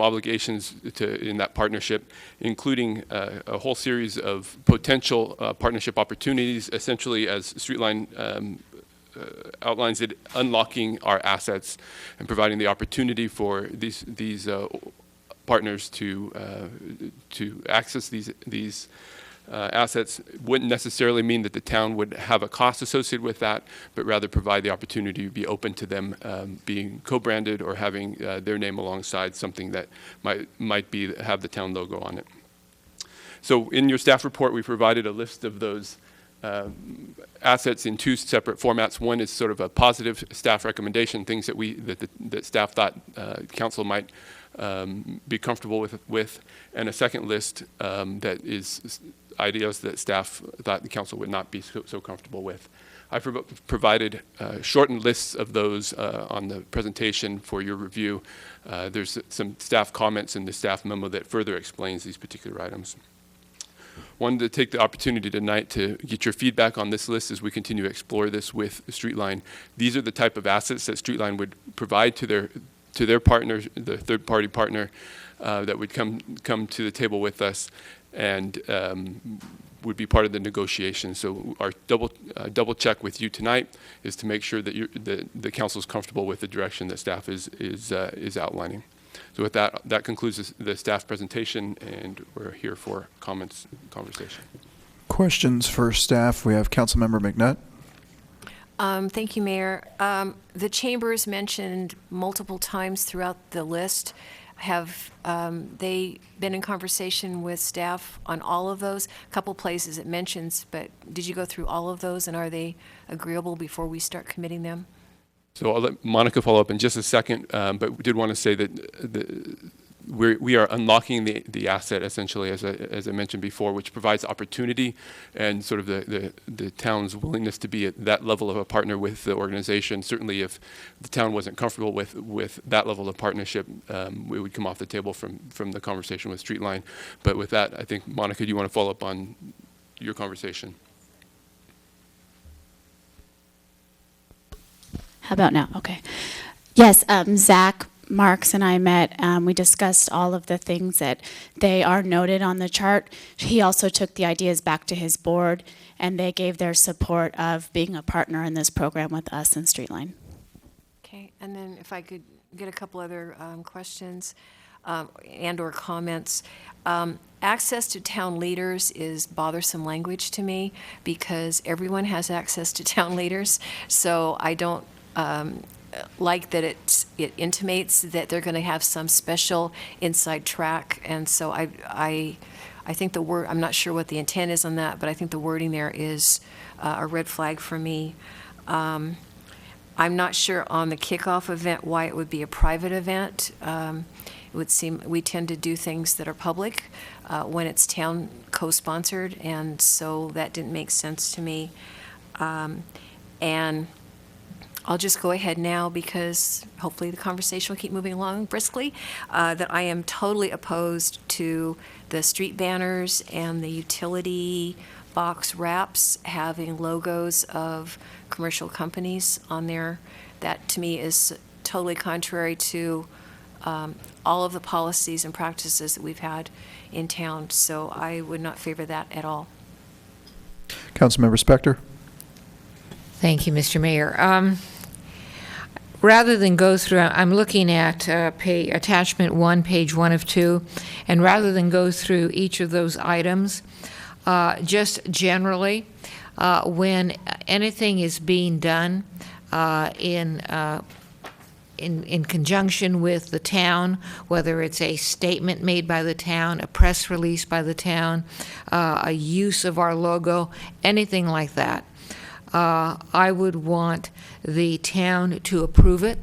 obligations in that partnership, including a whole series of potential partnership opportunities, essentially as Streetline outlines it, unlocking our assets and providing the opportunity for these partners to access these assets. Wouldn't necessarily mean that the town would have a cost associated with that, but rather provide the opportunity to be open to them being co-branded or having their name alongside something that might have the town logo on it. So in your staff report, we provided a list of those assets in two separate formats. One is sort of a positive staff recommendation, things that staff thought council might be comfortable with, and a second list that is ideas that staff thought the council would not be so comfortable with. I provided shortened lists of those on the presentation for your review. There's some staff comments in the staff memo that further explains these particular items. Wanted to take the opportunity tonight to get your feedback on this list as we continue to explore this with Streetline. These are the type of assets that Streetline would provide to their partner, the third-party partner, that would come to the table with us and would be part of the negotiation. So our double check with you tonight is to make sure that the council is comfortable with the direction that staff is outlining. So with that concludes the staff presentation, and we're here for comments and conversation.
Questions for staff? We have Councilmember McNutt.
Thank you, Mayor. The chambers mentioned multiple times throughout the list. Have they been in conversation with staff on all of those? A couple places it mentions, but did you go through all of those, and are they agreeable before we start committing them?
So I'll let Monica follow up in just a second, but we did want to say that we are unlocking the asset essentially, as I mentioned before, which provides opportunity and sort of the town's willingness to be at that level of a partner with the organization. Certainly, if the town wasn't comfortable with that level of partnership, we would come off the table from the conversation with Streetline. But with that, I think Monica, do you want to follow up on your conversation?
How about now? Okay. Yes, Zach Marks and I met. We discussed all of the things that they are noted on the chart. He also took the ideas back to his board, and they gave their support of being a partner in this program with us and Streetline.
Okay, and then if I could get a couple other questions and or comments. Access to town leaders is bothersome language to me because everyone has access to town leaders, so I don't like that it intimates that they're going to have some special inside track, and so I think the word, I'm not sure what the intent is on that, but I think the wording there is a red flag for me. I'm not sure on the kickoff event why it would be a private event. It would seem we tend to do things that are public when it's town co-sponsored, and so that didn't make sense to me. And I'll just go ahead now because hopefully the conversation will keep moving along briskly, that I am totally opposed to the street banners and the utility box wraps having logos of commercial companies on there. That to me is totally contrary to all of the policies and practices that we've had in town. So I would not favor that at all.
Councilmember Spector.
Thank you, Mr. Mayor. Rather than go through, I'm looking at attachment 1, page 1 of 2, and rather than go through each of those items, just generally, when anything is being done in conjunction with the town, whether it's a statement made by the town, a press release by the town, a use of our logo, anything like that, I would want the town to approve it,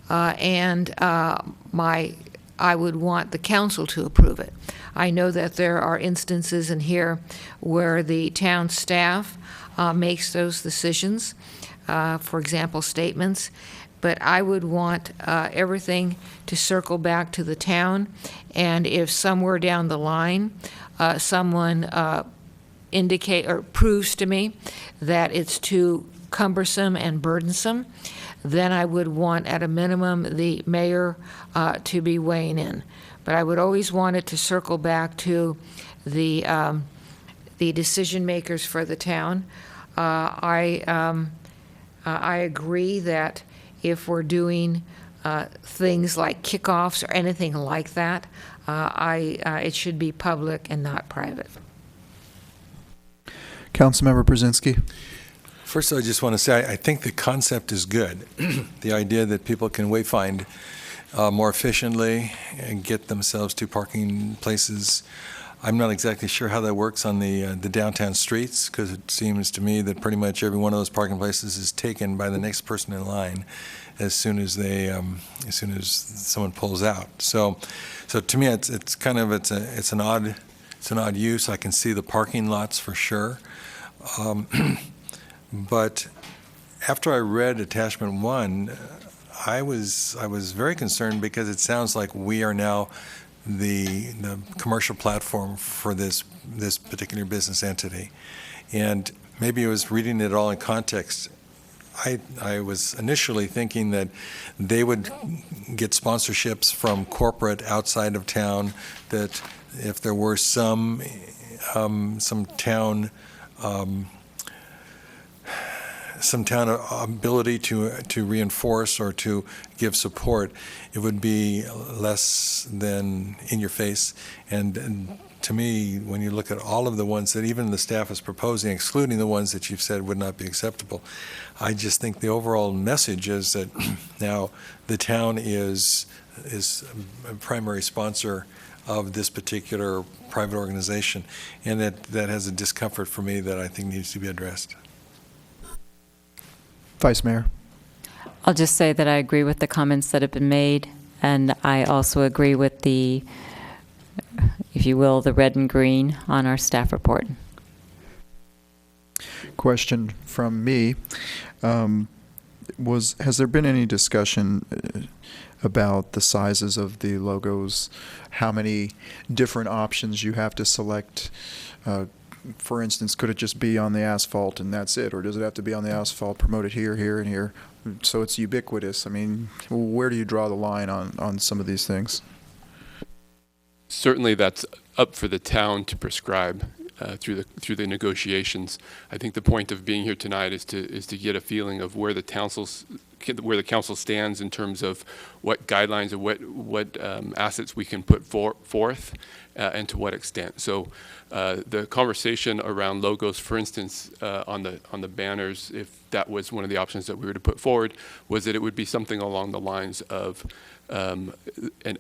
and I would want the council to approve it. I know that there are instances in here where the town staff makes those decisions, for example, statements, but I would want everything to circle back to the town, and if somewhere down the line someone indicate or proves to me that it's too cumbersome and burdensome, then I would want at a minimum the mayor to be weighing in. But I would always want it to circle back to the decision makers for the town. I agree that if we're doing things like kickoffs or anything like that, it should be public and not private.
Councilmember Brzezinski.
First, I just want to say I think the concept is good. The idea that people can wayfind more efficiently and get themselves to parking places. I'm not exactly sure how that works on the downtown streets, because it seems to me that pretty much every one of those parking places is taken by the next person in line as soon as someone pulls out. So to me, it's an odd use. I can see the parking lots for sure. But after I read attachment 1, I was very concerned, because it sounds like we are now the commercial platform for this particular business entity. And maybe I was reading it all in context. I was initially thinking that they would get sponsorships from corporate outside of town, that if there were some town ability to reinforce or to give support, it would be less than in your face. And to me, when you look at all of the ones that even the staff is proposing, excluding the ones that you've said would not be acceptable, I just think the overall message is that now the town is a primary sponsor of this particular private organization, and that has a discomfort for me that I think needs to be addressed.
Vice Mayor.
I'll just say that I agree with the comments that have been made, and I also agree with the, if you will, the red and green on our staff report.
Question from me. Has there been any discussion about the sizes of the logos, how many different options you have to select? For instance, could it just be on the asphalt and that's it? Or does it have to be on the asphalt, promoted here, here, and here? So it's ubiquitous. I mean, where do you draw the line on some of these things?
Certainly that's up for the town to prescribe through the negotiations. I think the point of being here tonight is to get a feeling of where the council stands in terms of what guidelines and what assets we can put forth and to what extent. So the conversation around logos, for instance, on the banners, if that was one of the options that we were to put forward, was that it would be something along the lines of an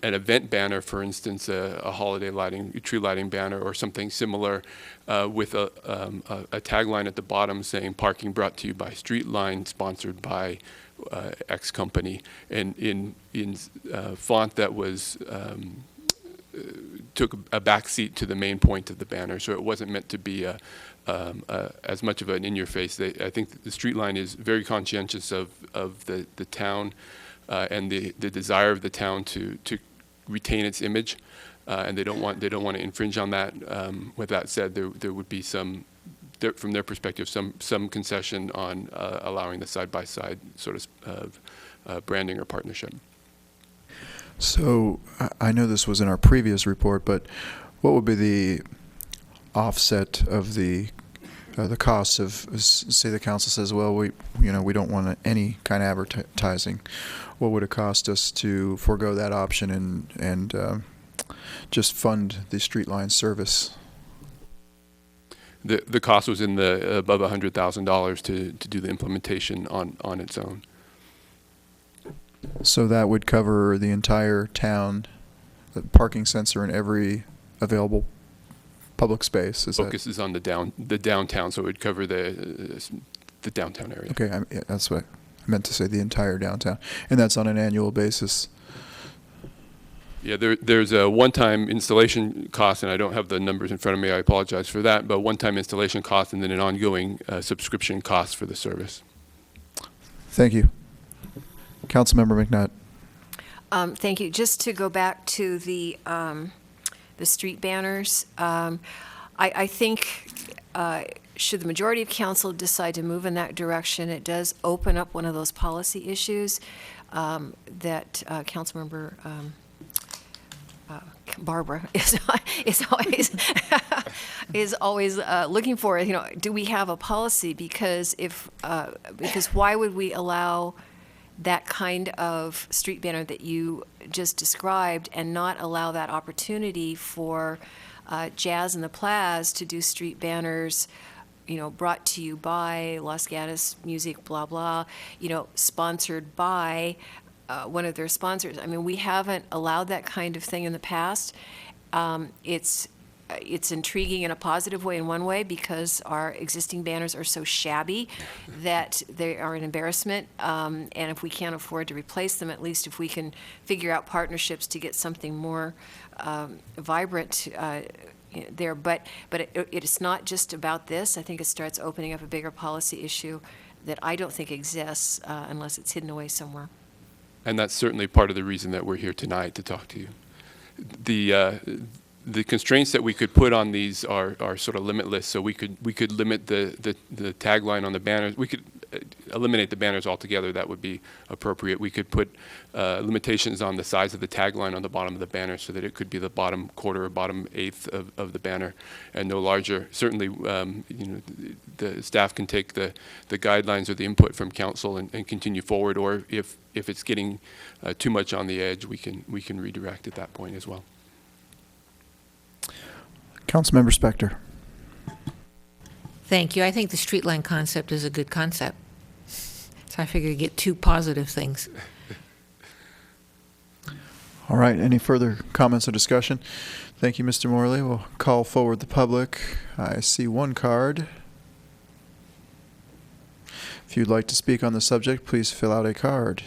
event banner, for instance, a holiday lighting, tree lighting banner, or something similar, with a tagline at the bottom saying "Parking brought to you by Streetline, sponsored by X company," and in font that was took a back seat to the main point of the banner, so it wasn't meant to be as much of an in-your-face. I think the Streetline is very conscientious of the town and the desire of the town to retain its image, and they don't want to infringe on that. With that said, there would be some, from their perspective, some concession on allowing the side-by-side sort of branding or partnership.
So I know this was in our previous report, but what would be the offset of the cost of, say the council says, well, we don't want any kind of advertising. What would it cost us to forego that option and just fund the street line service?
The cost was in the above $100,000 to do the implementation on its own.
So that would cover the entire town, the parking sensor in every available public space.
Focus is on the downtown, so it would cover the downtown area.
Okay, that's what I meant to say, the entire downtown. And that's on an annual basis.
Yeah, there's a one-time installation cost, and I don't have the numbers in front of me. I apologize for that, but one-time installation cost and then an ongoing subscription cost for the service.
Thank you. Councilmember McNutt.
Thank you. Just to go back to the street banners, I think should the majority of council decide to move in that direction, it does open up one of those policy issues that Councilmember Barbara is always looking for. Do we have a policy? Because why would we allow that kind of street banner that you just described and not allow that opportunity for Jazz and the Plaz to do street banners, brought to you by Los Gatos Music, blah, blah, sponsored by one of their sponsors. I mean, we haven't allowed that kind of thing in the past. It's intriguing in a positive way in one way because our existing banners are so shabby that they are an embarrassment. And if we can't afford to replace them, at least if we can figure out partnerships to get something more vibrant there. But it is not just about this. I think it starts opening up a bigger policy issue that I don't think exists unless it's hidden away somewhere.
And that's certainly part of the reason that we're here tonight to talk to you. The constraints that we could put on these are sort of limitless. So we could limit the tagline on the banners. We could eliminate the banners altogether. That would be appropriate. We could put limitations on the size of the tagline on the bottom of the banner so that it could be the bottom quarter or bottom eighth of the banner and no larger. Certainly, the staff can take the guidelines or the input from council and continue forward. Or if it's getting too much on the edge, we can redirect at that point as well.
Councilmember Spector.
Thank you. I think the street line concept is a good concept. So I figure you get two positive things.
All right. Any further comments or discussion? Thank you, Mr. Morley. We'll call forward the public. I see one card. If you'd like to speak on the subject, please fill out a card.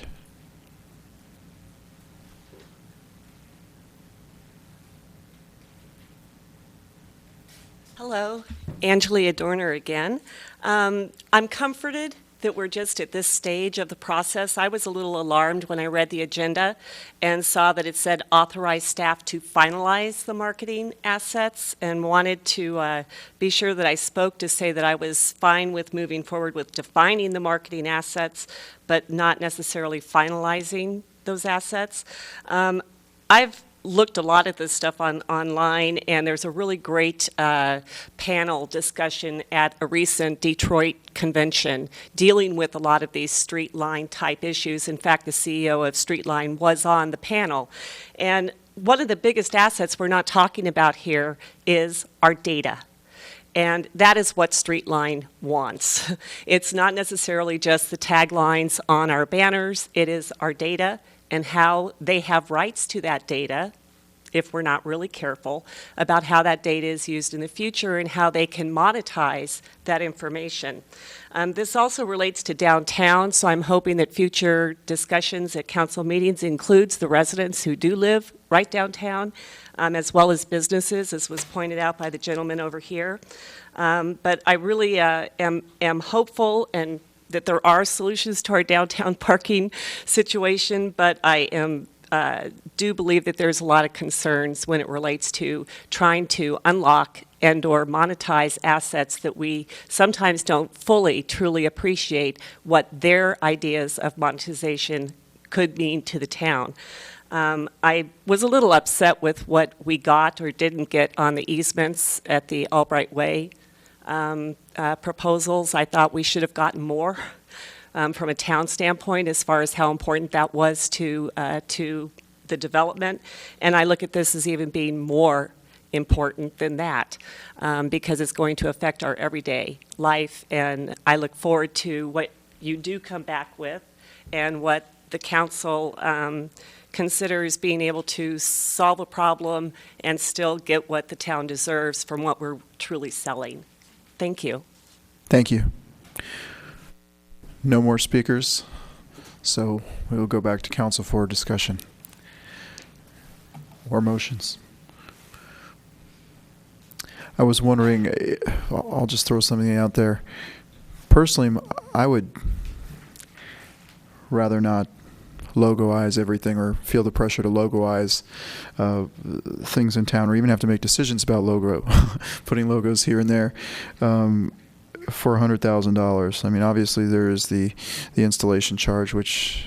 Hello, Angelia Dorner again. I'm comforted that we're just at this stage of the process. I was a little alarmed when I read the agenda and saw that it said authorize staff to finalize the marketing assets and wanted to be sure that I spoke to say that I was fine with moving forward with defining the marketing assets, but not necessarily finalizing those assets. I've looked a lot at this stuff online, and there's a really great panel discussion at a recent Detroit convention dealing with a lot of these street line type issues. In fact, the CEO of Streetline was on the panel. And one of the biggest assets we're not talking about here is our data. And that is what Streetline wants. It's not necessarily just the taglines on our banners, it is our data and how they have rights to that data, if we're not really careful, about how that data is used in the future and how they can monetize that information. This also relates to downtown, so I'm hoping that future discussions at council meetings includes the residents who do live right downtown, as well as businesses, as was pointed out by the gentleman over here. But I really am hopeful and that there are solutions to our downtown parking situation, but I do believe that there's a lot of concerns when it relates to trying to unlock and or monetize assets that we sometimes don't fully, truly appreciate what their ideas of monetization could mean to the town. I was a little upset with what we got or didn't get on the easements at the Albright Way proposals. I thought we should have gotten more from a town standpoint as far as how important that was to the development. And I look at this as even being more important than that because it's going to affect our everyday life. And I look forward to what you do come back with and what the council considers being able to solve a problem and still get what the town deserves from what we're truly selling. Thank you.
Thank you. No more speakers, so we will go back to council for discussion or motions. I was wondering, I'll just throw something out there. Personally, I would rather not logoize everything or feel the pressure to logoize things in town or even have to make decisions about putting logos here and there for $100,000. I mean, obviously there is the installation charge, which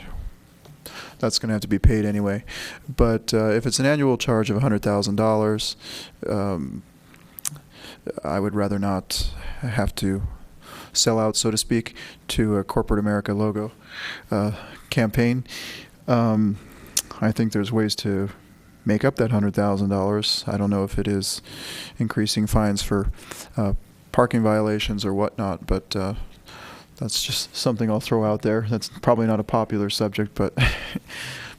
that's going to have to be paid anyway. But if it's an annual charge of $100,000, I would rather not have to sell out, so to speak, to a corporate America logo campaign. I think there's ways to make up that $100,000. I don't know if it is increasing fines for parking violations or whatnot, but that's just something I'll throw out there. That's probably not a popular subject, but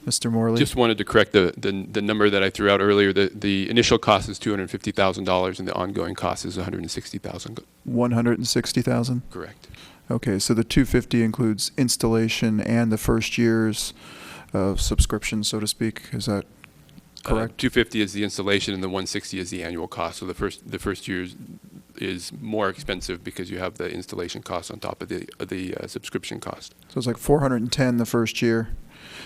Mr. Morley?
Just wanted to correct the number that I threw out earlier. The initial cost is $250,000 and the ongoing cost is $160,000.
$160,000?
Correct.
Okay, so the $250 includes installation and the first year's subscription, so to speak. Is that correct?
$250 is the installation and the $160 is the annual cost. So the first year is more expensive because you have the installation cost on top of the subscription cost.
So it's like $410 the first year.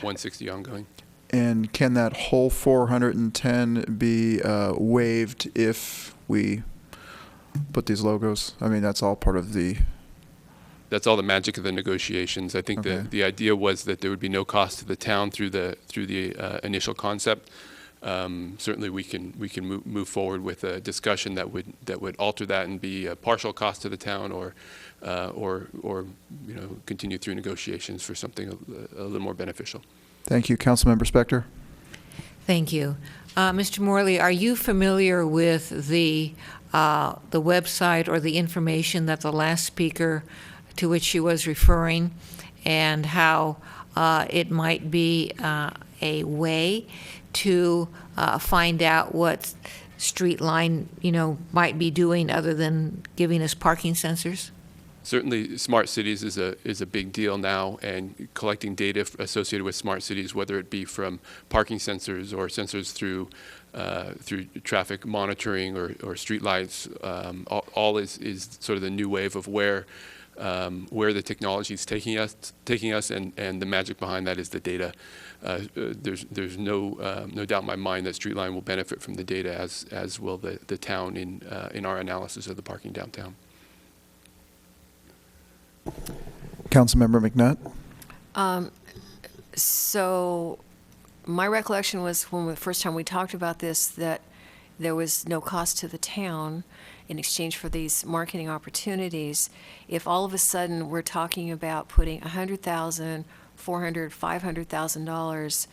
$160 ongoing.
And can that whole $410 be waived if we put these logos? I mean, that's all part of the...
That's all the magic of the negotiations. I think
Okay.
the idea was that there would be no cost to the town through the initial concept. Certainly, we can move forward with a discussion that would alter that and be a partial cost to the town, or continue through negotiations for something a little more beneficial.
Thank you. Councilmember Spector?
Thank you. Mr. Morley, are you familiar with the website or the information that the last speaker to which she was referring, and how it might be a way to find out what Streetline, might be doing other than giving us parking sensors?
Certainly, smart cities is a big deal now, and collecting data associated with smart cities, whether it be from parking sensors or sensors through traffic monitoring or street lights, all is sort of the new wave of where the technology is taking us, and the magic behind that is the data. There's no doubt in my mind that Streetline will benefit from the data, as will the town in our analysis of the parking downtown.
Councilmember McNutt?
So my recollection was when the first time we talked about this, that there was no cost to the town in exchange for these marketing opportunities. If all of a sudden we're talking about putting $100,000, $400,000, $500,000,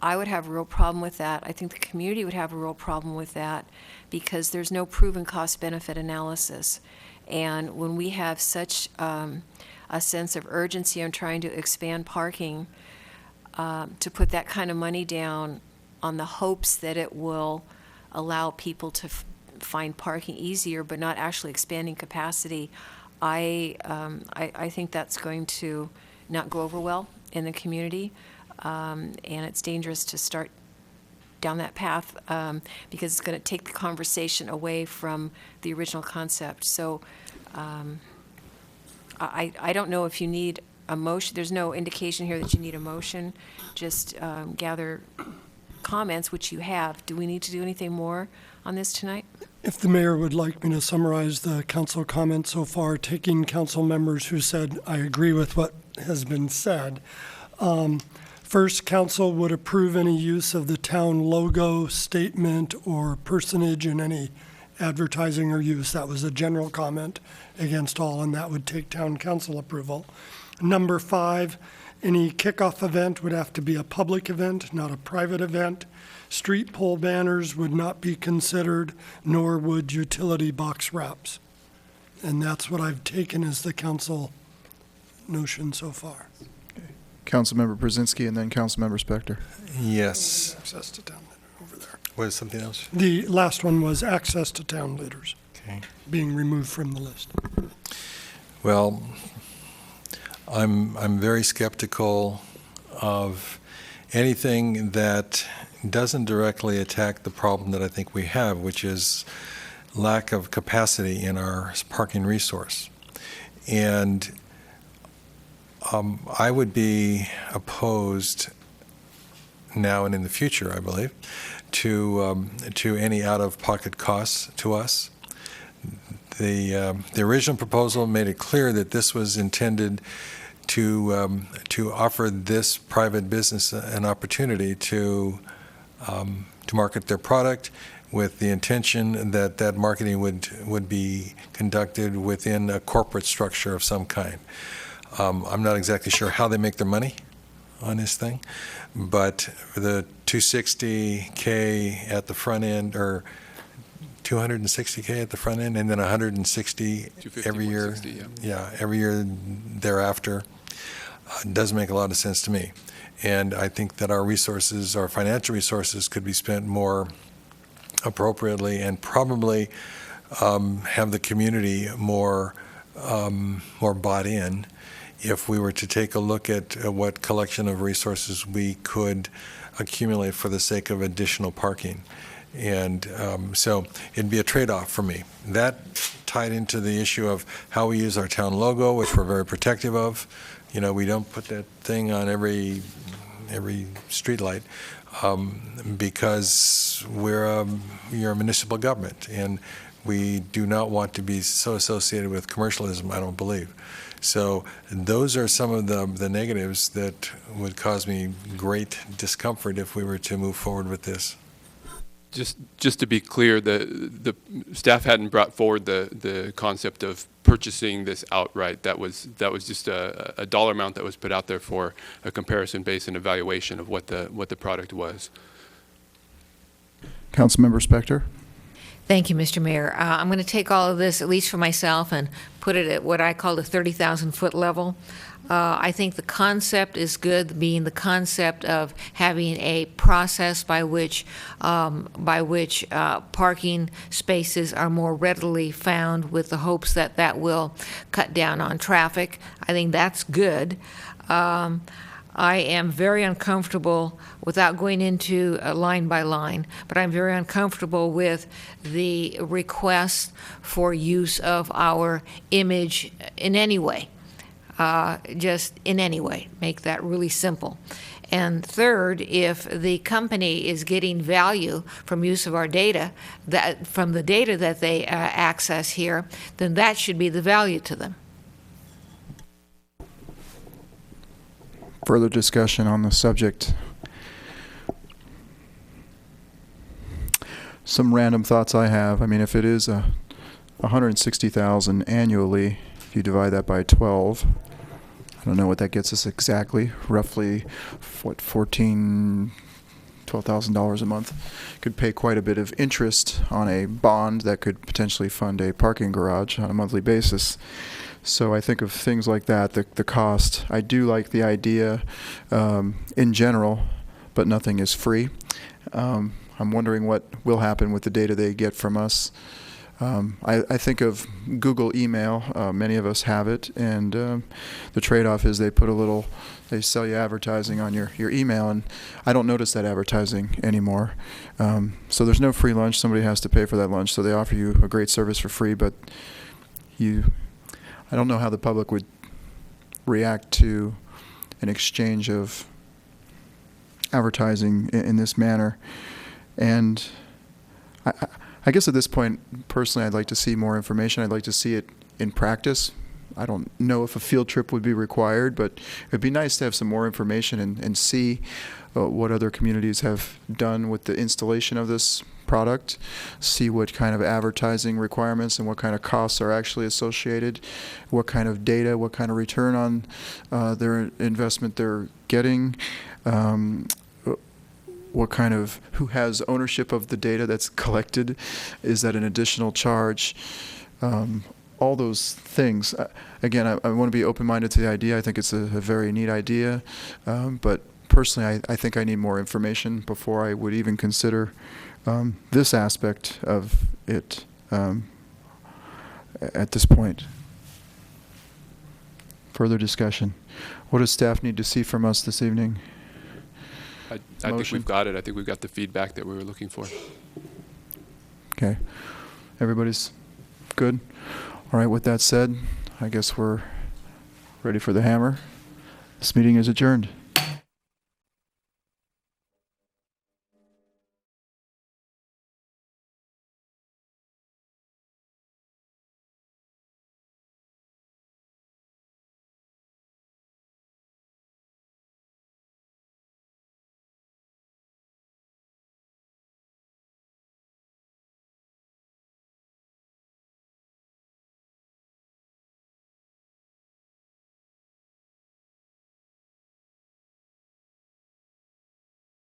I would have a real problem with that. I think the community would have a real problem with that because there's no proven cost-benefit analysis. And when we have such a sense of urgency on trying to expand parking, to put that kind of money down on the hopes that it will allow people to find parking easier, but not actually expanding capacity, I think that's going to not go over well in the community, and it's dangerous to start down that path because it's going to take the conversation away from the original concept. So I don't know if you need a motion. There's no indication here that you need a motion. Just gather comments, which you have. Do we need to do anything more on this tonight?
If the mayor would like me to summarize the council comments so far, taking council members who said, I agree with what has been said. First, council would approve any use of the town logo, statement, or personage in any advertising or use. That was a general comment against all, and that would take town council approval. Number 5, any kickoff event would have to be a public event, not a private event. Street pole banners would not be considered, nor would utility box wraps. And that's what I've taken as the council notion so far.
Councilmember Brzezinski and then Councilmember Spector.
Yes.
Access to town leader over there.
What is something else?
The last one was access to town leaders.
Okay.
Being removed from the list.
Well, I'm very skeptical of anything that doesn't directly attack the problem that I think we have, which is lack of capacity in our parking resource. And I would be opposed now and in the future, I believe, to any out-of-pocket costs to us. The original proposal made it clear that this was intended to offer this private business an opportunity to market their product, with the intention that that marketing would be conducted within a corporate structure of some kind. I'm not exactly sure how they make their money on this thing, but the $260K at the front end, or $260K at the front end, and then $160 every year. Every year thereafter, does make a lot of sense to me. And I think that our resources, our financial resources, could be spent more appropriately, and probably have the community more bought in if we were to take a look at what collection of resources we could accumulate for the sake of additional parking. And so it'd be a trade-off for me. That tied into the issue of how we use our town logo, which we're very protective of. You know, we don't put that thing on every streetlight because you're a municipal government, and we do not want to be so associated with commercialism, I don't believe. So those are some of the negatives that would cause me great discomfort if we were to move forward with this.
Just to be clear, the staff hadn't brought forward the concept of purchasing this outright. That was just a dollar amount that was put out there for a comparison based and evaluation of what the product was.
Councilmember Spector.
Thank you, Mr. Mayor. I'm going to take all of this, at least for myself, and put it at what I call the 30,000-foot level. I think the concept is good, being the concept of having a process by which parking spaces are more readily found, with the hopes that that will cut down on traffic. I think that's good. I am very uncomfortable, without going into line by line, but I'm very uncomfortable with the request for use of our image in any way. Just in any way, make that really simple. And third, if the company is getting value from use of our data, from the data that they access here, then that should be the value to them.
Further discussion on the subject. Some random thoughts I have. I mean, if it is $160,000 annually, if you divide that by 12, I don't know what that gets us exactly. Roughly, what, $12,000 a month. Could pay quite a bit of interest on a bond that could potentially fund a parking garage on a monthly basis. So I think of things like that, the cost. I do like the idea in general, but nothing is free. I'm wondering what will happen with the data they get from us. I think of Google email. Many of us have it, and the trade-off is they sell you advertising on your email, and I don't notice that advertising anymore. So there's no free lunch. Somebody has to pay for that lunch, so they offer you a great service for free, but I don't know how the public would react to an exchange of advertising in this manner. And I guess at this point, personally, I'd like to see more information. I'd like to see it in practice. I don't know if a field trip would be required, but it'd be nice to have some more information and see what other communities have done with the installation of this product, see what kind of advertising requirements and what kind of costs are actually associated, what kind of data, what kind of return on their investment they're getting, what kind of, who has ownership of the data that's collected, is that an additional charge, all those things. Again, I want to be open-minded to the idea. I think it's a very neat idea, but personally, I think I need more information before I would even consider this aspect of it at this point. Further discussion. What does staff need to see from us this evening?
I think we've got it. I think we've got the feedback that we were looking for.
Okay. Everybody's good? All right, with that said, I guess we're ready for the hammer. This meeting is adjourned.